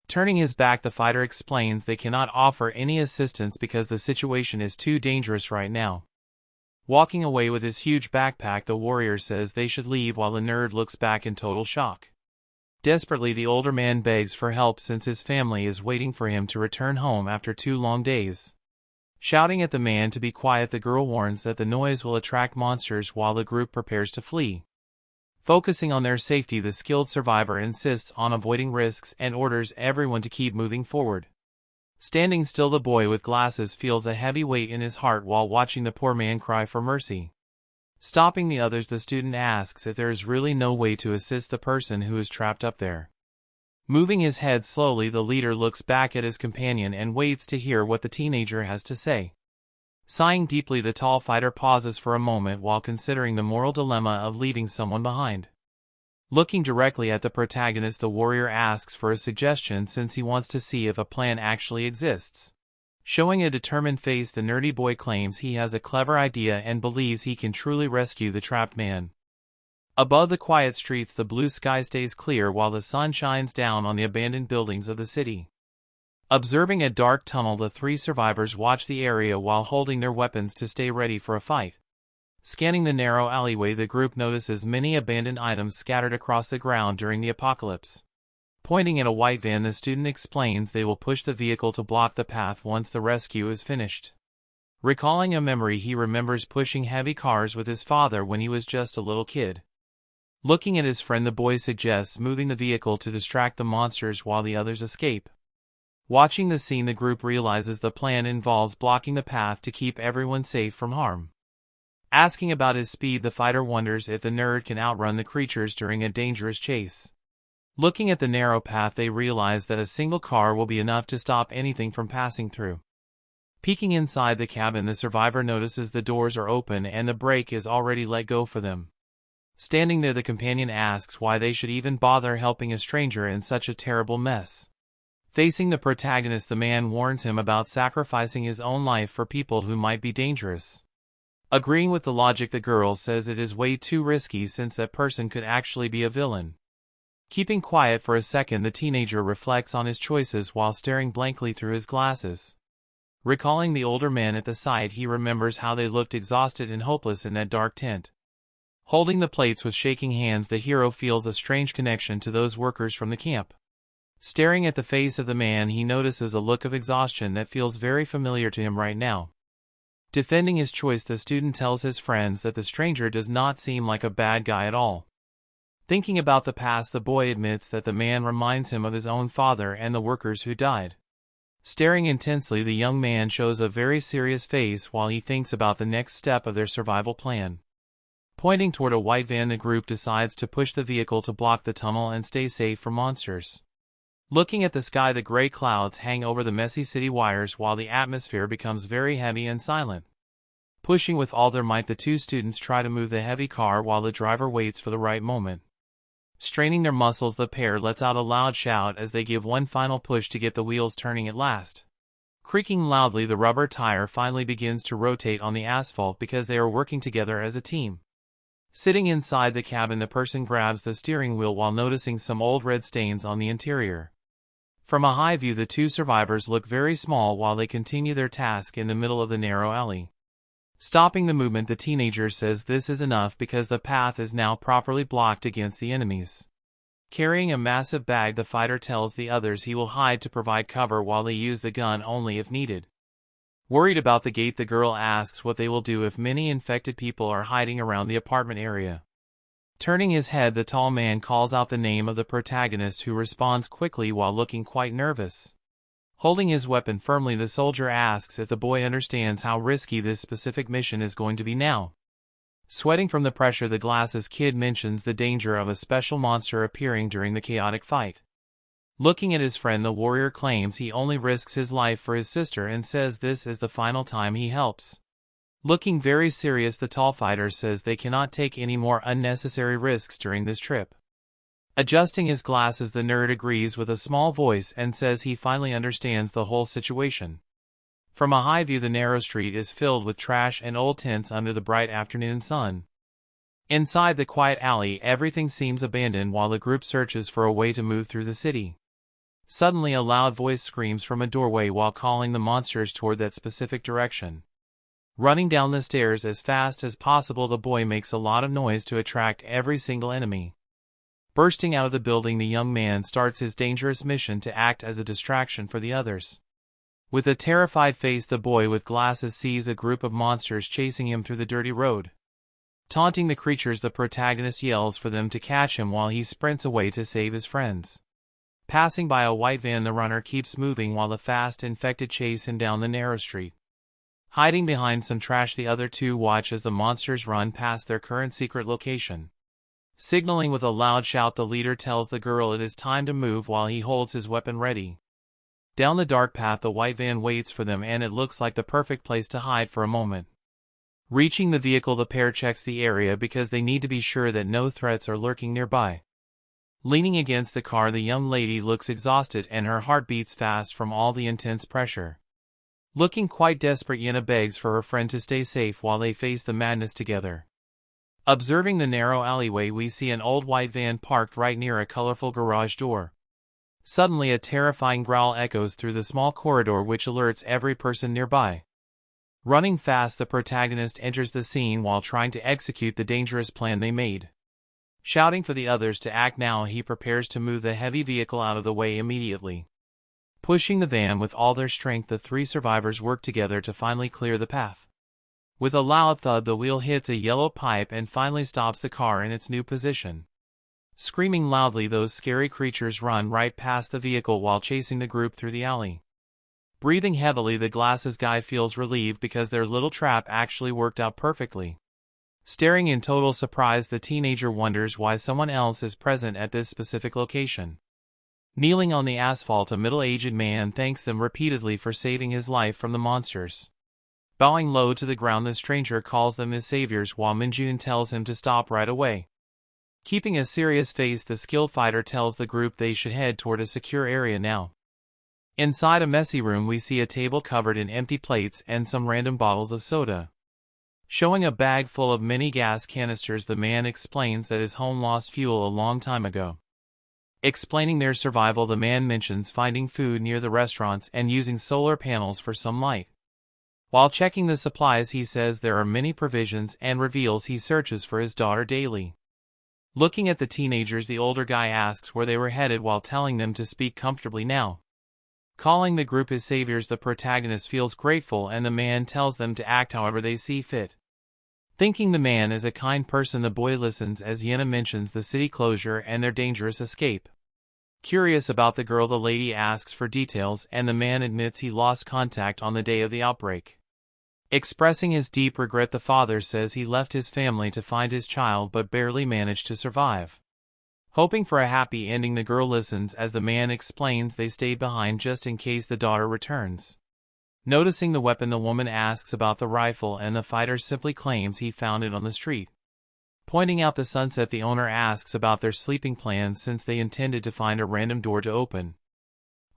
Turning his back, the fighter explains they cannot offer any assistance because the situation is too dangerous right now. Walking away with his huge backpack, the warrior says they should leave while the nerd looks back in total shock. Desperately, the older man begs for help since his family is waiting for him to return home after 2 long days. Shouting at the man to be quiet, the girl warns that the noise will attract monsters while the group prepares to flee. Focusing on their safety, the skilled survivor insists on avoiding risks and orders everyone to keep moving forward. Standing still, the boy with glasses feels a heavy weight in his heart while watching the poor man cry for mercy. Stopping the others, the student asks if there is really no way to assist the person who is trapped up there. Moving his head slowly, the leader looks back at his companion and waits to hear what the teenager has to say. Sighing deeply, the tall fighter pauses for a moment while considering the moral dilemma of leaving someone behind. Looking directly at the protagonist, the warrior asks for a suggestion since he wants to see if a plan actually exists. Showing a determined face, the nerdy boy claims he has a clever idea and believes he can truly rescue the trapped man. Above the quiet streets, the blue sky stays clear while the sun shines down on the abandoned buildings of the city. Observing a dark tunnel, the 3 survivors watch the area while holding their weapons to stay ready for a fight. Scanning the narrow alleyway, the group notices many abandoned items scattered across the ground during the apocalypse. Pointing at a white van, the student explains they will push the vehicle to block the path once the rescue is finished. Recalling a memory, he remembers pushing heavy cars with his father when he was just a little kid. Looking at his friend, the boy suggests moving the vehicle to distract the monsters while the others escape. Watching the scene, the group realizes the plan involves blocking the path to keep everyone safe from harm. Asking about his speed, the fighter wonders if the nerd can outrun the creatures during a dangerous chase. Looking at the narrow path, they realize that a single car will be enough to stop anything from passing through. Peeking inside the cabin, the survivor notices the doors are open and the brake is already let go for them. Standing there, the companion asks why they should even bother helping a stranger in such a terrible mess. Facing the protagonist, the man warns him about sacrificing his own life for people who might be dangerous. Agreeing with the logic, the girl says it is way too risky since that person could actually be a villain. Keeping quiet for a second, the teenager reflects on his choices while staring blankly through his glasses. Recalling the older men at the site, he remembers how they looked exhausted and hopeless in that dark tent. Holding the plates with shaking hands, the hero feels a strange connection to those workers from the camp. Staring at the face of the man, he notices a look of exhaustion that feels very familiar to him right now. Defending his choice, the student tells his friends that the stranger does not seem like a bad guy at all. Thinking about the past, the boy admits that the man reminds him of his own father and the workers who died. Staring intensely, the young man shows a very serious face while he thinks about the next step of their survival plan. Pointing toward a white van, the group decides to push the vehicle to block the tunnel and stay safe from monsters. Looking at the sky, the gray clouds hang over the messy city wires while the atmosphere becomes very heavy and silent. Pushing with all their might, the 2 students try to move the heavy car while the driver waits for the right moment. Straining their muscles, the pair lets out a loud shout as they give one final push to get the wheels turning at last. Creaking loudly, the rubber tire finally begins to rotate on the asphalt because they are working together as a team. Sitting inside the cabin, the person grabs the steering wheel while noticing some old red stains on the interior. From a high view, the 2 survivors look very small while they continue their task in the middle of the narrow alley. Stopping the movement, the teenager says this is enough because the path is now properly blocked against the enemies. Carrying a massive bag, the fighter tells the others he will hide to provide cover while they use the gun only if needed. Worried about the gate, the girl asks what they will do if many infected people are hiding around the apartment area. Turning his head, the tall man calls out the name of the protagonist, who responds quickly while looking quite nervous. Holding his weapon firmly, the soldier asks if the boy understands how risky this specific mission is going to be now. Sweating from the pressure, the glasses kid mentions the danger of a special monster appearing during the chaotic fight. Looking at his friend, the warrior claims he only risks his life for his sister and says this is the final time he helps. Looking very serious, the tall fighter says they cannot take any more unnecessary risks during this trip. Adjusting his glasses, the nerd agrees with a small voice and says he finally understands the whole situation. From a high view, the narrow street is filled with trash and old tents under the bright afternoon sun. Inside the quiet alley, everything seems abandoned while the group searches for a way to move through the city. Suddenly, a loud voice screams from a doorway while calling the monsters toward that specific direction. Running down the stairs as fast as possible, the boy makes a lot of noise to attract every single enemy. Bursting out of the building, the young man starts his dangerous mission to act as a distraction for the others. With a terrified face, the boy with glasses sees a group of monsters chasing him through the dirty road. Taunting the creatures, the protagonist yells for them to catch him while he sprints away to save his friends. Passing by a white van, the runner keeps moving while the fast infected chase him down the narrow street. Hiding behind some trash, the other two watch as the monsters run past their current secret location. Signaling with a loud shout, the leader tells the girl it is time to move while he holds his weapon ready. Down the dark path, the white van waits for them, and it looks like the perfect place to hide for a moment. Reaching the vehicle, the pair checks the area because they need to be sure that no threats are lurking nearby. Leaning against the car, the young lady looks exhausted and her heart beats fast from all the intense pressure. Looking quite desperate, Yena begs for her friend to stay safe while they face the madness together. Observing the narrow alleyway, we see an old white van parked right near a colorful garage door. Suddenly, a terrifying growl echoes through the small corridor, which alerts every person nearby. Running fast, the protagonist enters the scene while trying to execute the dangerous plan they made. Shouting for the others to act now, he prepares to move the heavy vehicle out of the way immediately. Pushing the van with all their strength, the three survivors work together to finally clear the path. With a loud thud, the wheel hits a yellow pipe and finally stops the car in its new position. Screaming loudly, those scary creatures run right past the vehicle while chasing the group through the alley. Breathing heavily, the glasses guy feels relieved because their little trap actually worked out perfectly. Staring in total surprise, the teenager wonders why someone else is present at this specific location. Kneeling on the asphalt, a middle-aged man thanks them repeatedly for saving his life from the monsters. Bowing low to the ground, the stranger calls them his saviors while Minjun tells him to stop right away. Keeping a serious face, the skilled fighter tells the group they should head toward a secure area now. Inside a messy room, we see a table covered in empty plates and some random bottles of soda. Showing a bag full of mini gas canisters, the man explains that his home lost fuel a long time ago. Explaining their survival, the man mentions finding food near the restaurants and using solar panels for some light. While checking the supplies, he says there are many provisions and reveals he searches for his daughter daily. Looking at the teenagers, the older guy asks where they were headed while telling them to speak comfortably now. Calling the group his saviors, the protagonist feels grateful and the man tells them to act however they see fit. Thinking the man is a kind person, the boy listens as Yena mentions the city closure and their dangerous escape. Curious about the girl, the lady asks for details and the man admits he lost contact on the day of the outbreak. Expressing his deep regret, the father says he left his family to find his child but barely managed to survive. Hoping for a happy ending, the girl listens as the man explains they stayed behind just in case the daughter returns. Noticing the weapon, the woman asks about the rifle and the fighter simply claims he found it on the street. Pointing out the sunset, the owner asks about their sleeping plans since they intended to find a random door to open.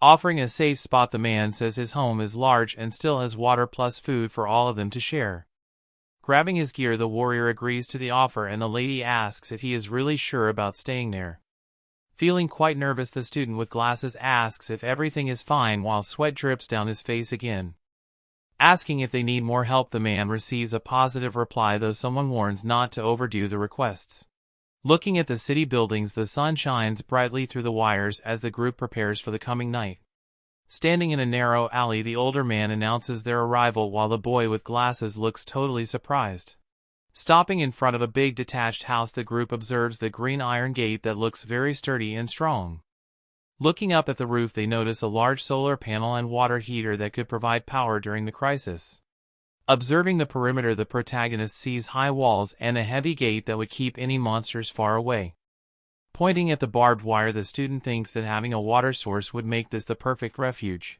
Offering a safe spot, the man says his home is large and still has water plus food for all of them to share. Grabbing his gear, the warrior agrees to the offer and the lady asks if he is really sure about staying there. Feeling quite nervous, the student with glasses asks if everything is fine while sweat drips down his face again. Asking if they need more help, the man receives a positive reply, though someone warns not to overdo the requests. Looking at the city buildings, the sun shines brightly through the wires as the group prepares for the coming night. Standing in a narrow alley, the older man announces their arrival while the boy with glasses looks totally surprised. Stopping in front of a big detached house, the group observes the green iron gate that looks very sturdy and strong. Looking up at the roof, they notice a large solar panel and water heater that could provide power during the crisis. Observing the perimeter, the protagonist sees high walls and a heavy gate that would keep any monsters far away. Pointing at the barbed wire, the student thinks that having a water source would make this the perfect refuge.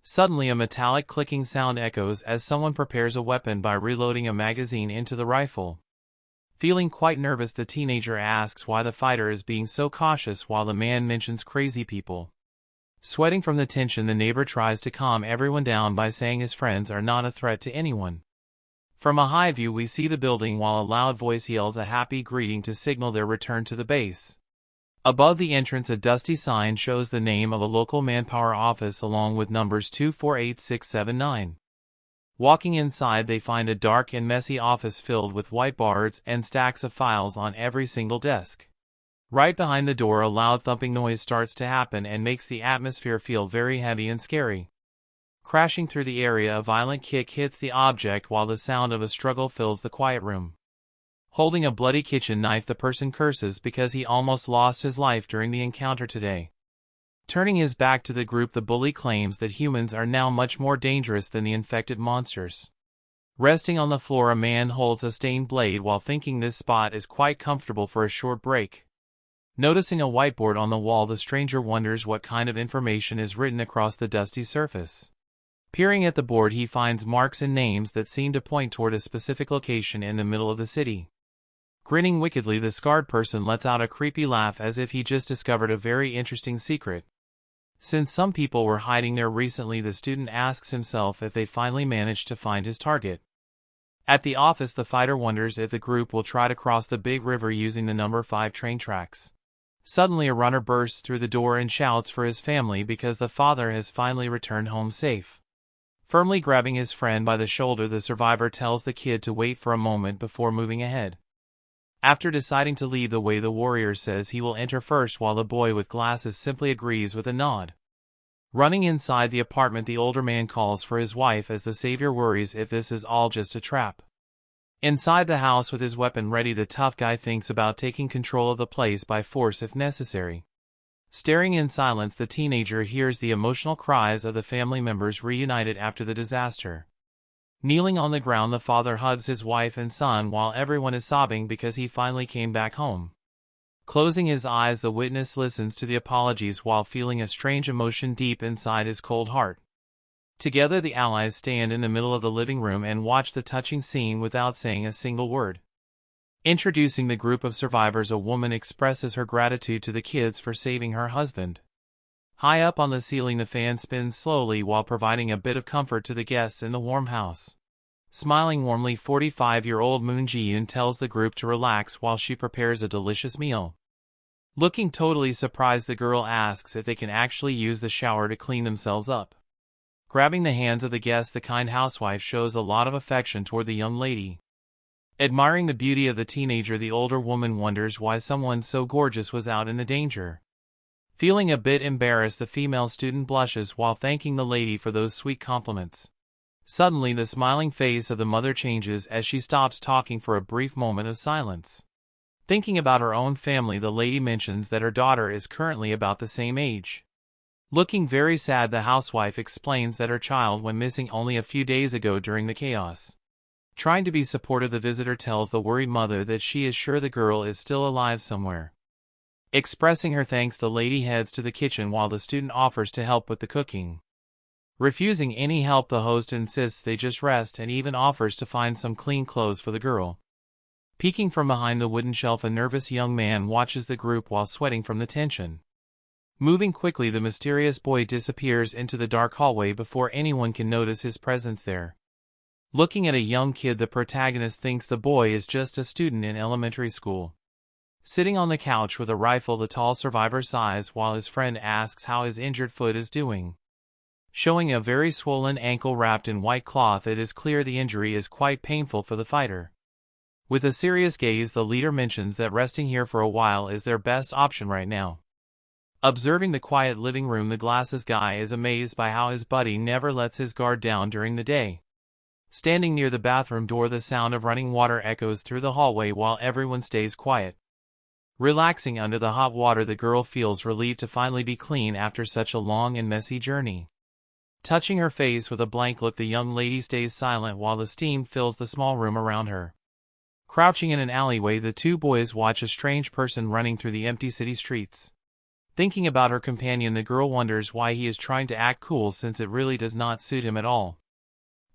Suddenly a metallic clicking sound echoes as someone prepares a weapon by reloading a magazine into the rifle. Feeling quite nervous, the teenager asks why the fighter is being so cautious while the man mentions crazy people. Sweating from the tension, the neighbor tries to calm everyone down by saying his friends are not a threat to anyone. From a high view we see the building while a loud voice yells a happy greeting to signal their return to the base. Above the entrance a dusty sign shows the name of a local manpower office along with numbers 248679. Walking inside they find a dark and messy office filled with whiteboards and stacks of files on every single desk. Right behind the door a loud thumping noise starts to happen and makes the atmosphere feel very heavy and scary. Crashing through the area a violent kick hits the object while the sound of a struggle fills the quiet room. Holding a bloody kitchen knife the person curses because he almost lost his life during the encounter today. Turning his back to the group, the bully claims that humans are now much more dangerous than the infected monsters. Resting on the floor a man holds a stained blade while thinking this spot is quite comfortable for a short break. Noticing a whiteboard on the wall the stranger wonders what kind of information is written across the dusty surface. Peering at the board he finds marks and names that seem to point toward a specific location in the middle of the city. Grinning wickedly the scarred person lets out a creepy laugh as if he just discovered a very interesting secret. Since some people were hiding there recently, the student asks himself if they finally managed to find his target. At the office the fighter wonders if the group will try to cross the big river using the number 5 train tracks. Suddenly a runner bursts through the door and shouts for his family because the father has finally returned home safe. Firmly grabbing his friend by the shoulder the survivor tells the kid to wait for a moment before moving ahead. After deciding to lead the way the warrior says he will enter first while the boy with glasses simply agrees with a nod. Running inside the apartment the older man calls for his wife as the savior worries if this is all just a trap. Inside the house with his weapon ready the tough guy thinks about taking control of the place by force if necessary. Staring in silence the teenager hears the emotional cries of the family members reunited after the disaster. Kneeling on the ground the father hugs his wife and son while everyone is sobbing because he finally came back home. Closing his eyes the witness listens to the apologies while feeling a strange emotion deep inside his cold heart. Together the allies stand in the middle of the living room and watch the touching scene without saying a single word. Introducing the group of survivors, a woman expresses her gratitude to the kids for saving her husband. High up on the ceiling the fan spins slowly while providing a bit of comfort to the guests in the warm house. Smiling warmly 45-year-old Moon Ji-yoon tells the group to relax while she prepares a delicious meal. Looking totally surprised the girl asks if they can actually use the shower to clean themselves up. Grabbing the hands of the guest the kind housewife shows a lot of affection toward the young lady. Admiring the beauty of the teenager the older woman wonders why someone so gorgeous was out in the danger. Feeling a bit embarrassed the female student blushes while thanking the lady for those sweet compliments. Suddenly the smiling face of the mother changes as she stops talking for a brief moment of silence. Thinking about her own family the lady mentions that her daughter is currently about the same age. Looking very sad the housewife explains that her child went missing only a few days ago during the chaos. Trying to be supportive the visitor tells the worried mother that she is sure the girl is still alive somewhere. Expressing her thanks the lady heads to the kitchen while the student offers to help with the cooking. Refusing any help the host insists they just rest and even offers to find some clean clothes for the girl. Peeking from behind the wooden shelf a nervous young man watches the group while sweating from the tension. Moving quickly the mysterious boy disappears into the dark hallway before anyone can notice his presence there. Looking at a young kid the protagonist thinks the boy is just a student in elementary school. Sitting on the couch with a rifle the tall survivor sighs while his friend asks how his injured foot is doing. Showing a very swollen ankle wrapped in white cloth it is clear the injury is quite painful for the fighter. With a serious gaze the leader mentions that resting here for a while is their best option right now. Observing the quiet living room the glasses guy is amazed by how his buddy never lets his guard down during the day. Standing near the bathroom door the sound of running water echoes through the hallway while everyone stays quiet. Relaxing under the hot water the girl feels relieved to finally be clean after such a long and messy journey. Touching her face with a blank look the young lady stays silent while the steam fills the small room around her. Crouching in an alleyway, the two boys watch a strange person running through the empty city streets. Thinking about her companion, the girl wonders why he is trying to act cool since it really does not suit him at all.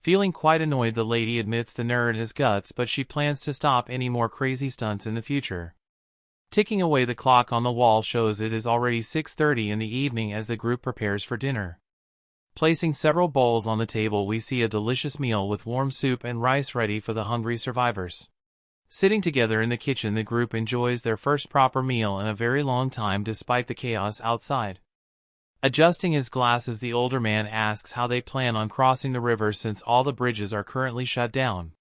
Feeling quite annoyed, the lady admits the nerd has guts, but she plans to stop any more crazy stunts in the future. Ticking away, the clock on the wall shows it is already 6:30 in the evening as the group prepares for dinner. Placing several bowls on the table, we see a delicious meal with warm soup and rice ready for the hungry survivors. Sitting together in the kitchen, the group enjoys their first proper meal in a very long time despite the chaos outside. Adjusting his glasses, the older man asks how they plan on crossing the river since all the bridges are currently shut down.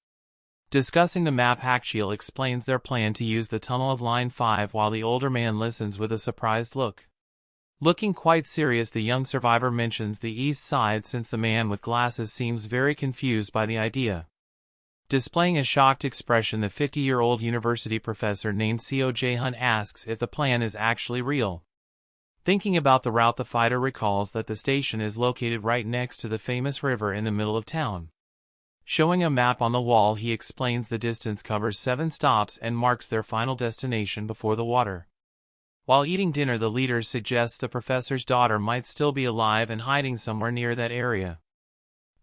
Discussing the map, Hakchiel explains their plan to use the tunnel of Line 5 while the older man listens with a surprised look. Looking quite serious, the young survivor mentions the east side since the man with glasses seems very confused by the idea. Displaying a shocked expression, the 50-year-old university professor named Seo Jae-hun asks if the plan is actually real. Thinking about the route, the fighter recalls that the station is located right next to the famous river in the middle of town. Showing a map on the wall, he explains the distance covers 7 stops and marks their final destination before the water. While eating dinner, the leader suggests the professor's daughter might still be alive and hiding somewhere near that area.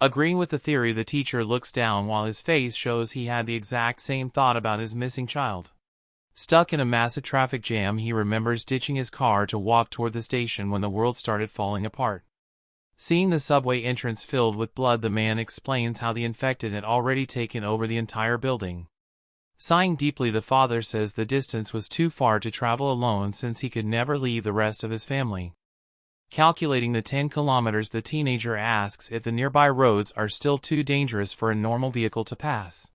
Agreeing with the theory, the teacher looks down while his face shows he had the exact same thought about his missing child. Stuck in a massive traffic jam, he remembers ditching his car to walk toward the station when the world started falling apart. Seeing the subway entrance filled with blood, the man explains how the infected had already taken over the entire building. Sighing deeply, the father says the distance was too far to travel alone since he could never leave the rest of his family. Calculating the 10 kilometers, the teenager asks if the nearby roads are still too dangerous for a normal vehicle to pass.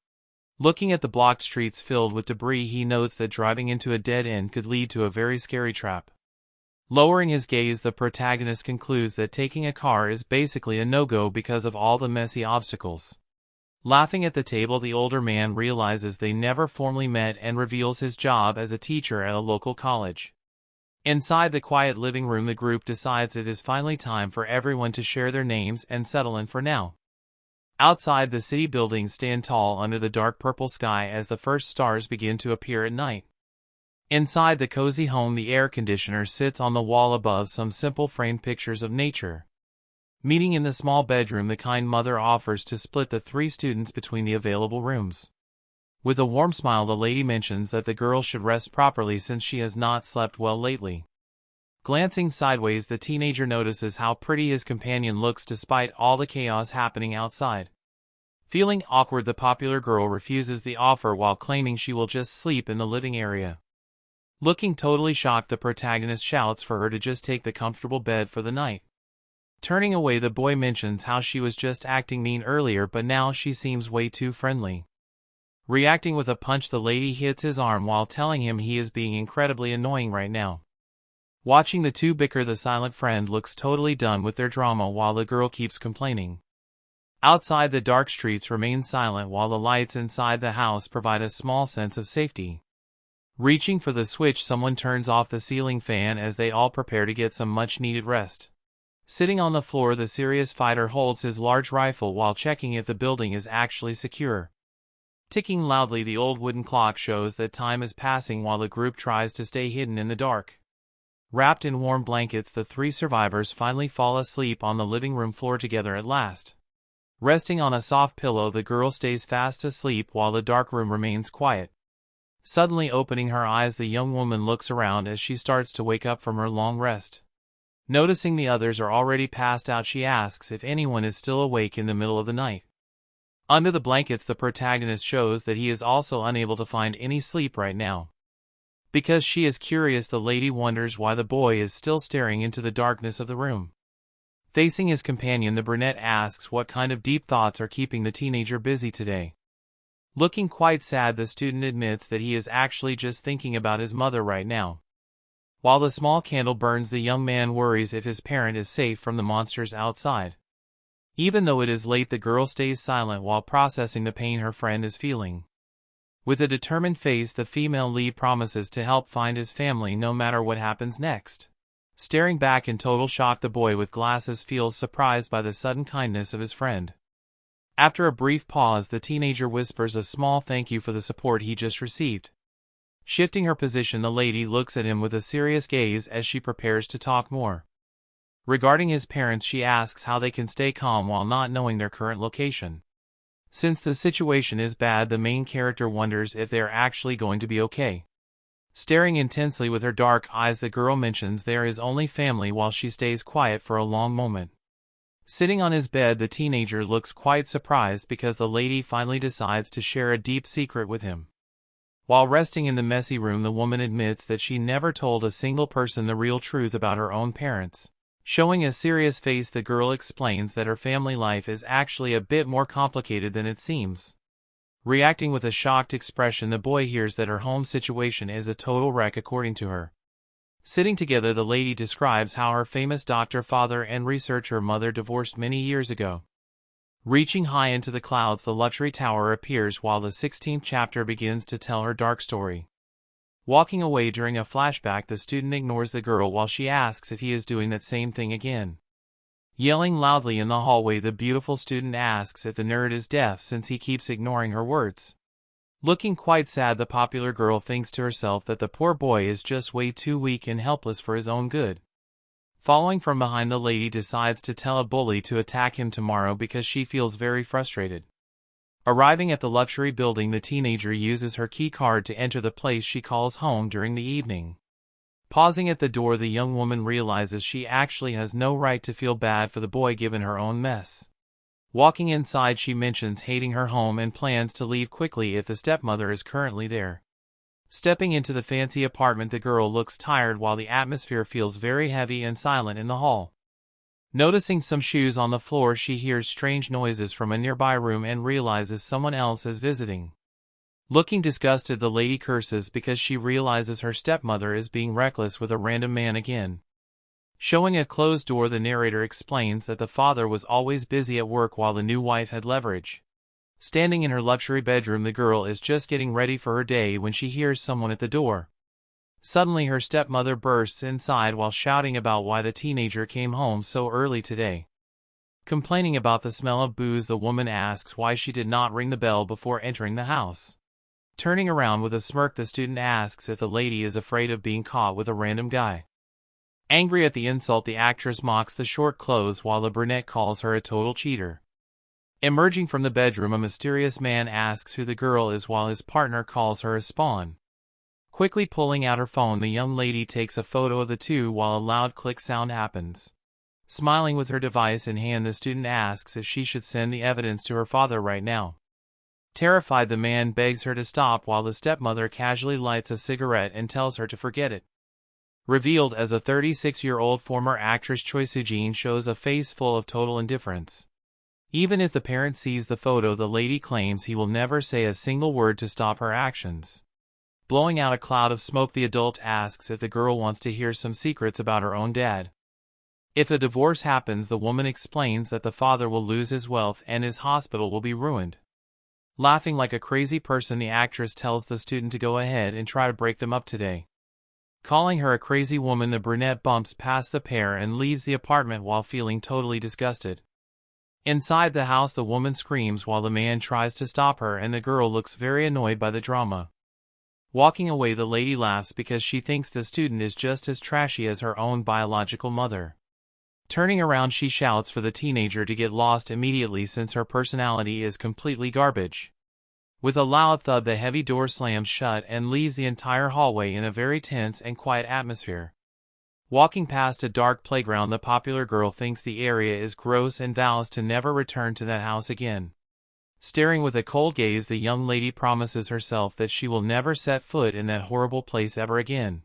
Looking at the blocked streets filled with debris, he notes that driving into a dead end could lead to a very scary trap. Lowering his gaze, the protagonist concludes that taking a car is basically a no-go because of all the messy obstacles. Laughing at the table, the older man realizes they never formally met and reveals his job as a teacher at a local college. Inside the quiet living room, the group decides it is finally time for everyone to share their names and settle in for now. Outside, the city buildings stand tall under the dark purple sky as the first stars begin to appear at night. Inside the cozy home, the air conditioner sits on the wall above some simple framed pictures of nature. Meeting in the small bedroom, the kind mother offers to split the 3 students between the available rooms. With a warm smile, the lady mentions that the girl should rest properly since she has not slept well lately. Glancing sideways, the teenager notices how pretty his companion looks despite all the chaos happening outside. Feeling awkward, the popular girl refuses the offer while claiming she will just sleep in the living area. Looking totally shocked, the protagonist shouts for her to just take the comfortable bed for the night. Turning away, the boy mentions how she was just acting mean earlier, but now she seems way too friendly. Reacting with a punch, the lady hits his arm while telling him he is being incredibly annoying right now. Watching the two bicker, the silent friend looks totally done with their drama while the girl keeps complaining. Outside, the dark streets remain silent while the lights inside the house provide a small sense of safety. Reaching for the switch, someone turns off the ceiling fan as they all prepare to get some much-needed rest. Sitting on the floor, the serious fighter holds his large rifle while checking if the building is actually secure. Ticking loudly, the old wooden clock shows that time is passing while the group tries to stay hidden in the dark. Wrapped in warm blankets, the 3 survivors finally fall asleep on the living room floor together at last. Resting on a soft pillow, the girl stays fast asleep while the dark room remains quiet. Suddenly opening her eyes, the young woman looks around as she starts to wake up from her long rest. Noticing the others are already passed out, she asks if anyone is still awake in the middle of the night. Under the blankets, the protagonist shows that he is also unable to find any sleep right now. Because she is curious, the lady wonders why the boy is still staring into the darkness of the room. Facing his companion, the brunette asks what kind of deep thoughts are keeping the teenager busy today. Looking quite sad, the student admits that he is actually just thinking about his mother right now. While the small candle burns, the young man worries if his parent is safe from the monsters outside. Even though it is late, the girl stays silent while processing the pain her friend is feeling. With a determined face, the female lead promises to help find his family no matter what happens next. Staring back in total shock, the boy with glasses feels surprised by the sudden kindness of his friend. After a brief pause, the teenager whispers a small thank you for the support he just received. Shifting her position, the lady looks at him with a serious gaze as she prepares to talk more. Regarding his parents, she asks how they can stay calm while not knowing their current location. Since the situation is bad, the main character wonders if they are actually going to be okay. Staring intensely with her dark eyes, the girl mentions there is only family while she stays quiet for a long moment. Sitting on his bed, the teenager looks quite surprised because the lady finally decides to share a deep secret with him. While resting in the messy room, the woman admits that she never told a single person the real truth about her own parents. Showing a serious face, the girl explains that her family life is actually a bit more complicated than it seems. Reacting with a shocked expression, the boy hears that her home situation is a total wreck according to her. Sitting together, the lady describes how her famous doctor father and researcher mother divorced many years ago. Reaching high into the clouds, the luxury tower appears while the 16th chapter begins to tell her dark story. Walking away during a flashback, the student ignores the girl while she asks if he is doing that same thing again. Yelling loudly in the hallway, the beautiful student asks if the nerd is deaf since he keeps ignoring her words. Looking quite sad, the popular girl thinks to herself that the poor boy is just way too weak and helpless for his own good. Following from behind, the lady decides to tell a bully to attack him tomorrow because she feels very frustrated. Arriving at the luxury building, the teenager uses her key card to enter the place she calls home during the evening. Pausing at the door, the young woman realizes she actually has no right to feel bad for the boy given her own mess. Walking inside, she mentions hating her home and plans to leave quickly if the stepmother is currently there. Stepping into the fancy apartment, the girl looks tired while the atmosphere feels very heavy and silent in the hall. Noticing some shoes on the floor, she hears strange noises from a nearby room and realizes someone else is visiting. Looking disgusted, the lady curses because she realizes her stepmother is being reckless with a random man again. Showing a closed door, the narrator explains that the father was always busy at work while the new wife had leverage. Standing in her luxury bedroom, the girl is just getting ready for her day when she hears someone at the door. Suddenly, her stepmother bursts inside while shouting about why the teenager came home so early today. Complaining about the smell of booze, the woman asks why she did not ring the bell before entering the house. Turning around with a smirk, the student asks if the lady is afraid of being caught with a random guy. Angry at the insult, the actress mocks the short clothes while the brunette calls her a total cheater. Emerging from the bedroom, a mysterious man asks who the girl is while his partner calls her a spawn. Quickly pulling out her phone, the young lady takes a photo of the two while a loud click sound happens. Smiling with her device in hand, the student asks if she should send the evidence to her father right now. Terrified, the man begs her to stop while the stepmother casually lights a cigarette and tells her to forget it. Revealed as a 36-year-old former actress, Choi Soo-jin shows a face full of total indifference. Even if the parent sees the photo, the lady claims he will never say a single word to stop her actions. Blowing out a cloud of smoke, the adult asks if the girl wants to hear some secrets about her own dad. If a divorce happens, the woman explains that the father will lose his wealth and his hospital will be ruined. Laughing like a crazy person, the actress tells the student to go ahead and try to break them up today. Calling her a crazy woman, the brunette bumps past the pair and leaves the apartment while feeling totally disgusted. Inside the house, the woman screams while the man tries to stop her, and the girl looks very annoyed by the drama. Walking away, the lady laughs because she thinks the student is just as trashy as her own biological mother. Turning around, she shouts for the teenager to get lost immediately since her personality is completely garbage. With a loud thud, the heavy door slams shut and leaves the entire hallway in a very tense and quiet atmosphere. Walking past a dark playground, the popular girl thinks the area is gross and vows to never return to that house again. Staring with a cold gaze, the young lady promises herself that she will never set foot in that horrible place ever again.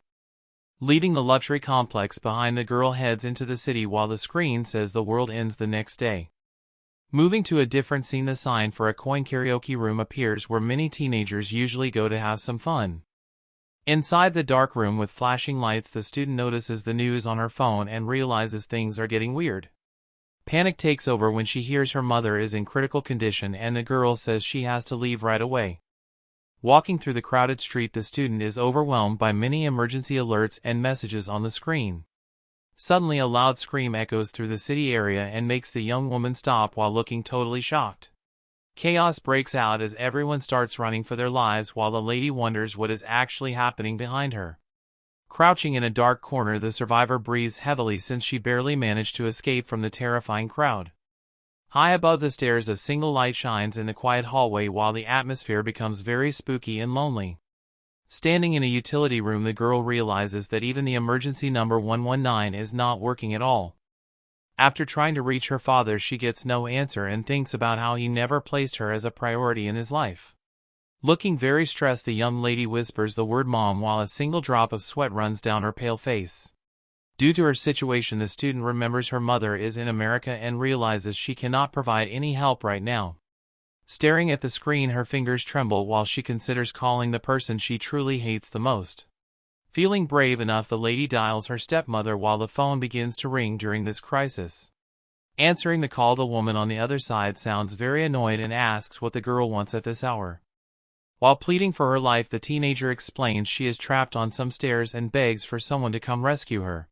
Leaving the luxury complex behind, the girl heads into the city while the screen says the world ends the next day. Moving to a different scene, the sign for a coin karaoke room appears where many teenagers usually go to have some fun. Inside the dark room with flashing lights, the student notices the news on her phone and realizes things are getting weird. Panic takes over when she hears her mother is in critical condition and the girl says she has to leave right away. Walking through the crowded street, the student is overwhelmed by many emergency alerts and messages on the screen. Suddenly, a loud scream echoes through the city area and makes the young woman stop while looking totally shocked. Chaos breaks out as everyone starts running for their lives while the lady wonders what is actually happening behind her. Crouching in a dark corner, the survivor breathes heavily since she barely managed to escape from the terrifying crowd. High above the stairs, a single light shines in the quiet hallway while the atmosphere becomes very spooky and lonely. Standing in a utility room, the girl realizes that even the emergency number 119 is not working at all. After trying to reach her father, she gets no answer and thinks about how he never placed her as a priority in his life. Looking very stressed, the young lady whispers the word mom while a single drop of sweat runs down her pale face. Due to her situation, the student remembers her mother is in America and realizes she cannot provide any help right now. Staring at the screen, her fingers tremble while she considers calling the person she truly hates the most. Feeling brave enough, the lady dials her stepmother while the phone begins to ring during this crisis. Answering the call, the woman on the other side sounds very annoyed and asks what the girl wants at this hour. While pleading for her life, the teenager explains she is trapped on some stairs and begs for someone to come rescue her.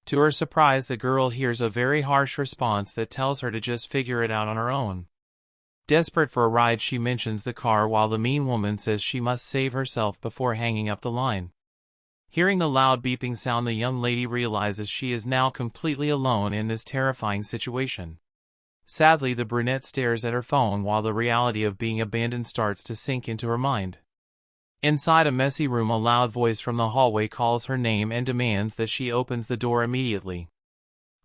To her surprise, the girl hears a very harsh response that tells her to just figure it out on her own. Desperate for a ride, she mentions the car while the mean woman says she must save herself before hanging up the line. Hearing the loud beeping sound, the young lady realizes she is now completely alone in this terrifying situation. Sadly, the brunette stares at her phone while the reality of being abandoned starts to sink into her mind. Inside a messy room, a loud voice from the hallway calls her name and demands that she opens the door immediately.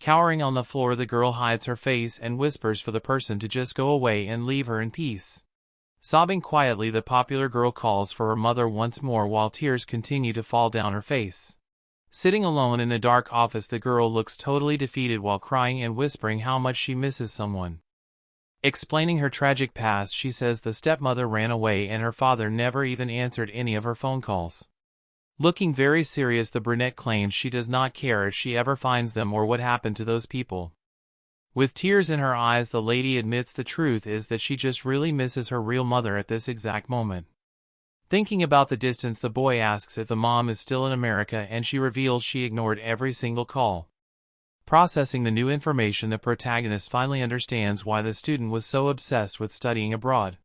Cowering on the floor, the girl hides her face and whispers for the person to just go away and leave her in peace. Sobbing quietly, the popular girl calls for her mother once more while tears continue to fall down her face. Sitting alone in the dark office, the girl looks totally defeated while crying and whispering how much she misses someone. Explaining her tragic past, she says the stepmother ran away and her father never even answered any of her phone calls. Looking very serious, the brunette claims she does not care if she ever finds them or what happened to those people. With tears in her eyes, the lady admits the truth is that she just really misses her real mother at this exact moment. Thinking about the distance, the boy asks if the mom is still in America and she reveals she ignored every single call. Processing the new information, the protagonist finally understands why the student was so obsessed with studying abroad.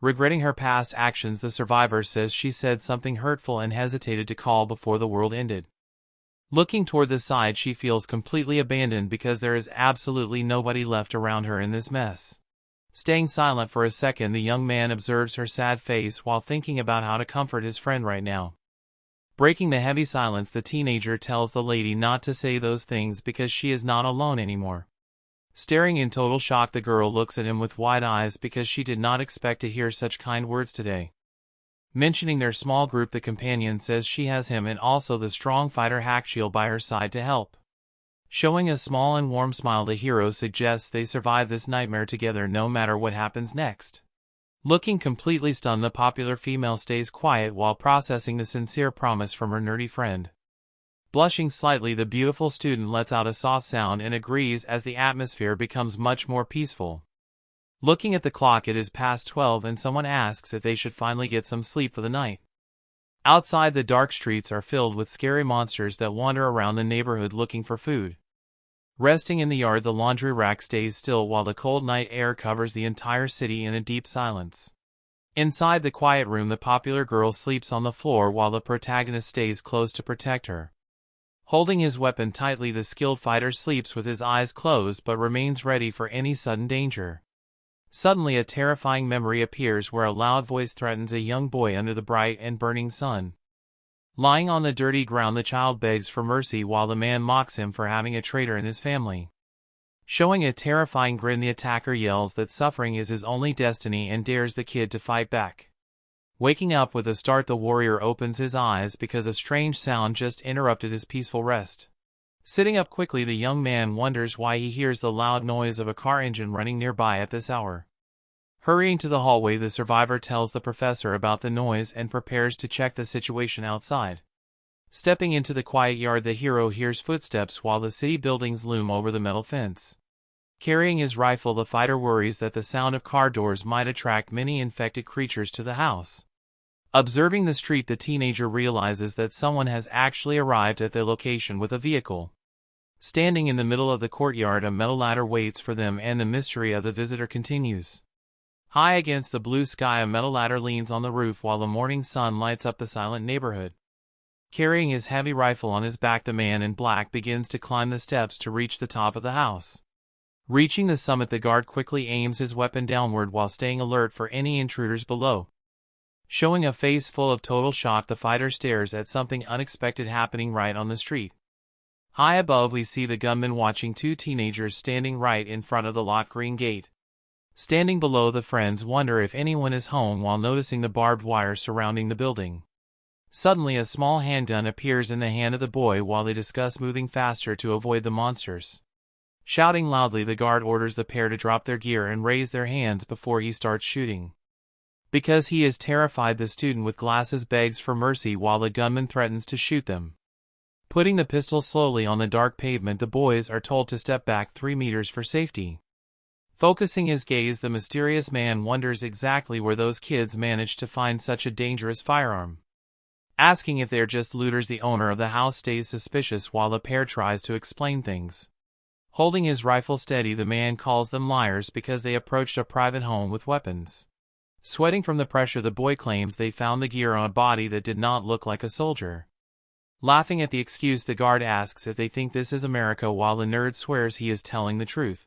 Regretting her past actions, the survivor says she said something hurtful and hesitated to call before the world ended. Looking toward the side, she feels completely abandoned because there is absolutely nobody left around her in this mess. Staying silent for a second, the young man observes her sad face while thinking about how to comfort his friend right now. Breaking the heavy silence, the teenager tells the lady not to say those things because she is not alone anymore. Staring in total shock, the girl looks at him with wide eyes because she did not expect to hear such kind words today. Mentioning their small group, the companion says she has him and also the strong fighter Hackshield by her side to help. Showing a small and warm smile, the hero suggests they survive this nightmare together no matter what happens next. Looking completely stunned, the popular female stays quiet while processing the sincere promise from her nerdy friend. Blushing slightly, the beautiful student lets out a soft sound and agrees as the atmosphere becomes much more peaceful. Looking at the clock, it is past 12 and someone asks if they should finally get some sleep for the night. Outside, the dark streets are filled with scary monsters that wander around the neighborhood looking for food. Resting in the yard, the laundry rack stays still while the cold night air covers the entire city in a deep silence. Inside the quiet room, the popular girl sleeps on the floor while the protagonist stays close to protect her. Holding his weapon tightly, the skilled fighter sleeps with his eyes closed but remains ready for any sudden danger. Suddenly, a terrifying memory appears where a loud voice threatens a young boy under the bright and burning sun. Lying on the dirty ground, the child begs for mercy while the man mocks him for having a traitor in his family. Showing a terrifying grin, the attacker yells that suffering is his only destiny and dares the kid to fight back. Waking up with a start, the warrior opens his eyes because a strange sound just interrupted his peaceful rest. Sitting up quickly, the young man wonders why he hears the loud noise of a car engine running nearby at this hour. Hurrying to the hallway, the survivor tells the professor about the noise and prepares to check the situation outside. Stepping into the quiet yard, the hero hears footsteps while the city buildings loom over the metal fence. Carrying his rifle, the fighter worries that the sound of car doors might attract many infected creatures to the house. Observing the street, the teenager realizes that someone has actually arrived at their location with a vehicle. Standing in the middle of the courtyard, a metal ladder waits for them and the mystery of the visitor continues. High against the blue sky, a metal ladder leans on the roof while the morning sun lights up the silent neighborhood. Carrying his heavy rifle on his back, the man in black begins to climb the steps to reach the top of the house. Reaching the summit, the guard quickly aims his weapon downward while staying alert for any intruders below. Showing a face full of total shock, the fighter stares at something unexpected happening right on the street. High above, we see the gunman watching two teenagers standing right in front of the locked green gate. Standing below, the friends wonder if anyone is home while noticing the barbed wire surrounding the building. Suddenly, a small handgun appears in the hand of the boy while they discuss moving faster to avoid the monsters. Shouting loudly, the guard orders the pair to drop their gear and raise their hands before he starts shooting. Because he is terrified, the student with glasses begs for mercy while the gunman threatens to shoot them. Putting the pistol slowly on the dark pavement, the boys are told to step back 3 meters for safety. Focusing his gaze, the mysterious man wonders exactly where those kids managed to find such a dangerous firearm. Asking if they're just looters, the owner of the house stays suspicious while the pair tries to explain things. Holding his rifle steady, the man calls them liars because they approached a private home with weapons. Sweating from the pressure, the boy claims they found the gear on a body that did not look like a soldier. Laughing at the excuse, the guard asks if they think this is America while the nerd swears he is telling the truth.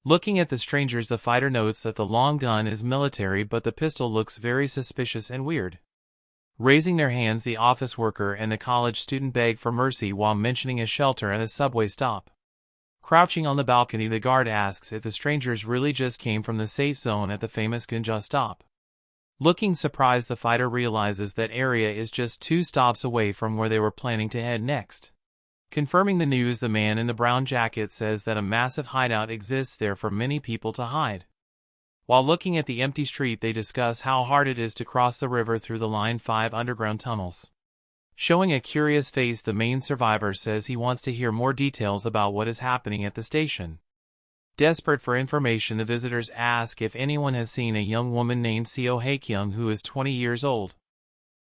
Looking at the strangers, the fighter notes that the long gun is military, but the pistol looks very suspicious and weird. Raising their hands, the office worker and the college student beg for mercy while mentioning a shelter at a subway stop. Crouching on the balcony, the guard asks if the strangers really just came from the safe zone at the famous Gunja stop. Looking surprised, the fighter realizes that area is just 2 stops away from where they were planning to head next. Confirming the news, the man in the brown jacket says that a massive hideout exists there for many people to hide. While looking at the empty street, they discuss how hard it is to cross the river through the Line 5 underground tunnels. Showing a curious face, the main survivor says he wants to hear more details about what is happening at the station. Desperate for information, the visitors ask if anyone has seen a young woman named Seo Haekyung who is 20 years old.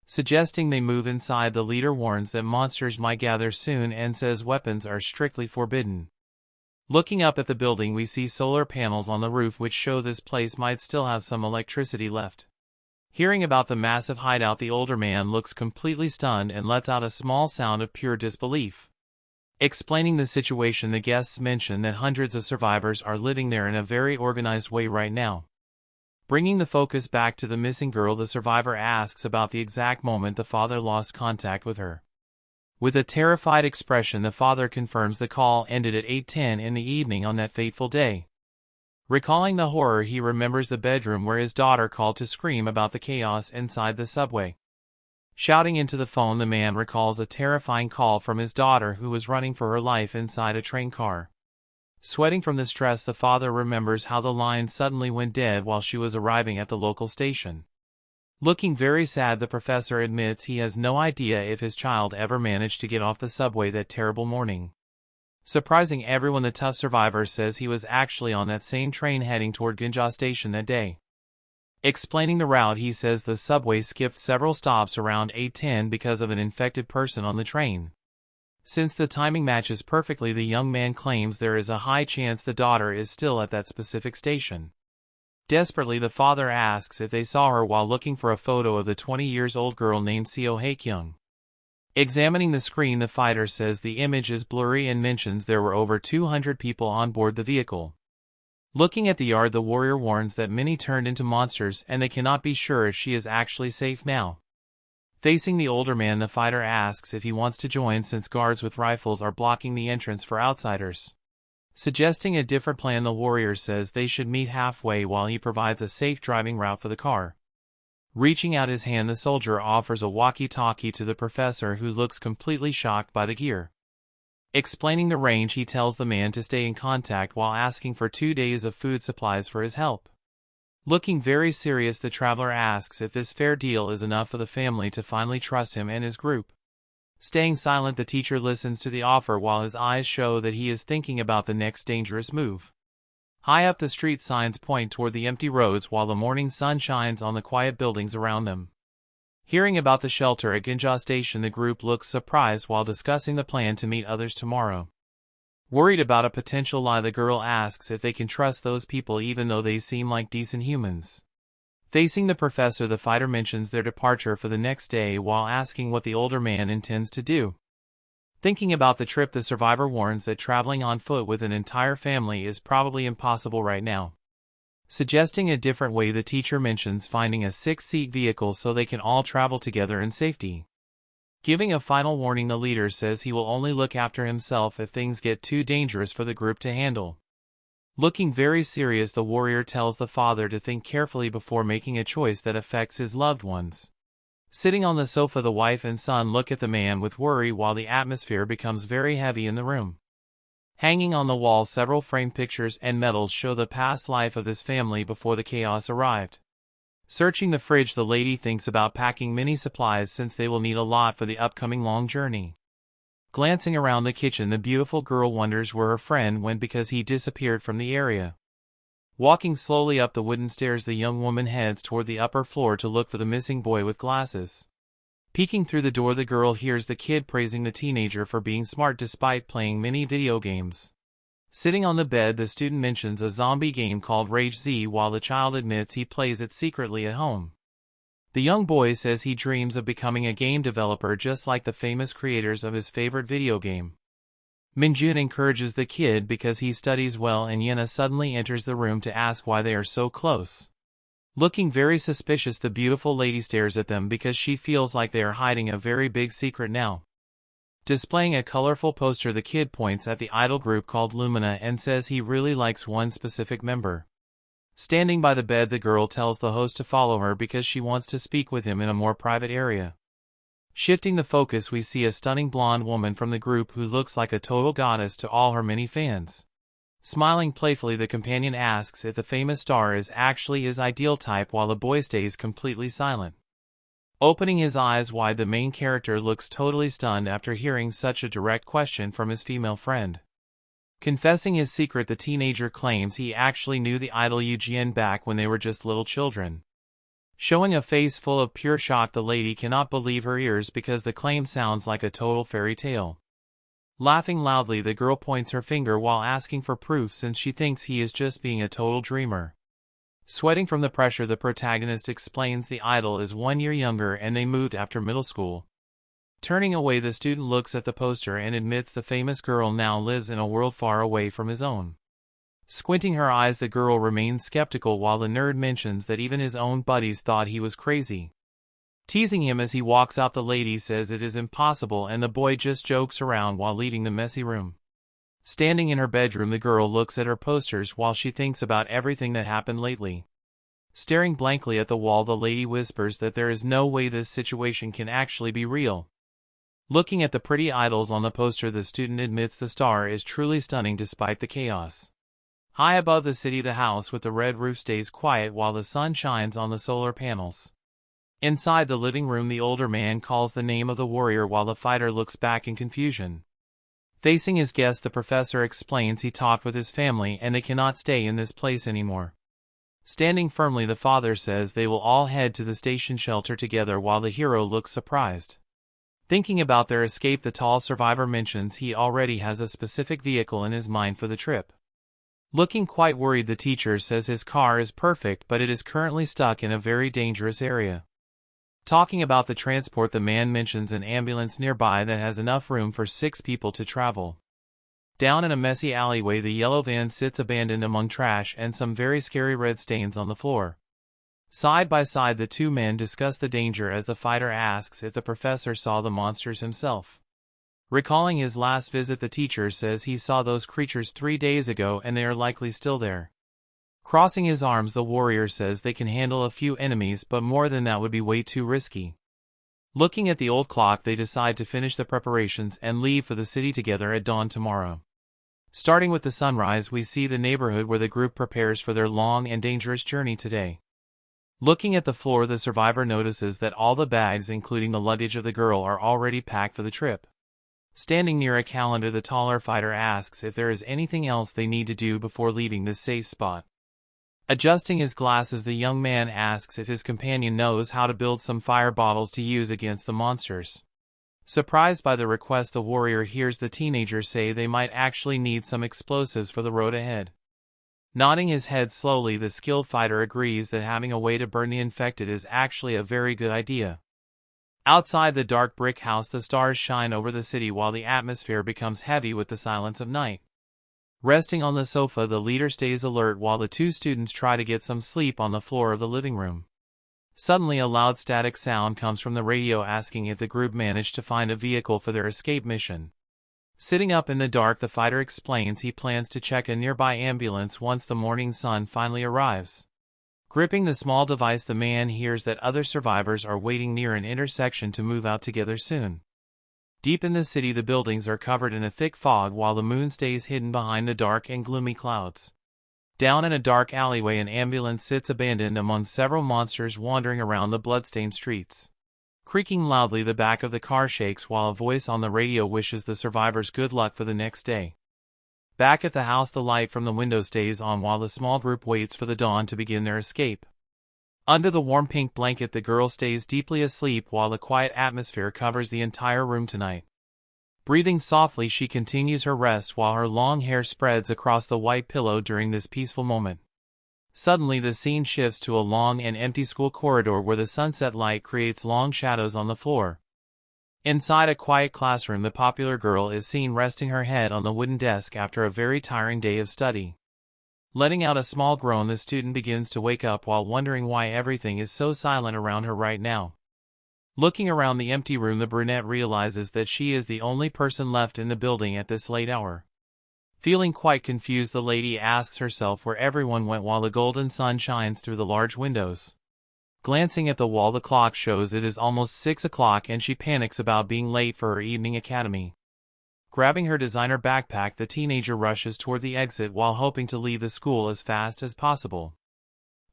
Suggesting they move inside, the leader warns that monsters might gather soon and says weapons are strictly forbidden. Looking up at the building, we see solar panels on the roof which show this place might still have some electricity left. Hearing about the massive hideout, the older man looks completely stunned and lets out a small sound of pure disbelief. Explaining the situation, the guests mention that hundreds of survivors are living there in a very organized way right now. Bringing the focus back to the missing girl, the survivor asks about the exact moment the father lost contact with her. With a terrified expression, the father confirms the call ended at 8:10 in the evening on that fateful day. Recalling the horror, he remembers the bedroom where his daughter called to scream about the chaos inside the subway. Shouting into the phone, the man recalls a terrifying call from his daughter who was running for her life inside a train car. Sweating from the stress, the father remembers how the line suddenly went dead while she was arriving at the local station. Looking very sad, the professor admits he has no idea if his child ever managed to get off the subway that terrible morning. Surprising everyone, the tough survivor says he was actually on that same train heading toward Gunja station that day. Explaining the route, he says the subway skipped several stops around 8:10 because of an infected person on the train. Since the timing matches perfectly, the young man claims there is a high chance the daughter is still at that specific station. Desperately, the father asks if they saw her while looking for a photo of the 20-year-old girl named Seo Haekyung. Examining the screen, the fighter says the image is blurry and mentions there were over 200 people on board the vehicle. Looking at the yard, the warrior warns that many turned into monsters and they cannot be sure if she is actually safe now. Facing the older man, the fighter asks if he wants to join since guards with rifles are blocking the entrance for outsiders. Suggesting a different plan, the warrior says they should meet halfway while he provides a safe driving route for the car. Reaching out his hand, the soldier offers a walkie-talkie to the professor who looks completely shocked by the gear. Explaining the range, he tells the man to stay in contact while asking for 2 days of food supplies for his help. Looking very serious, the traveler asks if this fair deal is enough for the family to finally trust him and his group. Staying silent, the teacher listens to the offer while his eyes show that he is thinking about the next dangerous move. High up, the street signs point toward the empty roads while the morning sun shines on the quiet buildings around them. Hearing about the shelter at Gunja station, the group looks surprised while discussing the plan to meet others tomorrow. Worried about a potential lie, the girl asks if they can trust those people even though they seem like decent humans. Facing the professor, the fighter mentions their departure for the next day while asking what the older man intends to do. Thinking about the trip, the survivor warns that traveling on foot with an entire family is probably impossible right now. Suggesting a different way, the teacher mentions finding a 6-seat vehicle so they can all travel together in safety. Giving a final warning, the leader says he will only look after himself if things get too dangerous for the group to handle. Looking very serious, the warrior tells the father to think carefully before making a choice that affects his loved ones. Sitting on the sofa, the wife and son look at the man with worry while the atmosphere becomes very heavy in the room. Hanging on the wall, several framed pictures and medals show the past life of this family before the chaos arrived. Searching the fridge, the lady thinks about packing many supplies since they will need a lot for the upcoming long journey. Glancing around the kitchen, the beautiful girl wonders where her friend went because he disappeared from the area. Walking slowly up the wooden stairs, the young woman heads toward the upper floor to look for the missing boy with glasses. Peeking through the door, the girl hears the kid praising the teenager for being smart despite playing many video games. Sitting on the bed, the student mentions a zombie game called Rage Z while the child admits he plays it secretly at home. The young boy says he dreams of becoming a game developer just like the famous creators of his favorite video game. Minjun encourages the kid because he studies well, and Yena suddenly enters the room to ask why they are so close. Looking very suspicious, the beautiful lady stares at them because she feels like they are hiding a very big secret now. Displaying a colorful poster, the kid points at the idol group called Lumina and says he really likes one specific member. Standing by the bed, the girl tells the host to follow her because she wants to speak with him in a more private area. Shifting the focus, we see a stunning blonde woman from the group who looks like a total goddess to all her many fans. Smiling playfully, the companion asks if the famous star is actually his ideal type while the boy stays completely silent. Opening his eyes wide, the main character looks totally stunned after hearing such a direct question from his female friend. Confessing his secret, the teenager claims he actually knew the idol Eugene back when they were just little children. Showing a face full of pure shock, the lady cannot believe her ears because the claim sounds like a total fairy tale. Laughing loudly, the girl points her finger while asking for proof since she thinks he is just being a total dreamer. Sweating from the pressure, the protagonist explains the idol is 1 year younger and they moved after middle school. Turning away, the student looks at the poster and admits the famous girl now lives in a world far away from his own. Squinting her eyes, the girl remains skeptical while the nerd mentions that even his own buddies thought he was crazy. Teasing him as he walks out, the lady says it is impossible and the boy just jokes around while leaving the messy room. Standing in her bedroom, the girl looks at her posters while she thinks about everything that happened lately. Staring blankly at the wall, the lady whispers that there is no way this situation can actually be real. Looking at the pretty idols on the poster, the student admits the star is truly stunning despite the chaos. High above the city, the house with the red roof stays quiet while the sun shines on the solar panels. Inside the living room, the older man calls the name of the warrior while the fighter looks back in confusion. Facing his guest, the professor explains he talked with his family and they cannot stay in this place anymore. Standing firmly, the father says they will all head to the station shelter together while the hero looks surprised. Thinking about their escape, the tall survivor mentions he already has a specific vehicle in his mind for the trip. Looking quite worried, the teacher says his car is perfect but it is currently stuck in a very dangerous area. Talking about the transport, the man mentions an ambulance nearby that has enough room for 6 people to travel. Down in a messy alleyway, the yellow van sits abandoned among trash and some very scary red stains on the floor. Side by side, the two men discuss the danger as the fighter asks if the professor saw the monsters himself. Recalling his last visit, the teacher says he saw those creatures 3 days ago and they are likely still there. Crossing his arms, the warrior says they can handle a few enemies, but more than that would be way too risky. Looking at the old clock, they decide to finish the preparations and leave for the city together at dawn tomorrow. Starting with the sunrise, we see the neighborhood where the group prepares for their long and dangerous journey today. Looking at the floor, the survivor notices that all the bags, including the luggage of the girl, are already packed for the trip. Standing near a calendar, the taller fighter asks if there is anything else they need to do before leaving this safe spot. Adjusting his glasses, the young man asks if his companion knows how to build some fire bottles to use against the monsters. Surprised by the request, the warrior hears the teenager say they might actually need some explosives for the road ahead. Nodding his head slowly, the skilled fighter agrees that having a way to burn the infected is actually a very good idea. Outside the dark brick house, the stars shine over the city while the atmosphere becomes heavy with the silence of night. Resting on the sofa, the leader stays alert while the two students try to get some sleep on the floor of the living room. Suddenly, a loud static sound comes from the radio asking if the group managed to find a vehicle for their escape mission. Sitting up in the dark, the fighter explains he plans to check a nearby ambulance once the morning sun finally arrives. Gripping the small device, the man hears that other survivors are waiting near an intersection to move out together soon. Deep in the city, the buildings are covered in a thick fog while the moon stays hidden behind the dark and gloomy clouds. Down in a dark alleyway, an ambulance sits abandoned among several monsters wandering around the bloodstained streets. Creaking loudly, the back of the car shakes while a voice on the radio wishes the survivors good luck for the next day. Back at the house, the light from the window stays on while the small group waits for the dawn to begin their escape. Under the warm pink blanket, the girl stays deeply asleep while the quiet atmosphere covers the entire room tonight. Breathing softly, she continues her rest while her long hair spreads across the white pillow during this peaceful moment. Suddenly, the scene shifts to a long and empty school corridor where the sunset light creates long shadows on the floor. Inside a quiet classroom, the popular girl is seen resting her head on the wooden desk after a very tiring day of study. Letting out a small groan, the student begins to wake up while wondering why everything is so silent around her right now. Looking around the empty room, the brunette realizes that she is the only person left in the building at this late hour. Feeling quite confused, the lady asks herself where everyone went while the golden sun shines through the large windows. Glancing at the wall, the clock shows it is almost 6 o'clock and she panics about being late for her evening academy. Grabbing her designer backpack, the teenager rushes toward the exit while hoping to leave the school as fast as possible.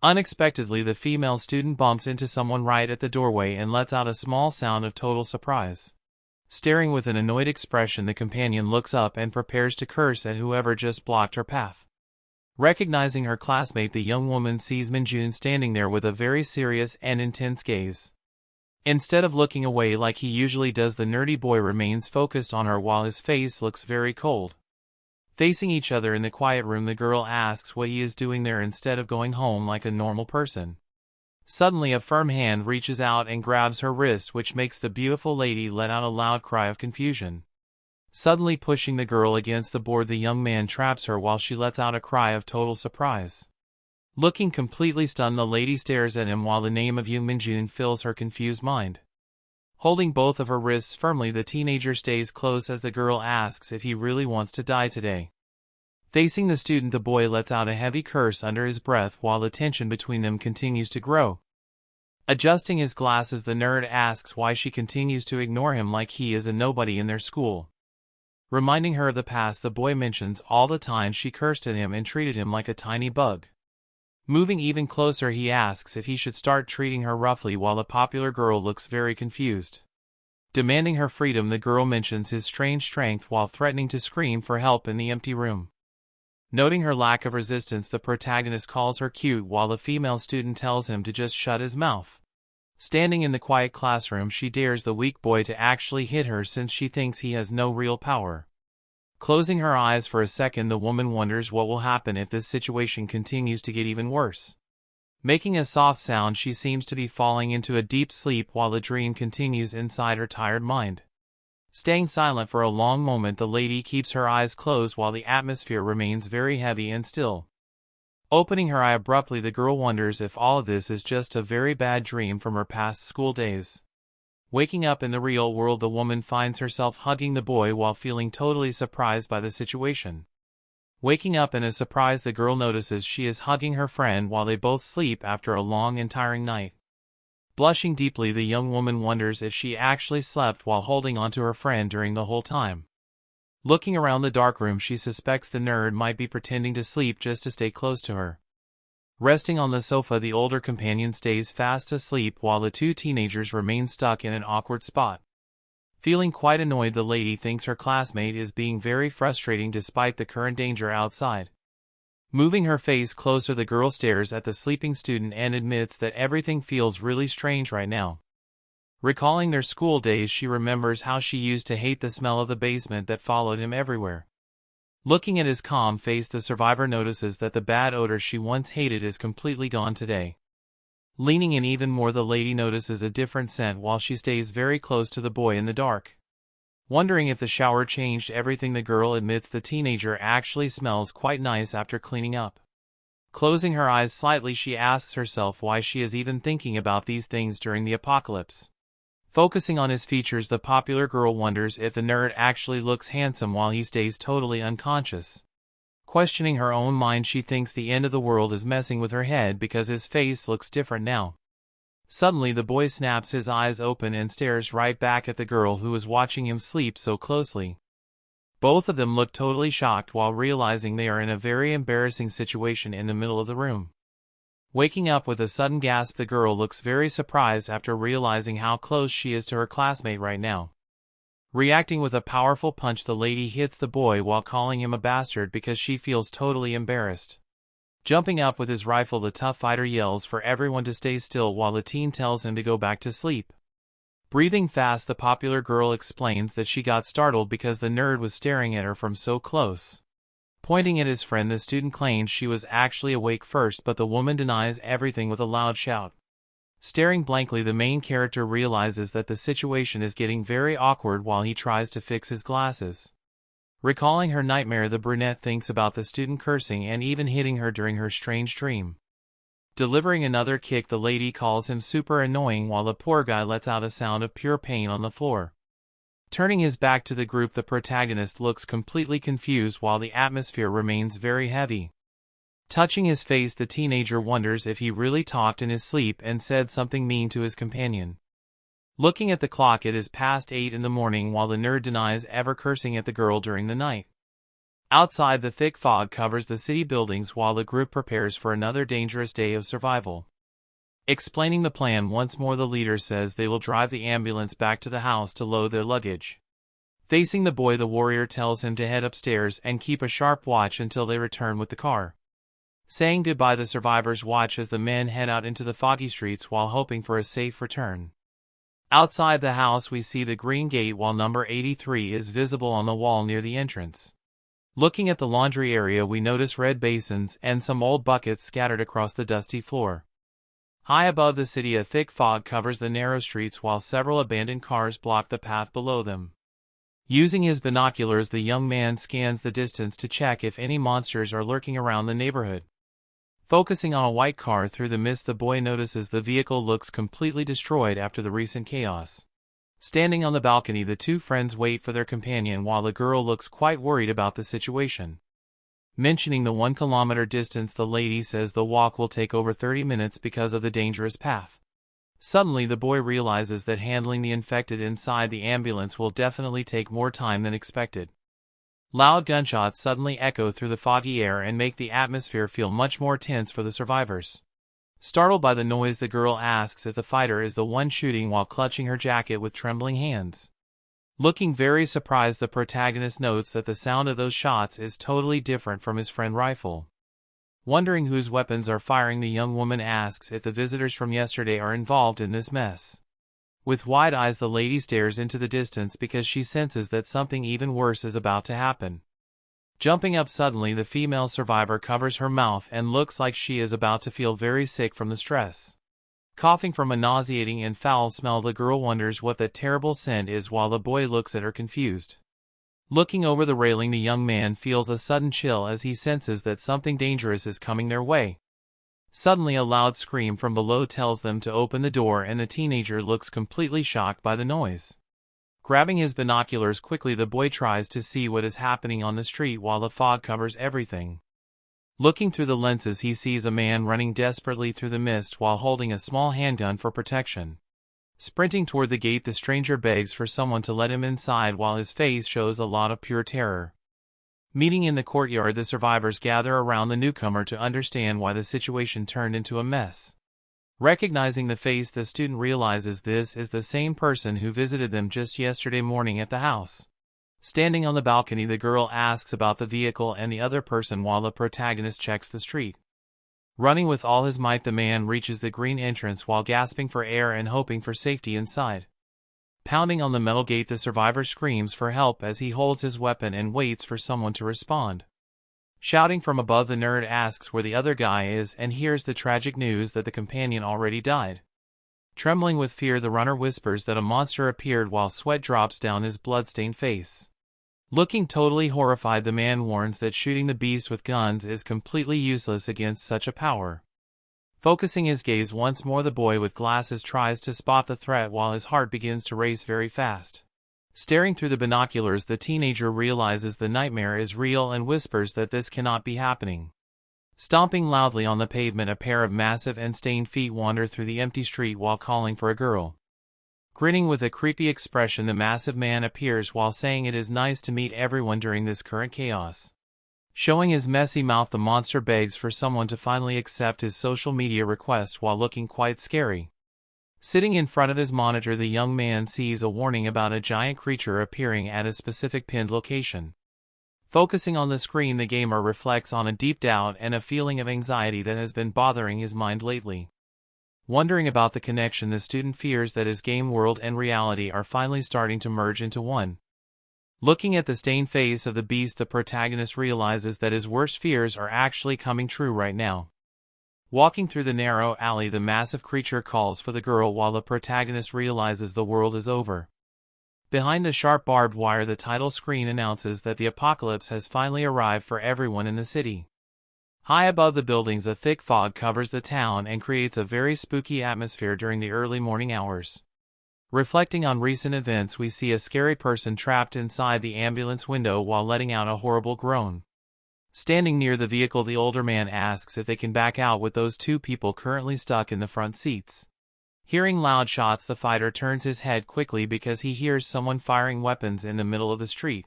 Unexpectedly, the female student bumps into someone right at the doorway and lets out a small sound of total surprise. Staring with an annoyed expression, the companion looks up and prepares to curse at whoever just blocked her path. Recognizing her classmate, the young woman sees Minjun standing there with a very serious and intense gaze. Instead of looking away like he usually does, the nerdy boy remains focused on her while his face looks very cold. Facing each other in the quiet room, the girl asks what he is doing there instead of going home like a normal person. Suddenly, a firm hand reaches out and grabs her wrist, which makes the beautiful lady let out a loud cry of confusion. Suddenly pushing the girl against the board, the young man traps her while she lets out a cry of total surprise. Looking completely stunned, the lady stares at him while the name of Young Minjun fills her confused mind. Holding both of her wrists firmly, the teenager stays close as the girl asks if he really wants to die today. Facing the student, the boy lets out a heavy curse under his breath while the tension between them continues to grow. Adjusting his glasses, the nerd asks why she continues to ignore him like he is a nobody in their school. Reminding her of the past, the boy mentions all the times she cursed at him and treated him like a tiny bug. Moving even closer, he asks if he should start treating her roughly while the popular girl looks very confused. Demanding her freedom, the girl mentions his strange strength while threatening to scream for help in the empty room. Noting her lack of resistance, the protagonist calls her cute while the female student tells him to just shut his mouth. Standing in the quiet classroom, she dares the weak boy to actually hit her since she thinks he has no real power. Closing her eyes for a second, the woman wonders what will happen if this situation continues to get even worse. Making a soft sound, she seems to be falling into a deep sleep while the dream continues inside her tired mind. Staying silent for a long moment, the lady keeps her eyes closed while the atmosphere remains very heavy and still. Opening her eye abruptly, the girl wonders if all of this is just a very bad dream from her past school days. Waking up in the real world, the woman finds herself hugging the boy while feeling totally surprised by the situation. Waking up in a surprise, the girl notices she is hugging her friend while they both sleep after a long and tiring night. Blushing deeply, the young woman wonders if she actually slept while holding onto her friend during the whole time. Looking around the dark room, she suspects the nerd might be pretending to sleep just to stay close to her. Resting on the sofa, the older companion stays fast asleep while the two teenagers remain stuck in an awkward spot. Feeling quite annoyed, the lady thinks her classmate is being very frustrating despite the current danger outside. Moving her face closer, the girl stares at the sleeping student and admits that everything feels really strange right now. Recalling their school days, she remembers how she used to hate the smell of the basement that followed him everywhere. Looking at his calm face, the survivor notices that the bad odor she once hated is completely gone today. Leaning in even more, the lady notices a different scent while she stays very close to the boy in the dark. Wondering if the shower changed everything, the girl admits the teenager actually smells quite nice after cleaning up. Closing her eyes slightly, she asks herself why she is even thinking about these things during the apocalypse. Focusing on his features, the popular girl wonders if the nerd actually looks handsome while he stays totally unconscious. Questioning her own mind, she thinks the end of the world is messing with her head because his face looks different now. Suddenly, the boy snaps his eyes open and stares right back at the girl who is watching him sleep so closely. Both of them look totally shocked while realizing they are in a very embarrassing situation in the middle of the room. Waking up with a sudden gasp, the girl looks very surprised after realizing how close she is to her classmate right now. Reacting with a powerful punch, the lady hits the boy while calling him a bastard because she feels totally embarrassed. Jumping up with his rifle, the tough fighter yells for everyone to stay still while the teen tells him to go back to sleep. Breathing fast, the popular girl explains that she got startled because the nerd was staring at her from so close. Pointing at his friend, the student claims she was actually awake first, but the woman denies everything with a loud shout. Staring blankly, the main character realizes that the situation is getting very awkward while he tries to fix his glasses. Recalling her nightmare, the brunette thinks about the student cursing and even hitting her during her strange dream. Delivering another kick, the lady calls him super annoying while the poor guy lets out a sound of pure pain on the floor. Turning his back to the group, the protagonist looks completely confused while the atmosphere remains very heavy. Touching his face, the teenager wonders if he really talked in his sleep and said something mean to his companion. Looking at the clock, it is past 8 in the morning while the nerd denies ever cursing at the girl during the night. Outside, the thick fog covers the city buildings while the group prepares for another dangerous day of survival. Explaining the plan once more, the leader says they will drive the ambulance back to the house to load their luggage. Facing the boy, the warrior tells him to head upstairs and keep a sharp watch until they return with the car. Saying goodbye, the survivors watch as the men head out into the foggy streets while hoping for a safe return. Outside the house, we see the green gate while number 83 is visible on the wall near the entrance. Looking at the laundry area, we notice red basins and some old buckets scattered across the dusty floor. High above the city, a thick fog covers the narrow streets while several abandoned cars block the path below them. Using his binoculars, the young man scans the distance to check if any monsters are lurking around the neighborhood. Focusing on a white car through the mist, the boy notices the vehicle looks completely destroyed after the recent chaos. Standing on the balcony, the two friends wait for their companion while the girl looks quite worried about the situation. Mentioning the 1 kilometer distance, the lady says the walk will take over 30 minutes because of the dangerous path. Suddenly, the boy realizes that handling the infected inside the ambulance will definitely take more time than expected. Loud gunshots suddenly echo through the foggy air and make the atmosphere feel much more tense for the survivors. Startled by the noise, the girl asks if the fighter is the one shooting while clutching her jacket with trembling hands. Looking very surprised, the protagonist notes that the sound of those shots is totally different from his friend's rifle. Wondering whose weapons are firing, the young woman asks if the visitors from yesterday are involved in this mess. With wide eyes, the lady stares into the distance because she senses that something even worse is about to happen. Jumping up suddenly, the female survivor covers her mouth and looks like she is about to feel very sick from the stress. Coughing from a nauseating and foul smell, the girl wonders what that terrible scent is while the boy looks at her confused. Looking over the railing, the young man feels a sudden chill as he senses that something dangerous is coming their way. Suddenly, a loud scream from below tells them to open the door, and the teenager looks completely shocked by the noise. Grabbing his binoculars quickly, the boy tries to see what is happening on the street while the fog covers everything. Looking through the lenses, he sees a man running desperately through the mist while holding a small handgun for protection. Sprinting toward the gate, the stranger begs for someone to let him inside while his face shows a lot of pure terror. Meeting in the courtyard, the survivors gather around the newcomer to understand why the situation turned into a mess. Recognizing the face, the student realizes this is the same person who visited them just yesterday morning at the house. Standing on the balcony, the girl asks about the vehicle and the other person while the protagonist checks the street. Running with all his might, the man reaches the green entrance while gasping for air and hoping for safety inside. Pounding on the metal gate, the survivor screams for help as he holds his weapon and waits for someone to respond. Shouting from above, the nerd asks where the other guy is and hears the tragic news that the companion already died. Trembling with fear, the runner whispers that a monster appeared while sweat drops down his blood-stained face. Looking totally horrified, the man warns that shooting the beast with guns is completely useless against such a power. Focusing his gaze once more, the boy with glasses tries to spot the threat while his heart begins to race very fast. Staring through the binoculars, the teenager realizes the nightmare is real and whispers that this cannot be happening. Stomping loudly on the pavement, a pair of massive and stained feet wander through the empty street while calling for a girl. Grinning with a creepy expression, the massive man appears while saying it is nice to meet everyone during this current chaos. Showing his messy mouth, the monster begs for someone to finally accept his social media request while looking quite scary. Sitting in front of his monitor, the young man sees a warning about a giant creature appearing at a specific pinned location. Focusing on the screen, the gamer reflects on a deep doubt and a feeling of anxiety that has been bothering his mind lately. Wondering about the connection, the student fears that his game world and reality are finally starting to merge into one. Looking at the stained face of the beast, the protagonist realizes that his worst fears are actually coming true right now. Walking through the narrow alley, the massive creature calls for the girl while the protagonist realizes the world is over. Behind the sharp barbed wire, the title screen announces that the apocalypse has finally arrived for everyone in the city. High above the buildings, a thick fog covers the town and creates a very spooky atmosphere during the early morning hours. Reflecting on recent events, we see a scary person trapped inside the ambulance window while letting out a horrible groan. Standing near the vehicle, the older man asks if they can back out with those two people currently stuck in the front seats. Hearing loud shots, the fighter turns his head quickly because he hears someone firing weapons in the middle of the street.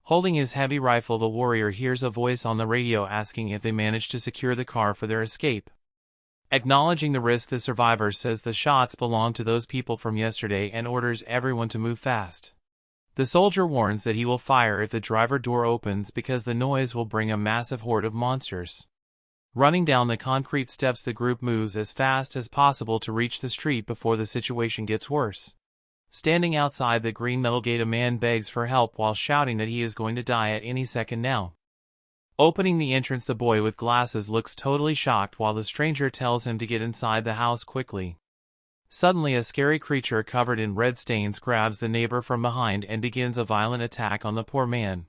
Holding his heavy rifle, the warrior hears a voice on the radio asking if they managed to secure the car for their escape. Acknowledging the risk, the survivor says the shots belong to those people from yesterday and orders everyone to move fast. The soldier warns that he will fire if the driver door opens because the noise will bring a massive horde of monsters. Running down the concrete steps, the group moves as fast as possible to reach the street before the situation gets worse. Standing outside the green metal gate, a man begs for help while shouting that he is going to die at any second now. Opening the entrance, the boy with glasses looks totally shocked while the stranger tells him to get inside the house quickly. Suddenly, a scary creature covered in red stains grabs the neighbor from behind and begins a violent attack on the poor man.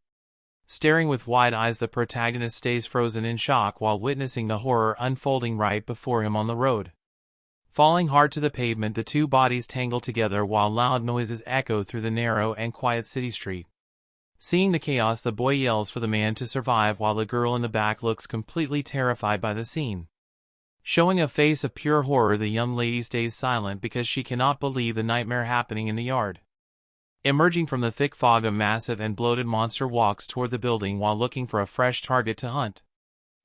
Staring with wide eyes, the protagonist stays frozen in shock while witnessing the horror unfolding right before him on the road. Falling hard to the pavement, the two bodies tangle together while loud noises echo through the narrow and quiet city street. Seeing the chaos, the boy yells for the man to survive while the girl in the back looks completely terrified by the scene. Showing a face of pure horror, the young lady stays silent because she cannot believe the nightmare happening in the yard. Emerging from the thick fog, a massive and bloated monster walks toward the building while looking for a fresh target to hunt.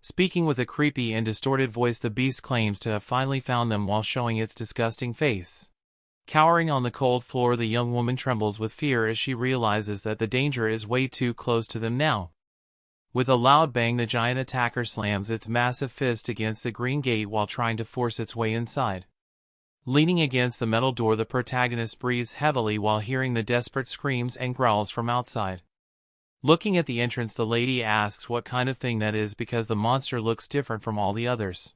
Speaking with a creepy and distorted voice, the beast claims to have finally found them while showing its disgusting face. Cowering on the cold floor, the young woman trembles with fear as she realizes that the danger is way too close to them now. With a loud bang, the giant attacker slams its massive fist against the green gate while trying to force its way inside. Leaning against the metal door, the protagonist breathes heavily while hearing the desperate screams and growls from outside. Looking at the entrance, the lady asks what kind of thing that is because the monster looks different from all the others.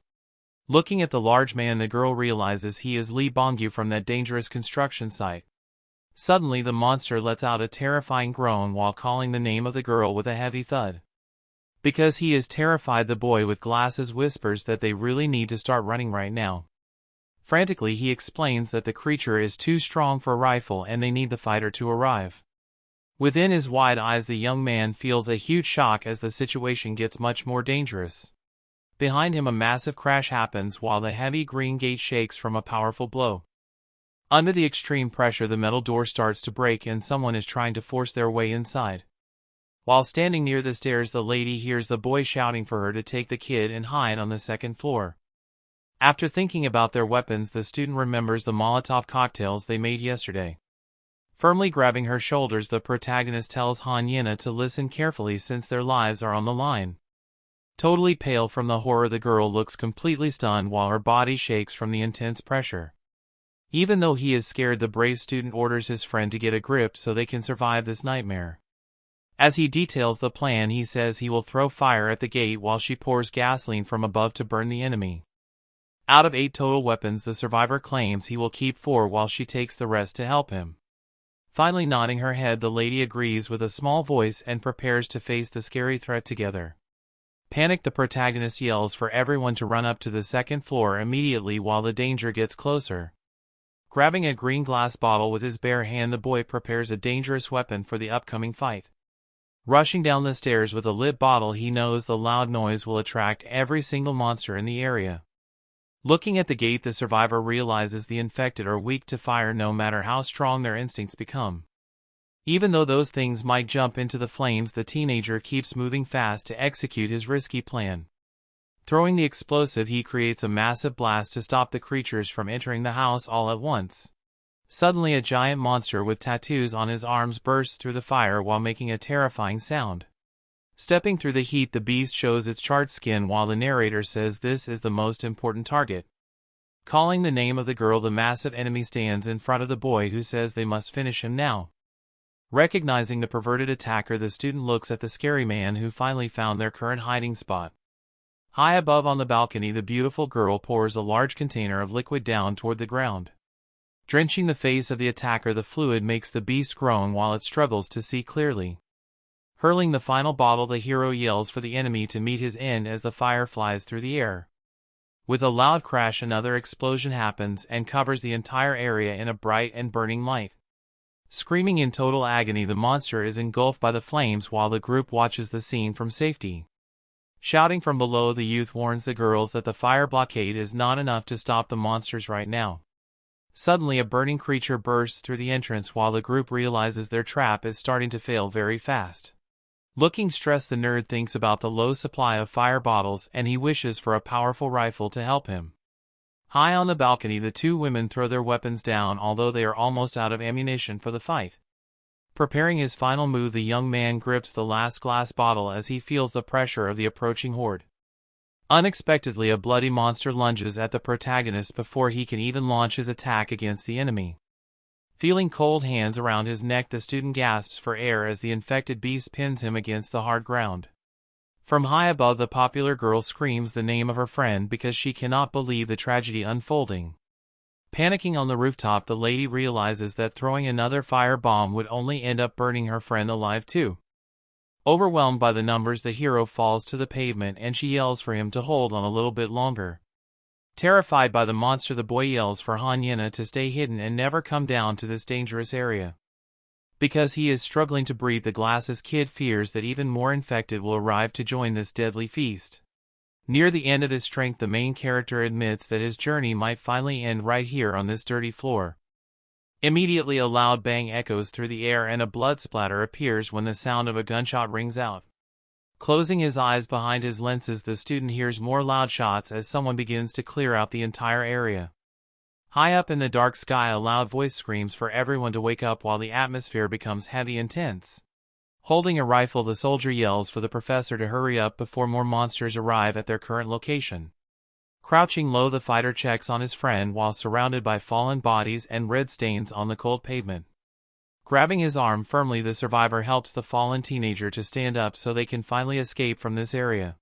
Looking at the large man, the girl realizes he is Lee Bongyu from that dangerous construction site. Suddenly, the monster lets out a terrifying groan while calling the name of the girl with a heavy thud. Because he is terrified, the boy with glasses whispers that they really need to start running right now. Frantically, he explains that the creature is too strong for a rifle and they need the fighter to arrive. Within his wide eyes, the young man feels a huge shock as the situation gets much more dangerous. Behind him, a massive crash happens while the heavy green gate shakes from a powerful blow. Under the extreme pressure, the metal door starts to break and someone is trying to force their way inside. While standing near the stairs, the lady hears the boy shouting for her to take the kid and hide on the second floor. After thinking about their weapons, the student remembers the Molotov cocktails they made yesterday. Firmly grabbing her shoulders, the protagonist tells Han Yena to listen carefully since their lives are on the line. Totally pale from the horror, the girl looks completely stunned while her body shakes from the intense pressure. Even though he is scared, the brave student orders his friend to get a grip so they can survive this nightmare. As he details the plan, he says he will throw fire at the gate while she pours gasoline from above to burn the enemy. Out of 8 total weapons, the survivor claims he will keep 4 while she takes the rest to help him. Finally nodding her head, the lady agrees with a small voice and prepares to face the scary threat together. Panicked, the protagonist yells for everyone to run up to the 2nd floor immediately while the danger gets closer. Grabbing a green glass bottle with his bare hand, the boy prepares a dangerous weapon for the upcoming fight. Rushing down the stairs with a lit bottle, he knows the loud noise will attract every single monster in the area. Looking at the gate, the survivor realizes the infected are weak to fire no matter how strong their instincts become. Even though those things might jump into the flames, the teenager keeps moving fast to execute his risky plan. Throwing the explosive, he creates a massive blast to stop the creatures from entering the house all at once. Suddenly, a giant monster with tattoos on his arms bursts through the fire while making a terrifying sound. Stepping through the heat, the beast shows its charred skin while the narrator says this is the most important target. Calling the name of the girl, the massive enemy stands in front of the boy, who says they must finish him now. Recognizing the perverted attacker, the student looks at the scary man who finally found their current hiding spot. High above on the balcony, the beautiful girl pours a large container of liquid down toward the ground. Drenching the face of the attacker, the fluid makes the beast groan while it struggles to see clearly. Hurling the final bottle, the hero yells for the enemy to meet his end as the fire flies through the air. With a loud crash, another explosion happens and covers the entire area in a bright and burning light. Screaming in total agony, the monster is engulfed by the flames while the group watches the scene from safety. Shouting from below, the youth warns the girls that the fire blockade is not enough to stop the monsters right now. Suddenly, a burning creature bursts through the entrance while the group realizes their trap is starting to fail very fast. Looking stressed, the nerd thinks about the low supply of fire bottles and he wishes for a powerful rifle to help him. High on the balcony, the 2 women throw their weapons down, although they are almost out of ammunition for the fight. Preparing his final move, the young man grips the last glass bottle as he feels the pressure of the approaching horde. Unexpectedly, a bloody monster lunges at the protagonist before he can even launch his attack against the enemy. Feeling cold hands around his neck, the student gasps for air as the infected beast pins him against the hard ground. From high above, the popular girl screams the name of her friend because she cannot believe the tragedy unfolding. Panicking on the rooftop, the lady realizes that throwing another fire bomb would only end up burning her friend alive too. Overwhelmed by the numbers, the hero falls to the pavement and she yells for him to hold on a little bit longer. Terrified by the monster, the boy yells for Hanyena to stay hidden and never come down to this dangerous area. Because he is struggling to breathe, the glasses kid fears that even more infected will arrive to join this deadly feast. Near the end of his strength, the main character admits that his journey might finally end right here on this dirty floor. Immediately, a loud bang echoes through the air and a blood splatter appears when the sound of a gunshot rings out. Closing his eyes behind his lenses, the student hears more loud shots as someone begins to clear out the entire area. High up in the dark sky, a loud voice screams for everyone to wake up while the atmosphere becomes heavy and tense. Holding a rifle, the soldier yells for the professor to hurry up before more monsters arrive at their current location. Crouching low, the fighter checks on his friend while surrounded by fallen bodies and red stains on the cold pavement. Grabbing his arm firmly, the survivor helps the fallen teenager to stand up so they can finally escape from this area.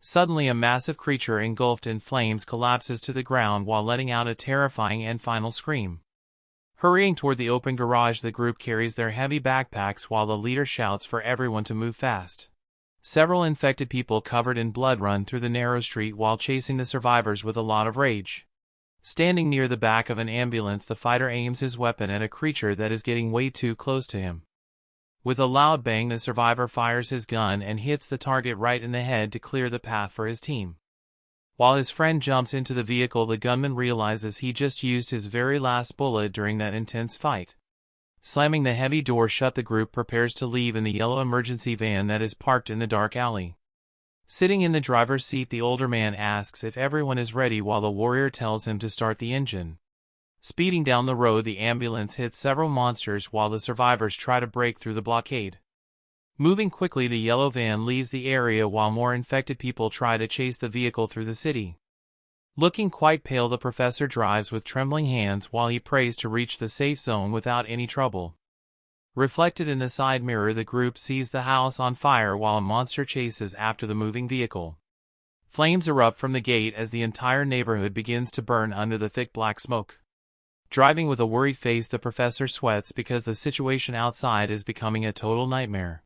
Suddenly, a massive creature engulfed in flames collapses to the ground while letting out a terrifying and final scream. Hurrying toward the open garage, the group carries their heavy backpacks while the leader shouts for everyone to move fast. Several infected people covered in blood run through the narrow street while chasing the survivors with a lot of rage. Standing near the back of an ambulance, the fighter aims his weapon at a creature that is getting way too close to him. With a loud bang, the survivor fires his gun and hits the target right in the head to clear the path for his team. While his friend jumps into the vehicle, the gunman realizes he just used his very last bullet during that intense fight. Slamming the heavy door shut, the group prepares to leave in the yellow emergency van that is parked in the dark alley. Sitting in the driver's seat, the older man asks if everyone is ready while the warrior tells him to start the engine. Speeding down the road, the ambulance hits several monsters while the survivors try to break through the blockade. Moving quickly, the yellow van leaves the area while more infected people try to chase the vehicle through the city. Looking quite pale, the professor drives with trembling hands while he prays to reach the safe zone without any trouble. Reflected in the side mirror, the group sees the house on fire while a monster chases after the moving vehicle. Flames erupt from the gate as the entire neighborhood begins to burn under the thick black smoke. Driving with a worried face, the professor sweats because the situation outside is becoming a total nightmare.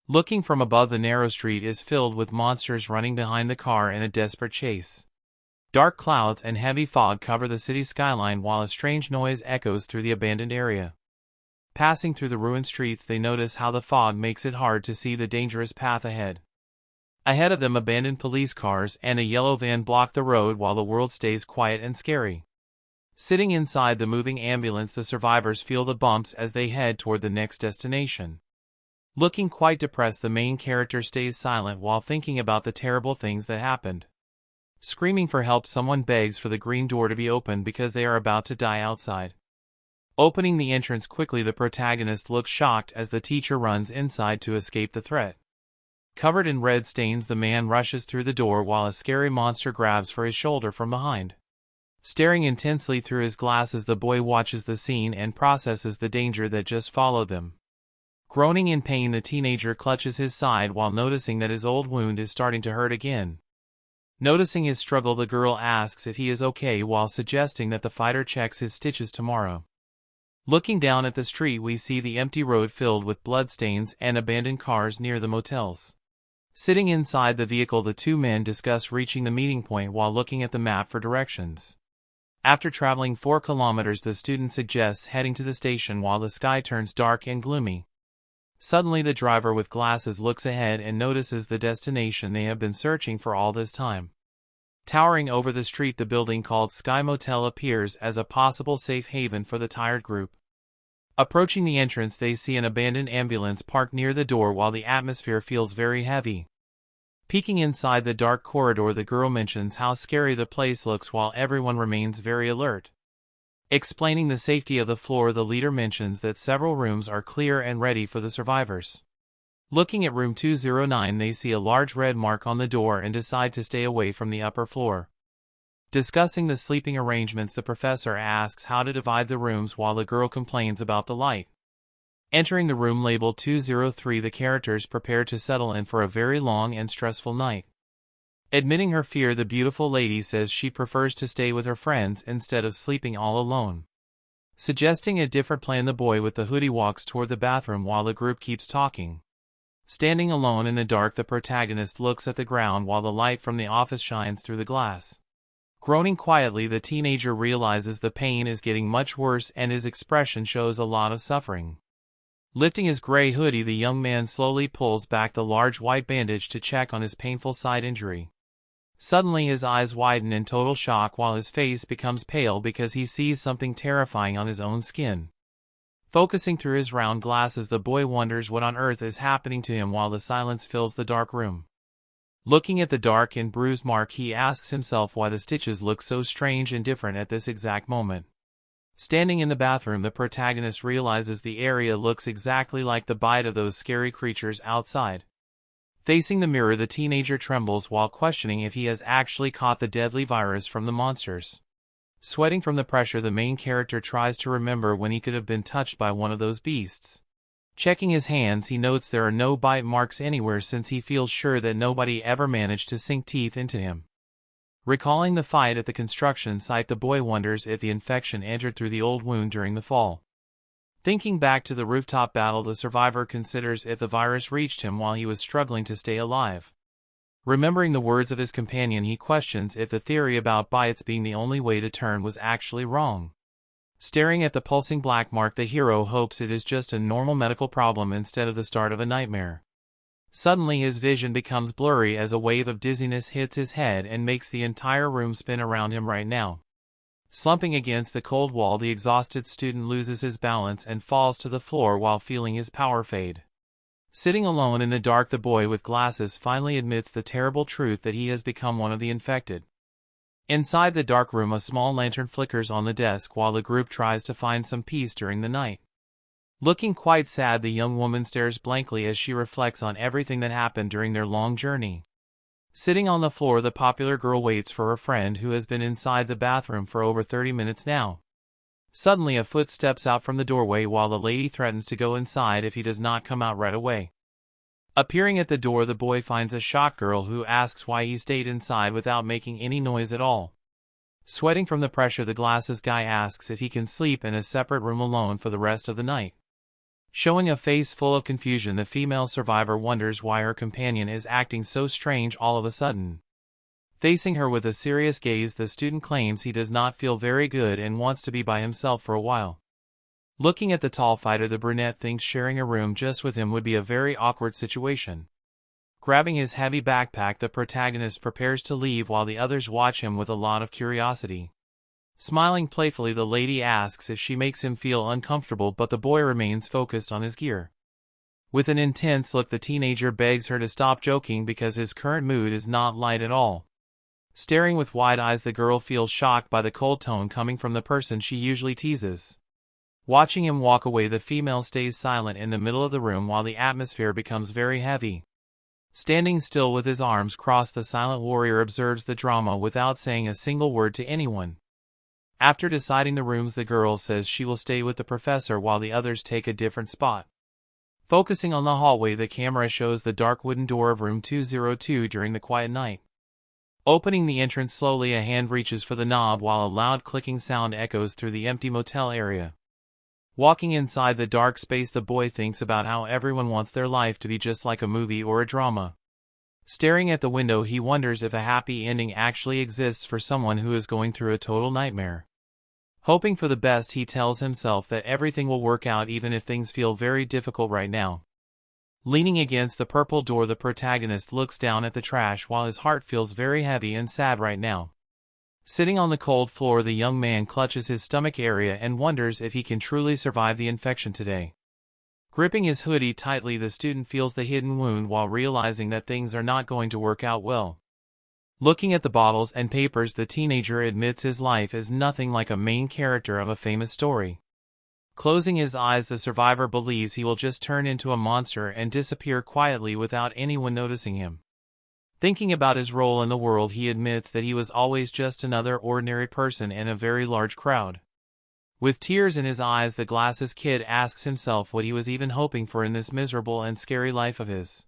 Looking from above, the narrow street is filled with monsters running behind the car in a desperate chase. Dark clouds and heavy fog cover the city skyline while a strange noise echoes through the abandoned area. Passing through the ruined streets, they notice how the fog makes it hard to see the dangerous path ahead. Ahead of them, abandoned police cars and a yellow van block the road while the world stays quiet and scary. Sitting inside the moving ambulance, the survivors feel the bumps as they head toward the next destination. Looking quite depressed, the main character stays silent while thinking about the terrible things that happened. Screaming for help, someone begs for the green door to be opened because they are about to die outside. Opening the entrance quickly, the protagonist looks shocked as the teacher runs inside to escape the threat. Covered in red stains, the man rushes through the door while a scary monster grabs for his shoulder from behind. Staring intensely through his glasses, the boy watches the scene and processes the danger that just followed them. Groaning in pain, the teenager clutches his side while noticing that his old wound is starting to hurt again. Noticing his struggle, the girl asks if he is okay while suggesting that the fighter checks his stitches tomorrow. Looking down at the street, we see the empty road filled with bloodstains and abandoned cars near the motels. Sitting inside the vehicle, the two men discuss reaching the meeting point while looking at the map for directions. After traveling 4 kilometers, the student suggests heading to the station while the sky turns dark and gloomy. Suddenly, the driver with glasses looks ahead and notices the destination they have been searching for all this time. Towering over the street, the building called Sky Motel appears as a possible safe haven for the tired group. Approaching the entrance, they see an abandoned ambulance parked near the door while the atmosphere feels very heavy. Peeking inside the dark corridor, the girl mentions how scary the place looks while everyone remains very alert. Explaining the safety of the floor, the leader mentions that several rooms are clear and ready for the survivors. Looking at room 209, they see a large red mark on the door and decide to stay away from the upper floor. Discussing the sleeping arrangements, the professor asks how to divide the rooms while the girl complains about the light. Entering the room labeled 203, the characters prepare to settle in for a very long and stressful night. Admitting her fear, the beautiful lady says she prefers to stay with her friends instead of sleeping all alone. Suggesting a different plan, the boy with the hoodie walks toward the bathroom while the group keeps talking. Standing alone in the dark, the protagonist looks at the ground while the light from the office shines through the glass. Groaning quietly, the teenager realizes the pain is getting much worse and his expression shows a lot of suffering. Lifting his gray hoodie, the young man slowly pulls back the large white bandage to check on his painful side injury. Suddenly his eyes widen in total shock while his face becomes pale because he sees something terrifying on his own skin. Focusing through his round glasses, the boy wonders what on earth is happening to him while the silence fills the dark room. Looking at the dark and bruised mark, he asks himself why the stitches look so strange and different at this exact moment. Standing in the bathroom, the protagonist realizes the area looks exactly like the bite of those scary creatures outside. Facing the mirror, the teenager trembles while questioning if he has actually caught the deadly virus from the monsters. Sweating from the pressure, the main character tries to remember when he could have been touched by one of those beasts. Checking his hands, he notes there are no bite marks anywhere since he feels sure that nobody ever managed to sink teeth into him. Recalling the fight at the construction site, the boy wonders if the infection entered through the old wound during the fall. Thinking back to the rooftop battle, the survivor considers if the virus reached him while he was struggling to stay alive. Remembering the words of his companion, he questions if the theory about bites being the only way to turn was actually wrong. Staring at the pulsing black mark, the hero hopes it is just a normal medical problem instead of the start of a nightmare. Suddenly his vision becomes blurry as a wave of dizziness hits his head and makes the entire room spin around him right now. Slumping against the cold wall, the exhausted student loses his balance and falls to the floor while feeling his power fade. Sitting alone in the dark, the boy with glasses finally admits the terrible truth that he has become one of the infected. Inside the dark room, a small lantern flickers on the desk while the group tries to find some peace during the night. Looking quite sad, the young woman stares blankly as she reflects on everything that happened during their long journey. Sitting on the floor, the popular girl waits for her friend who has been inside the bathroom for over 30 minutes now. Suddenly a foot steps out from the doorway while the lady threatens to go inside if he does not come out right away. Appearing at the door, the boy finds a shocked girl who asks why he stayed inside without making any noise at all. Sweating from the pressure, the glasses guy asks if he can sleep in a separate room alone for the rest of the night. Showing a face full of confusion, the female survivor wonders why her companion is acting so strange all of a sudden. Facing her with a serious gaze, the student claims he does not feel very good and wants to be by himself for a while. Looking at the tall fighter, the brunette thinks sharing a room just with him would be a very awkward situation. Grabbing his heavy backpack, the protagonist prepares to leave while the others watch him with a lot of curiosity. Smiling playfully, the lady asks if she makes him feel uncomfortable, but the boy remains focused on his gear. With an intense look, the teenager begs her to stop joking because his current mood is not light at all. Staring with wide eyes, the girl feels shocked by the cold tone coming from the person she usually teases. Watching him walk away, the female stays silent in the middle of the room while the atmosphere becomes very heavy. Standing still with his arms crossed, the silent warrior observes the drama without saying a single word to anyone. After deciding the rooms, the girl says she will stay with the professor while the others take a different spot. Focusing on the hallway, the camera shows the dark wooden door of room 202 during the quiet night. Opening the entrance slowly, a hand reaches for the knob while a loud clicking sound echoes through the empty motel area. Walking inside the dark space, the boy thinks about how everyone wants their life to be just like a movie or a drama. Staring at the window, he wonders if a happy ending actually exists for someone who is going through a total nightmare. Hoping for the best, he tells himself that everything will work out even if things feel very difficult right now. Leaning against the purple door, the protagonist looks down at the trash while his heart feels very heavy and sad right now. Sitting on the cold floor, the young man clutches his stomach area and wonders if he can truly survive the infection today. Gripping his hoodie tightly, the student feels the hidden wound while realizing that things are not going to work out well. Looking at the bottles and papers, the teenager admits his life is nothing like a main character of a famous story. Closing his eyes, the survivor believes he will just turn into a monster and disappear quietly without anyone noticing him. Thinking about his role in the world, he admits that he was always just another ordinary person in a very large crowd. With tears in his eyes, the glasses kid asks himself what he was even hoping for in this miserable and scary life of his.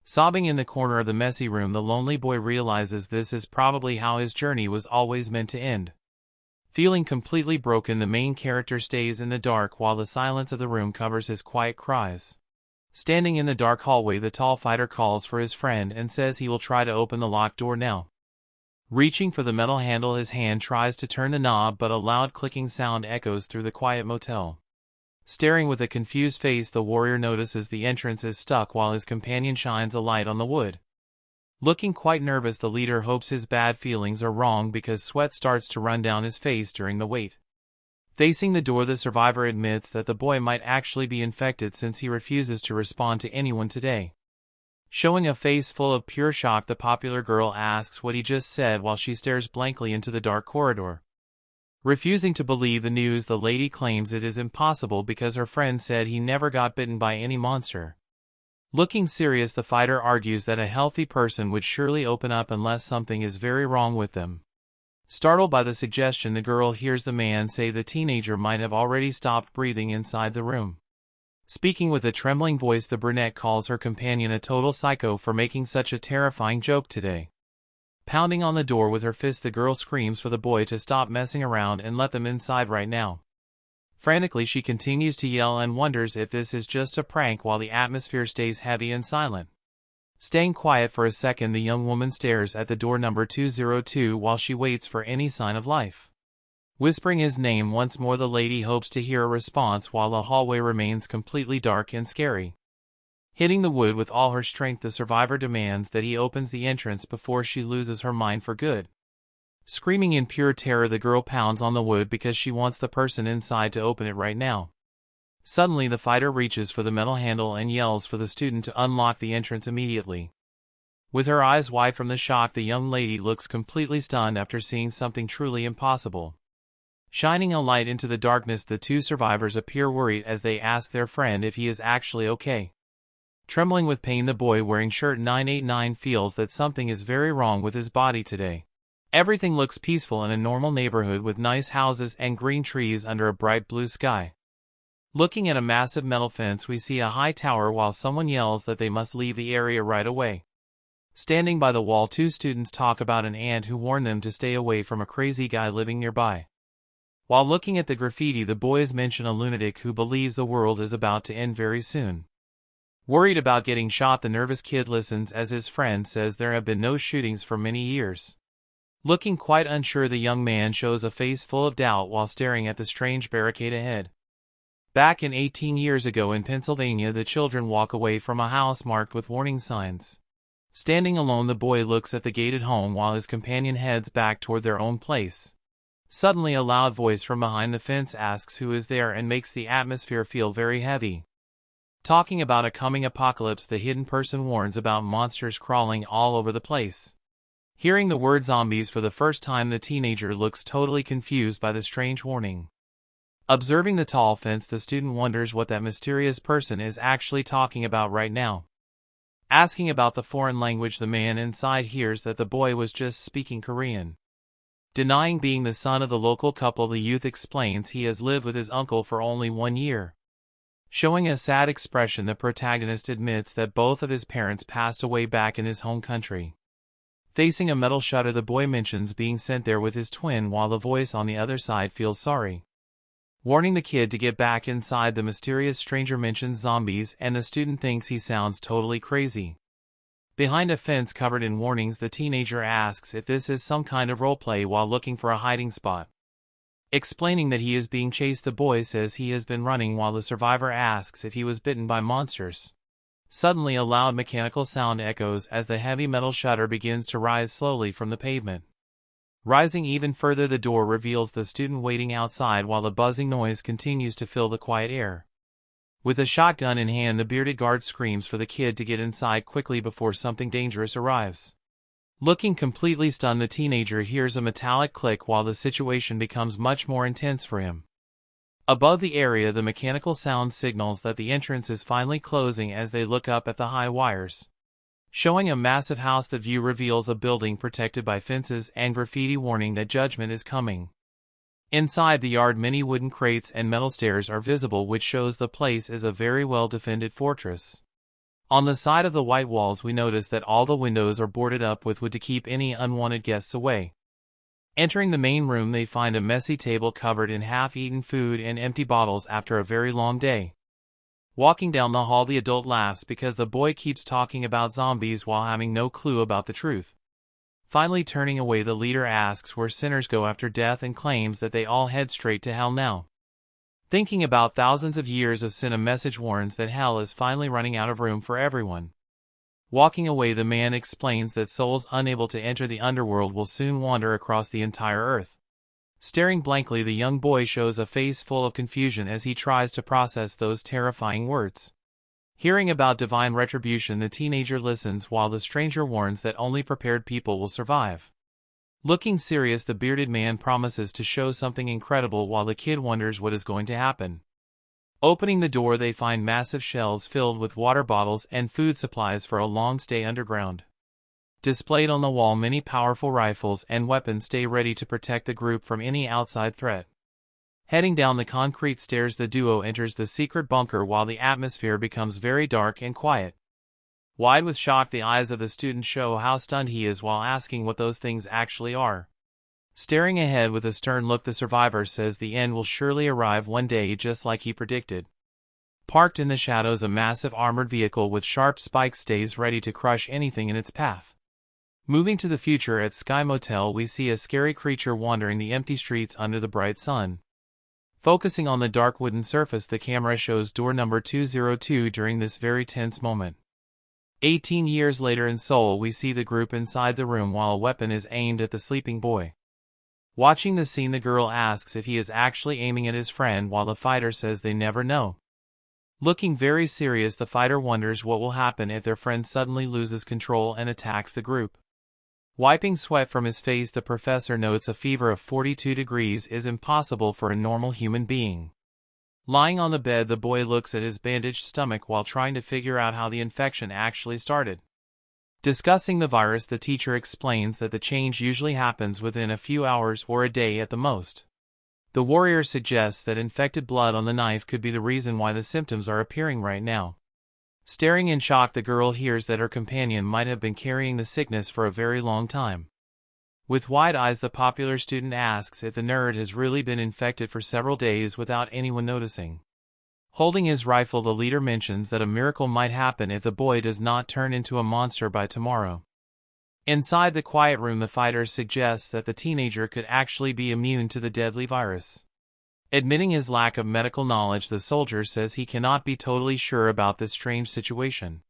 Sobbing in the corner of the messy room, the lonely boy realizes this is probably how his journey was always meant to end. Feeling completely broken, the main character stays in the dark while the silence of the room covers his quiet cries. Standing in the dark hallway, the tall fighter calls for his friend and says he will try to open the locked door now. Reaching for the metal handle, his hand tries to turn the knob, but a loud clicking sound echoes through the quiet motel. Staring with a confused face, the warrior notices the entrance is stuck while his companion shines a light on the wood. Looking quite nervous, the leader hopes his bad feelings are wrong because sweat starts to run down his face during the wait. Facing the door, the survivor admits that the boy might actually be infected since he refuses to respond to anyone today. Showing a face full of pure shock, the popular girl asks what he just said while she stares blankly into the dark corridor. Refusing to believe the news, the lady claims it is impossible because her friend said he never got bitten by any monster. Looking serious, the fighter argues that a healthy person would surely open up unless something is very wrong with them. Startled by the suggestion, the girl hears the man say the teenager might have already stopped breathing inside the room. Speaking with a trembling voice, the brunette calls her companion a total psycho for making such a terrifying joke today. Pounding on the door with her fist, the girl screams for the boy to stop messing around and let them inside right now. Frantically, she continues to yell and wonders if this is just a prank while the atmosphere stays heavy and silent. Staying quiet for a second, the young woman stares at the door number 202 while she waits for any sign of life. Whispering his name once more, the lady hopes to hear a response while the hallway remains completely dark and scary. Hitting the wood with all her strength, the survivor demands that he opens the entrance before she loses her mind for good. Screaming in pure terror, the girl pounds on the wood because she wants the person inside to open it right now. Suddenly, the fighter reaches for the metal handle and yells for the student to unlock the entrance immediately. With her eyes wide from the shock, the young lady looks completely stunned after seeing something truly impossible. Shining a light into the darkness, the two survivors appear worried as they ask their friend if he is actually okay. Trembling with pain, the boy wearing shirt 989 feels that something is very wrong with his body today. Everything looks peaceful in a normal neighborhood with nice houses and green trees under a bright blue sky. Looking at a massive metal fence, we see a high tower while someone yells that they must leave the area right away. Standing by the wall, two students talk about an aunt who warned them to stay away from a crazy guy living nearby. While looking at the graffiti, the boys mention a lunatic who believes the world is about to end very soon. Worried about getting shot, the nervous kid listens as his friend says there have been no shootings for many years. Looking quite unsure, the young man shows a face full of doubt while staring at the strange barricade ahead. Back in 18 years ago in Pennsylvania, the children walk away from a house marked with warning signs. Standing alone, the boy looks at the gated home while his companion heads back toward their own place. Suddenly, a loud voice from behind the fence asks who is there and makes the atmosphere feel very heavy. Talking about a coming apocalypse, the hidden person warns about monsters crawling all over the place. Hearing the word zombies for the first time, the teenager looks totally confused by the strange warning. Observing the tall fence, the student wonders what that mysterious person is actually talking about right now. Asking about the foreign language, the man inside hears that the boy was just speaking Korean. Denying being the son of the local couple, the youth explains he has lived with his uncle for only 1 year. Showing a sad expression, the protagonist admits that both of his parents passed away back in his home country. Facing a metal shutter, the boy mentions being sent there with his twin while the voice on the other side feels sorry. Warning the kid to get back inside, the mysterious stranger mentions zombies and the student thinks he sounds totally crazy. Behind a fence covered in warnings, the teenager asks if this is some kind of roleplay while looking for a hiding spot. Explaining that he is being chased, the boy says he has been running while the survivor asks if he was bitten by monsters. Suddenly, a loud mechanical sound echoes as the heavy metal shutter begins to rise slowly from the pavement. Rising even further, the door reveals the student waiting outside while the buzzing noise continues to fill the quiet air. With a shotgun in hand, the bearded guard screams for the kid to get inside quickly before something dangerous arrives. Looking completely stunned, the teenager hears a metallic click while the situation becomes much more intense for him. Above the area, the mechanical sound signals that the entrance is finally closing as they look up at the high wires. Showing a massive house, the view reveals a building protected by fences and graffiti warning that judgment is coming. Inside the yard, many wooden crates and metal stairs are visible, which shows the place is a very well-defended fortress. On the side of the white walls, we notice that all the windows are boarded up with wood to keep any unwanted guests away. Entering the main room, they find a messy table covered in half-eaten food and empty bottles after a very long day. Walking down the hall, the adult laughs because the boy keeps talking about zombies while having no clue about the truth. Finally turning away, the leader asks where sinners go after death and claims that they all head straight to hell now. Thinking about thousands of years of sin, a message warns that hell is finally running out of room for everyone. Walking away, the man explains that souls unable to enter the underworld will soon wander across the entire earth. Staring blankly, the young boy shows a face full of confusion as he tries to process those terrifying words. Hearing about divine retribution, the teenager listens while the stranger warns that only prepared people will survive. Looking serious, the bearded man promises to show something incredible while the kid wonders what is going to happen. Opening the door, they find massive shelves filled with water bottles and food supplies for a long stay underground. Displayed on the wall, many powerful rifles and weapons stay ready to protect the group from any outside threat. Heading down the concrete stairs, the duo enters the secret bunker while the atmosphere becomes very dark and quiet. Wide with shock, the eyes of the student show how stunned he is while asking what those things actually are. Staring ahead with a stern look, the survivor says the end will surely arrive one day, just like he predicted. Parked in the shadows, a massive armored vehicle with sharp spikes stays ready to crush anything in its path. Moving to the future, at Sky Motel, we see a scary creature wandering the empty streets under the bright sun. Focusing on the dark wooden surface, the camera shows door number 202 during this very tense moment. 18 years later in Seoul, we see the group inside the room while a weapon is aimed at the sleeping boy. Watching the scene, the girl asks if he is actually aiming at his friend while the fighter says they never know. Looking very serious, the fighter wonders what will happen if their friend suddenly loses control and attacks the group. Wiping sweat from his face, the professor notes a fever of 42 degrees is impossible for a normal human being. Lying on the bed, the boy looks at his bandaged stomach while trying to figure out how the infection actually started. Discussing the virus, the teacher explains that the change usually happens within a few hours or a day at the most. The warrior suggests that infected blood on the knife could be the reason why the symptoms are appearing right now. Staring in shock, the girl hears that her companion might have been carrying the sickness for a very long time. With wide eyes, the popular student asks if the nerd has really been infected for several days without anyone noticing. Holding his rifle, the leader mentions that a miracle might happen if the boy does not turn into a monster by tomorrow. Inside the quiet room, the fighter suggests that the teenager could actually be immune to the deadly virus. Admitting his lack of medical knowledge, the soldier says he cannot be totally sure about this strange situation.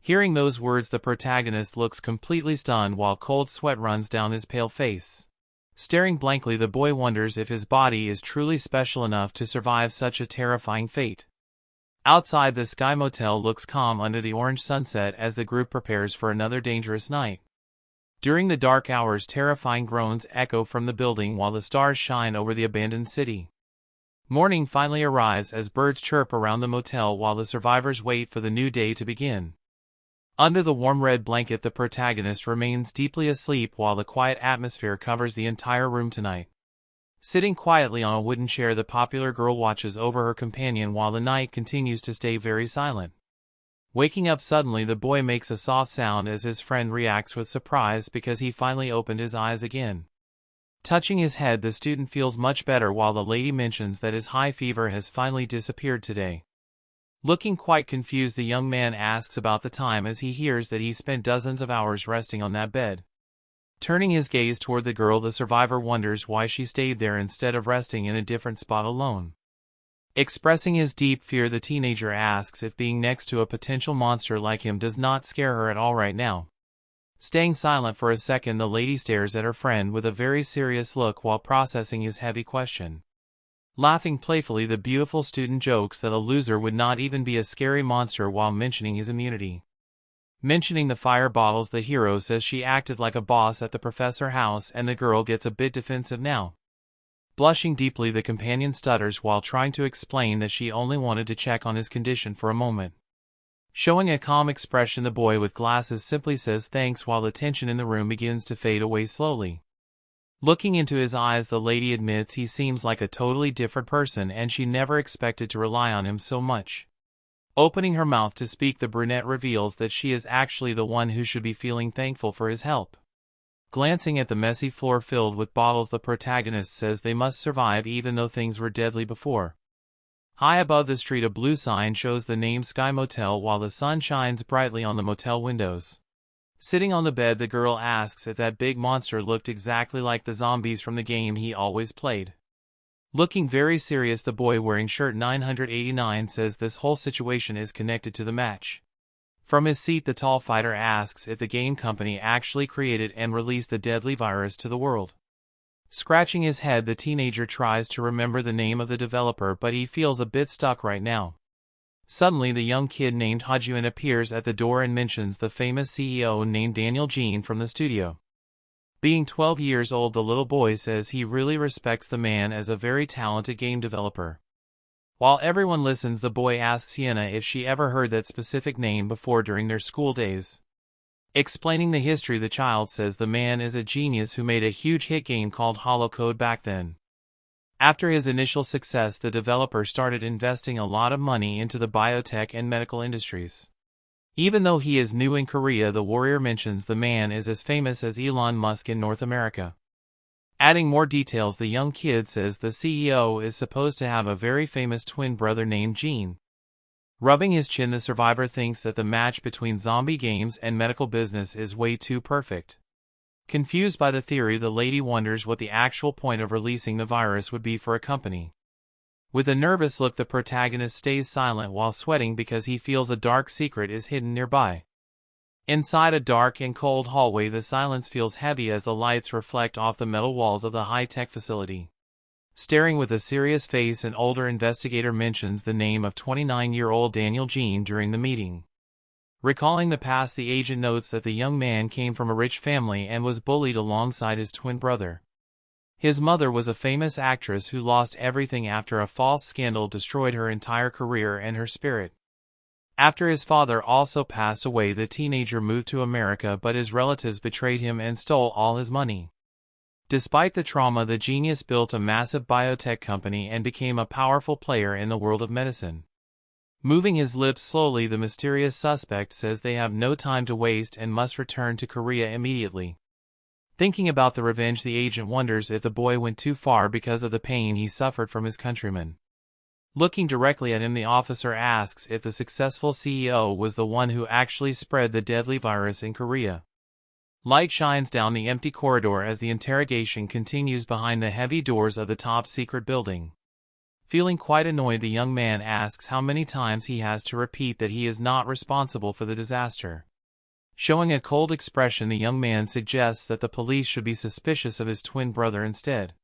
Hearing those words, the protagonist looks completely stunned while cold sweat runs down his pale face. Staring blankly, the boy wonders if his body is truly special enough to survive such a terrifying fate. Outside, the Sky Motel looks calm under the orange sunset as the group prepares for another dangerous night. During the dark hours, terrifying groans echo from the building while the stars shine over the abandoned city. Morning finally arrives as birds chirp around the motel while the survivors wait for the new day to begin. Under the warm red blanket, the protagonist remains deeply asleep while the quiet atmosphere covers the entire room tonight. Sitting quietly on a wooden chair, the popular girl watches over her companion while the night continues to stay very silent. Waking up suddenly, the boy makes a soft sound as his friend reacts with surprise because he finally opened his eyes again. Touching his head, the student feels much better while the lady mentions that his high fever has finally disappeared today. Looking quite confused, the young man asks about the time as he hears that he spent dozens of hours resting on that bed. Turning his gaze toward the girl, the survivor wonders why she stayed there instead of resting in a different spot alone. Expressing his deep fear, the teenager asks if being next to a potential monster like him does not scare her at all right now. Staying silent for a second, the lady stares at her friend with a very serious look while processing his heavy question. Laughing playfully, the beautiful student jokes that a loser would not even be a scary monster while mentioning his immunity. Mentioning the fire bottles, the hero says she acted like a boss at the professor house and the girl gets a bit defensive now. Blushing deeply, the companion stutters while trying to explain that she only wanted to check on his condition for a moment. Showing a calm expression, the boy with glasses simply says thanks while the tension in the room begins to fade away slowly. Looking into his eyes, the lady admits he seems like a totally different person and she never expected to rely on him so much. Opening her mouth to speak, the brunette reveals that she is actually the one who should be feeling thankful for his help. Glancing at the messy floor filled with bottles, the protagonist says they must survive even though things were deadly before. High above the street, a blue sign shows the name Sky Motel while the sun shines brightly on the motel windows. Sitting on the bed, the girl asks if that big monster looked exactly like the zombies from the game he always played. Looking very serious, the boy wearing shirt 989 says this whole situation is connected to the match. From his seat, the tall fighter asks if the game company actually created and released the deadly virus to the world. Scratching his head, the teenager tries to remember the name of the developer, but he feels a bit stuck right now. Suddenly, the young kid named Hajuan appears at the door and mentions the famous CEO named Daniel Jean from the studio. Being 12 years old, the little boy says he really respects the man as a very talented game developer. While everyone listens, the boy asks Sienna if she ever heard that specific name before during their school days. Explaining the history, the child says the man is a genius who made a huge hit game called Hollow Code back then. After his initial success, the developer started investing a lot of money into the biotech and medical industries. Even though he is new in Korea, the warrior mentions the man is as famous as Elon Musk in North America. Adding more details, the young kid says the CEO is supposed to have a very famous twin brother named Gene. Rubbing his chin, the survivor thinks that the match between zombie games and medical business is way too perfect. Confused by the theory, the lady wonders what the actual point of releasing the virus would be for a company. With a nervous look, the protagonist stays silent while sweating because he feels a dark secret is hidden nearby. Inside a dark and cold hallway, the silence feels heavy as the lights reflect off the metal walls of the high-tech facility. Staring with a serious face, an older investigator mentions the name of 29-year-old Daniel Jean during the meeting. Recalling the past, the agent notes that the young man came from a rich family and was bullied alongside his twin brother. His mother was a famous actress who lost everything after a false scandal destroyed her entire career and her spirit. After his father also passed away, the teenager moved to America, but his relatives betrayed him and stole all his money. Despite the trauma, the genius built a massive biotech company and became a powerful player in the world of medicine. Moving his lips slowly, the mysterious suspect says they have no time to waste and must return to Korea immediately. Thinking about the revenge, the agent wonders if the boy went too far because of the pain he suffered from his countrymen. Looking directly at him, the officer asks if the successful CEO was the one who actually spread the deadly virus in Korea. Light shines down the empty corridor as the interrogation continues behind the heavy doors of the top-secret building. Feeling quite annoyed, the young man asks how many times he has to repeat that he is not responsible for the disaster. Showing a cold expression, the young man suggests that the police should be suspicious of his twin brother instead.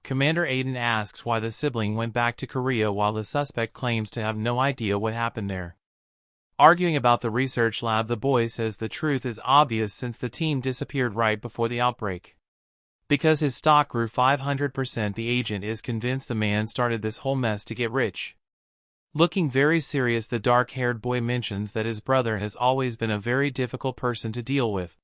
Commander Aiden asks why the sibling went back to Korea while the suspect claims to have no idea what happened there. Arguing about the research lab, the boy says the truth is obvious since the team disappeared right before the outbreak. Because his stock grew 500%, the agent is convinced the man started this whole mess to get rich. Looking very serious, the dark-haired boy mentions that his brother has always been a very difficult person to deal with.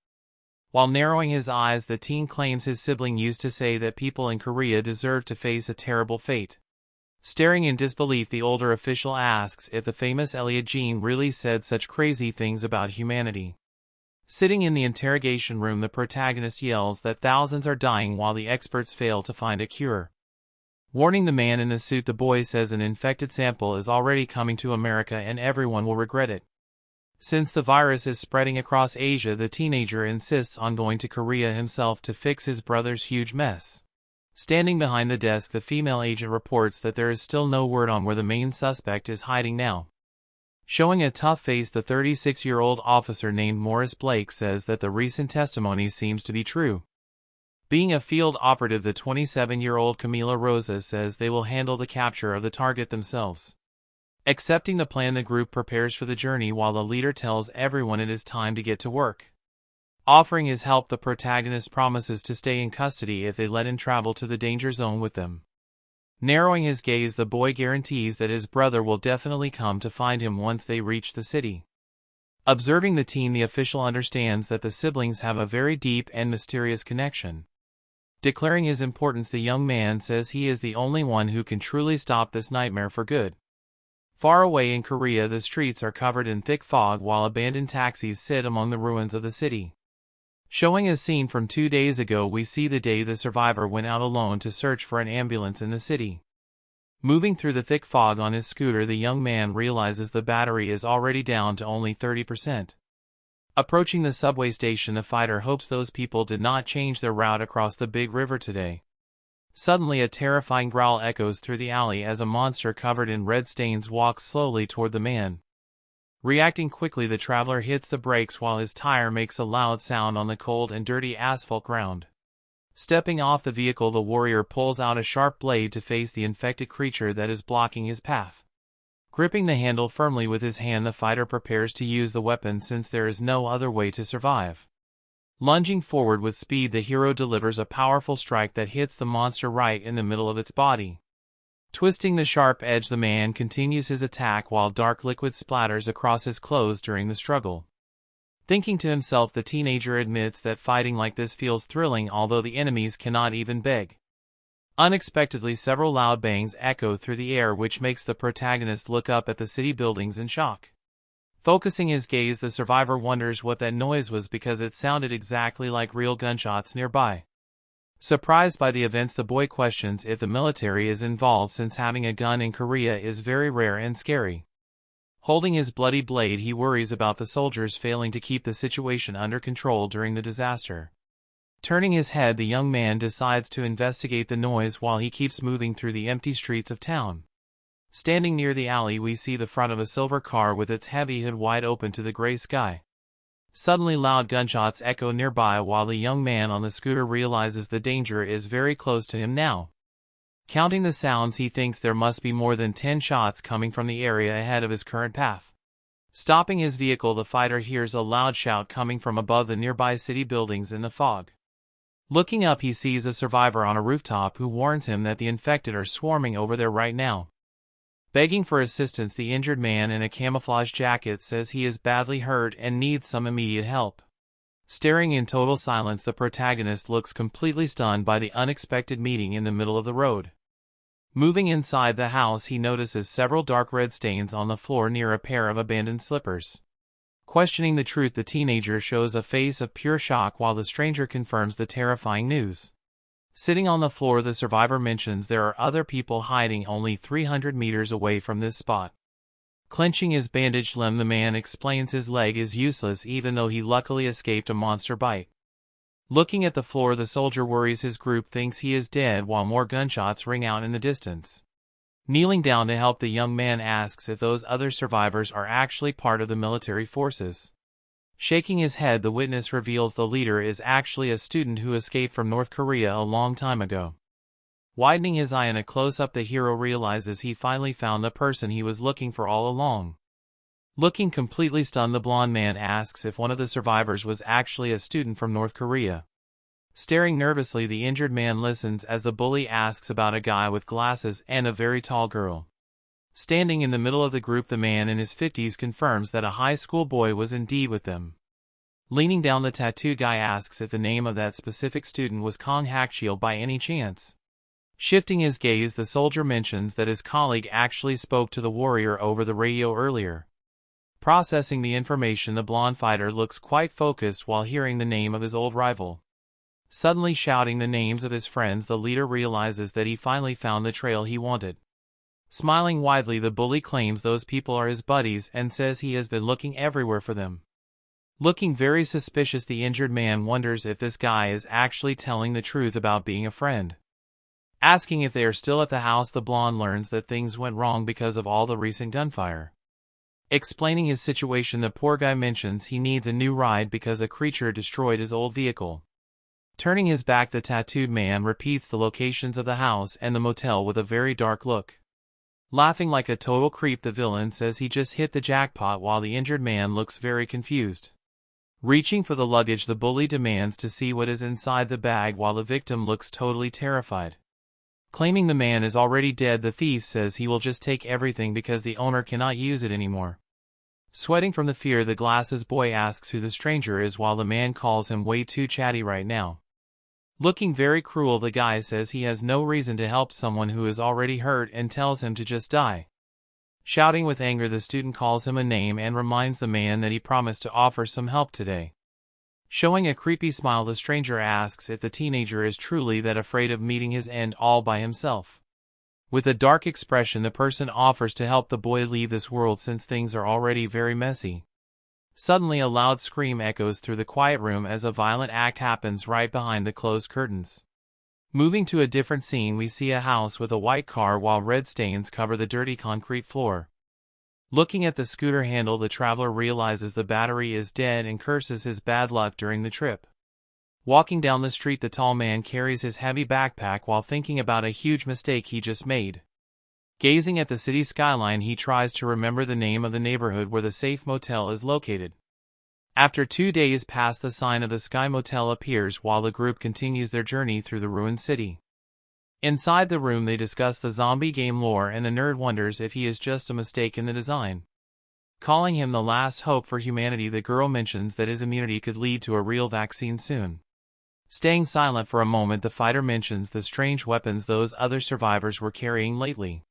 While narrowing his eyes, the teen claims his sibling used to say that people in Korea deserve to face a terrible fate. Staring in disbelief, the older official asks if the famous Elliot Jean really said such crazy things about humanity. Sitting in the interrogation room, the protagonist yells that thousands are dying while the experts fail to find a cure. Warning the man in the suit, the boy says an infected sample is already coming to America and everyone will regret it. Since the virus is spreading across Asia, the teenager insists on going to Korea himself to fix his brother's huge mess. Standing behind the desk, the female agent reports that there is still no word on where the main suspect is hiding now. Showing a tough face, the 36-year-old officer named Morris Blake says that the recent testimony seems to be true. Being a field operative, the 27-year-old Camila Rosa says they will handle the capture of the target themselves. Accepting the plan, the group prepares for the journey while the leader tells everyone it is time to get to work. Offering his help, the protagonist promises to stay in custody if they let him travel to the danger zone with them. Narrowing his gaze, the boy guarantees that his brother will definitely come to find him once they reach the city. Observing the teen, the official understands that the siblings have a very deep and mysterious connection. Declaring his importance, the young man says he is the only one who can truly stop this nightmare for good. Far away in Korea, the streets are covered in thick fog while abandoned taxis sit among the ruins of the city. Showing a scene from 2 days ago, we see the day the survivor went out alone to search for an ambulance in the city. Moving through the thick fog on his scooter, the young man realizes the battery is already down to only 30%. Approaching the subway station, the fighter hopes those people did not change their route across the big river today. Suddenly, a terrifying growl echoes through the alley as a monster covered in red stains walks slowly toward the man. Reacting quickly, the traveler hits the brakes while his tire makes a loud sound on the cold and dirty asphalt ground. Stepping off the vehicle, the warrior pulls out a sharp blade to face the infected creature that is blocking his path. Gripping the handle firmly with his hand, the fighter prepares to use the weapon since there is no other way to survive. Lunging forward with speed, the hero delivers a powerful strike that hits the monster right in the middle of its body. Twisting the sharp edge, the man continues his attack while dark liquid splatters across his clothes during the struggle. Thinking to himself, the teenager admits that fighting like this feels thrilling, although the enemies cannot even beg. Unexpectedly, several loud bangs echo through the air, which makes the protagonist look up at the city buildings in shock. Focusing his gaze, the survivor wonders what that noise was because it sounded exactly like real gunshots nearby. Surprised by the events, the boy questions if the military is involved since having a gun in Korea is very rare and scary. Holding his bloody blade, he worries about the soldiers failing to keep the situation under control during the disaster. Turning his head, the young man decides to investigate the noise while he keeps moving through the empty streets of town. Standing near the alley, we see the front of a silver car with its heavy hood wide open to the gray sky. Suddenly, loud gunshots echo nearby while the young man on the scooter realizes the danger is very close to him now. Counting the sounds, he thinks there must be more than 10 shots coming from the area ahead of his current path. Stopping his vehicle, the fighter hears a loud shout coming from above the nearby city buildings in the fog. Looking up, he sees a survivor on a rooftop who warns him that the infected are swarming over there right now. Begging for assistance, the injured man in a camouflage jacket says he is badly hurt and needs some immediate help. Staring in total silence, the protagonist looks completely stunned by the unexpected meeting in the middle of the road. Moving inside the house, he notices several dark red stains on the floor near a pair of abandoned slippers. Questioning the truth, the teenager shows a face of pure shock while the stranger confirms the terrifying news. Sitting on the floor, the survivor mentions there are other people hiding only 300 meters away from this spot. Clenching his bandaged limb, the man explains his leg is useless even though he luckily escaped a monster bite. Looking at the floor, the soldier worries his group thinks he is dead while more gunshots ring out in the distance. Kneeling down to help, the young man asks if those other survivors are actually part of the military forces. Shaking his head, the witness reveals the leader is actually a student who escaped from North Korea a long time ago. Widening his eye in a close-up, the hero realizes he finally found the person he was looking for all along. Looking completely stunned, the blonde man asks if one of the survivors was actually a student from North Korea. Staring nervously, the injured man listens as the bully asks about a guy with glasses and a very tall girl. Standing in the middle of the group, the man in his 50s confirms that a high school boy was indeed with them. Leaning down, the tattooed guy asks if the name of that specific student was Kong Hakchiel by any chance. Shifting his gaze, the soldier mentions that his colleague actually spoke to the warrior over the radio earlier. Processing the information, the blonde fighter looks quite focused while hearing the name of his old rival. Suddenly shouting the names of his friends, the leader realizes that he finally found the trail he wanted. Smiling widely, the bully claims those people are his buddies and says he has been looking everywhere for them. Looking very suspicious, the injured man wonders if this guy is actually telling the truth about being a friend. Asking if they are still at the house, the blonde learns that things went wrong because of all the recent gunfire. Explaining his situation, the poor guy mentions he needs a new ride because a creature destroyed his old vehicle. Turning his back, the tattooed man repeats the locations of the house and the motel with a very dark look. Laughing like a total creep, the villain says he just hit the jackpot while the injured man looks very confused. Reaching for the luggage, the bully demands to see what is inside the bag while the victim looks totally terrified. Claiming the man is already dead, the thief says he will just take everything because the owner cannot use it anymore. Sweating from the fear, the glasses boy asks who the stranger is while the man calls him way too chatty right now. Looking very cruel, the guy says he has no reason to help someone who is already hurt and tells him to just die. Shouting with anger, the student calls him a name and reminds the man that he promised to offer some help today. Showing a creepy smile, the stranger asks if the teenager is truly that afraid of meeting his end all by himself. With a dark expression, the person offers to help the boy leave this world since things are already very messy. Suddenly, a loud scream echoes through the quiet room as a violent act happens right behind the closed curtains. Moving to a different scene, we see a house with a white car while red stains cover the dirty concrete floor. Looking at the scooter handle, the traveler realizes the battery is dead and curses his bad luck during the trip. Walking down the street, the tall man carries his heavy backpack while thinking about a huge mistake he just made. Gazing at the city skyline, he tries to remember the name of the neighborhood where the safe motel is located. After 2 days pass, the sign of the Sky Motel appears while the group continues their journey through the ruined city. Inside the room, they discuss the zombie game lore and the nerd wonders if he is just a mistake in the design. Calling him the last hope for humanity, the girl mentions that his immunity could lead to a real vaccine soon. Staying silent for a moment, the fighter mentions the strange weapons those other survivors were carrying lately.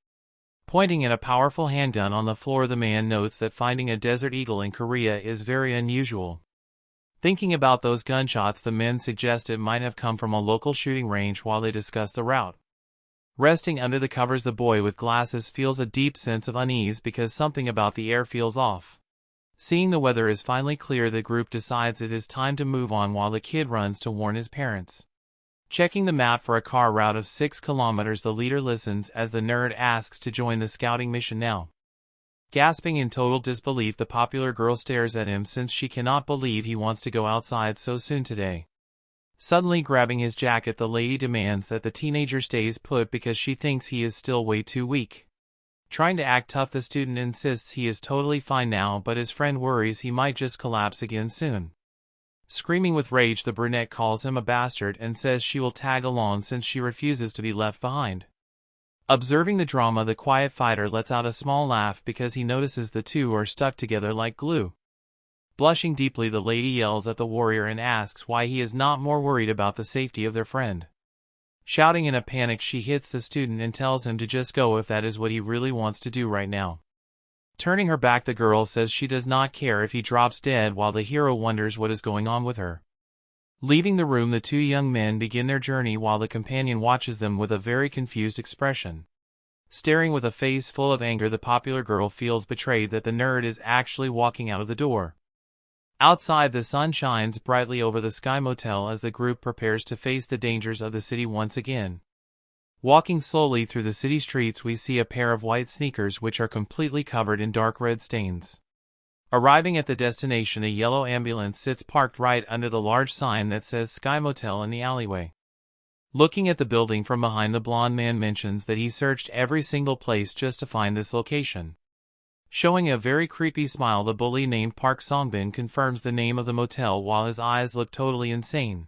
Pointing at a powerful handgun on the floor, the man notes that finding a Desert Eagle in Korea is very unusual. Thinking about those gunshots, the men suggest it might have come from a local shooting range while they discuss the route. Resting under the covers, the boy with glasses feels a deep sense of unease because something about the air feels off. Seeing the weather is finally clear, the group decides it is time to move on while the kid runs to warn his parents. Checking the map for a car route of 6 kilometers, the leader listens as the nerd asks to join the scouting mission now. Gasping in total disbelief, the popular girl stares at him since she cannot believe he wants to go outside so soon today. Suddenly grabbing his jacket, the lady demands that the teenager stays put because she thinks he is still way too weak. Trying to act tough, the student insists he is totally fine now, but his friend worries he might just collapse again soon. Screaming with rage, the brunette calls him a bastard and says she will tag along since she refuses to be left behind. Observing the drama, the quiet fighter lets out a small laugh because he notices the two are stuck together like glue. Blushing deeply, the lady yells at the warrior and asks why he is not more worried about the safety of their friend. Shouting in a panic, she hits the student and tells him to just go if that is what he really wants to do right now. Turning her back, the girl says she does not care if he drops dead, while the hero wonders what is going on with her. Leaving the room, the two young men begin their journey while the companion watches them with a very confused expression. Staring with a face full of anger, the popular girl feels betrayed that the nerd is actually walking out of the door. Outside, the sun shines brightly over the Sky Motel as the group prepares to face the dangers of the city once again. Walking slowly through the city streets, we see a pair of white sneakers which are completely covered in dark red stains. Arriving at the destination, a yellow ambulance sits parked right under the large sign that says Sky Motel in the alleyway. Looking at the building from behind, the blonde man mentions that he searched every single place just to find this location. Showing a very creepy smile, the bully named Park Songbin confirms the name of the motel while his eyes look totally insane.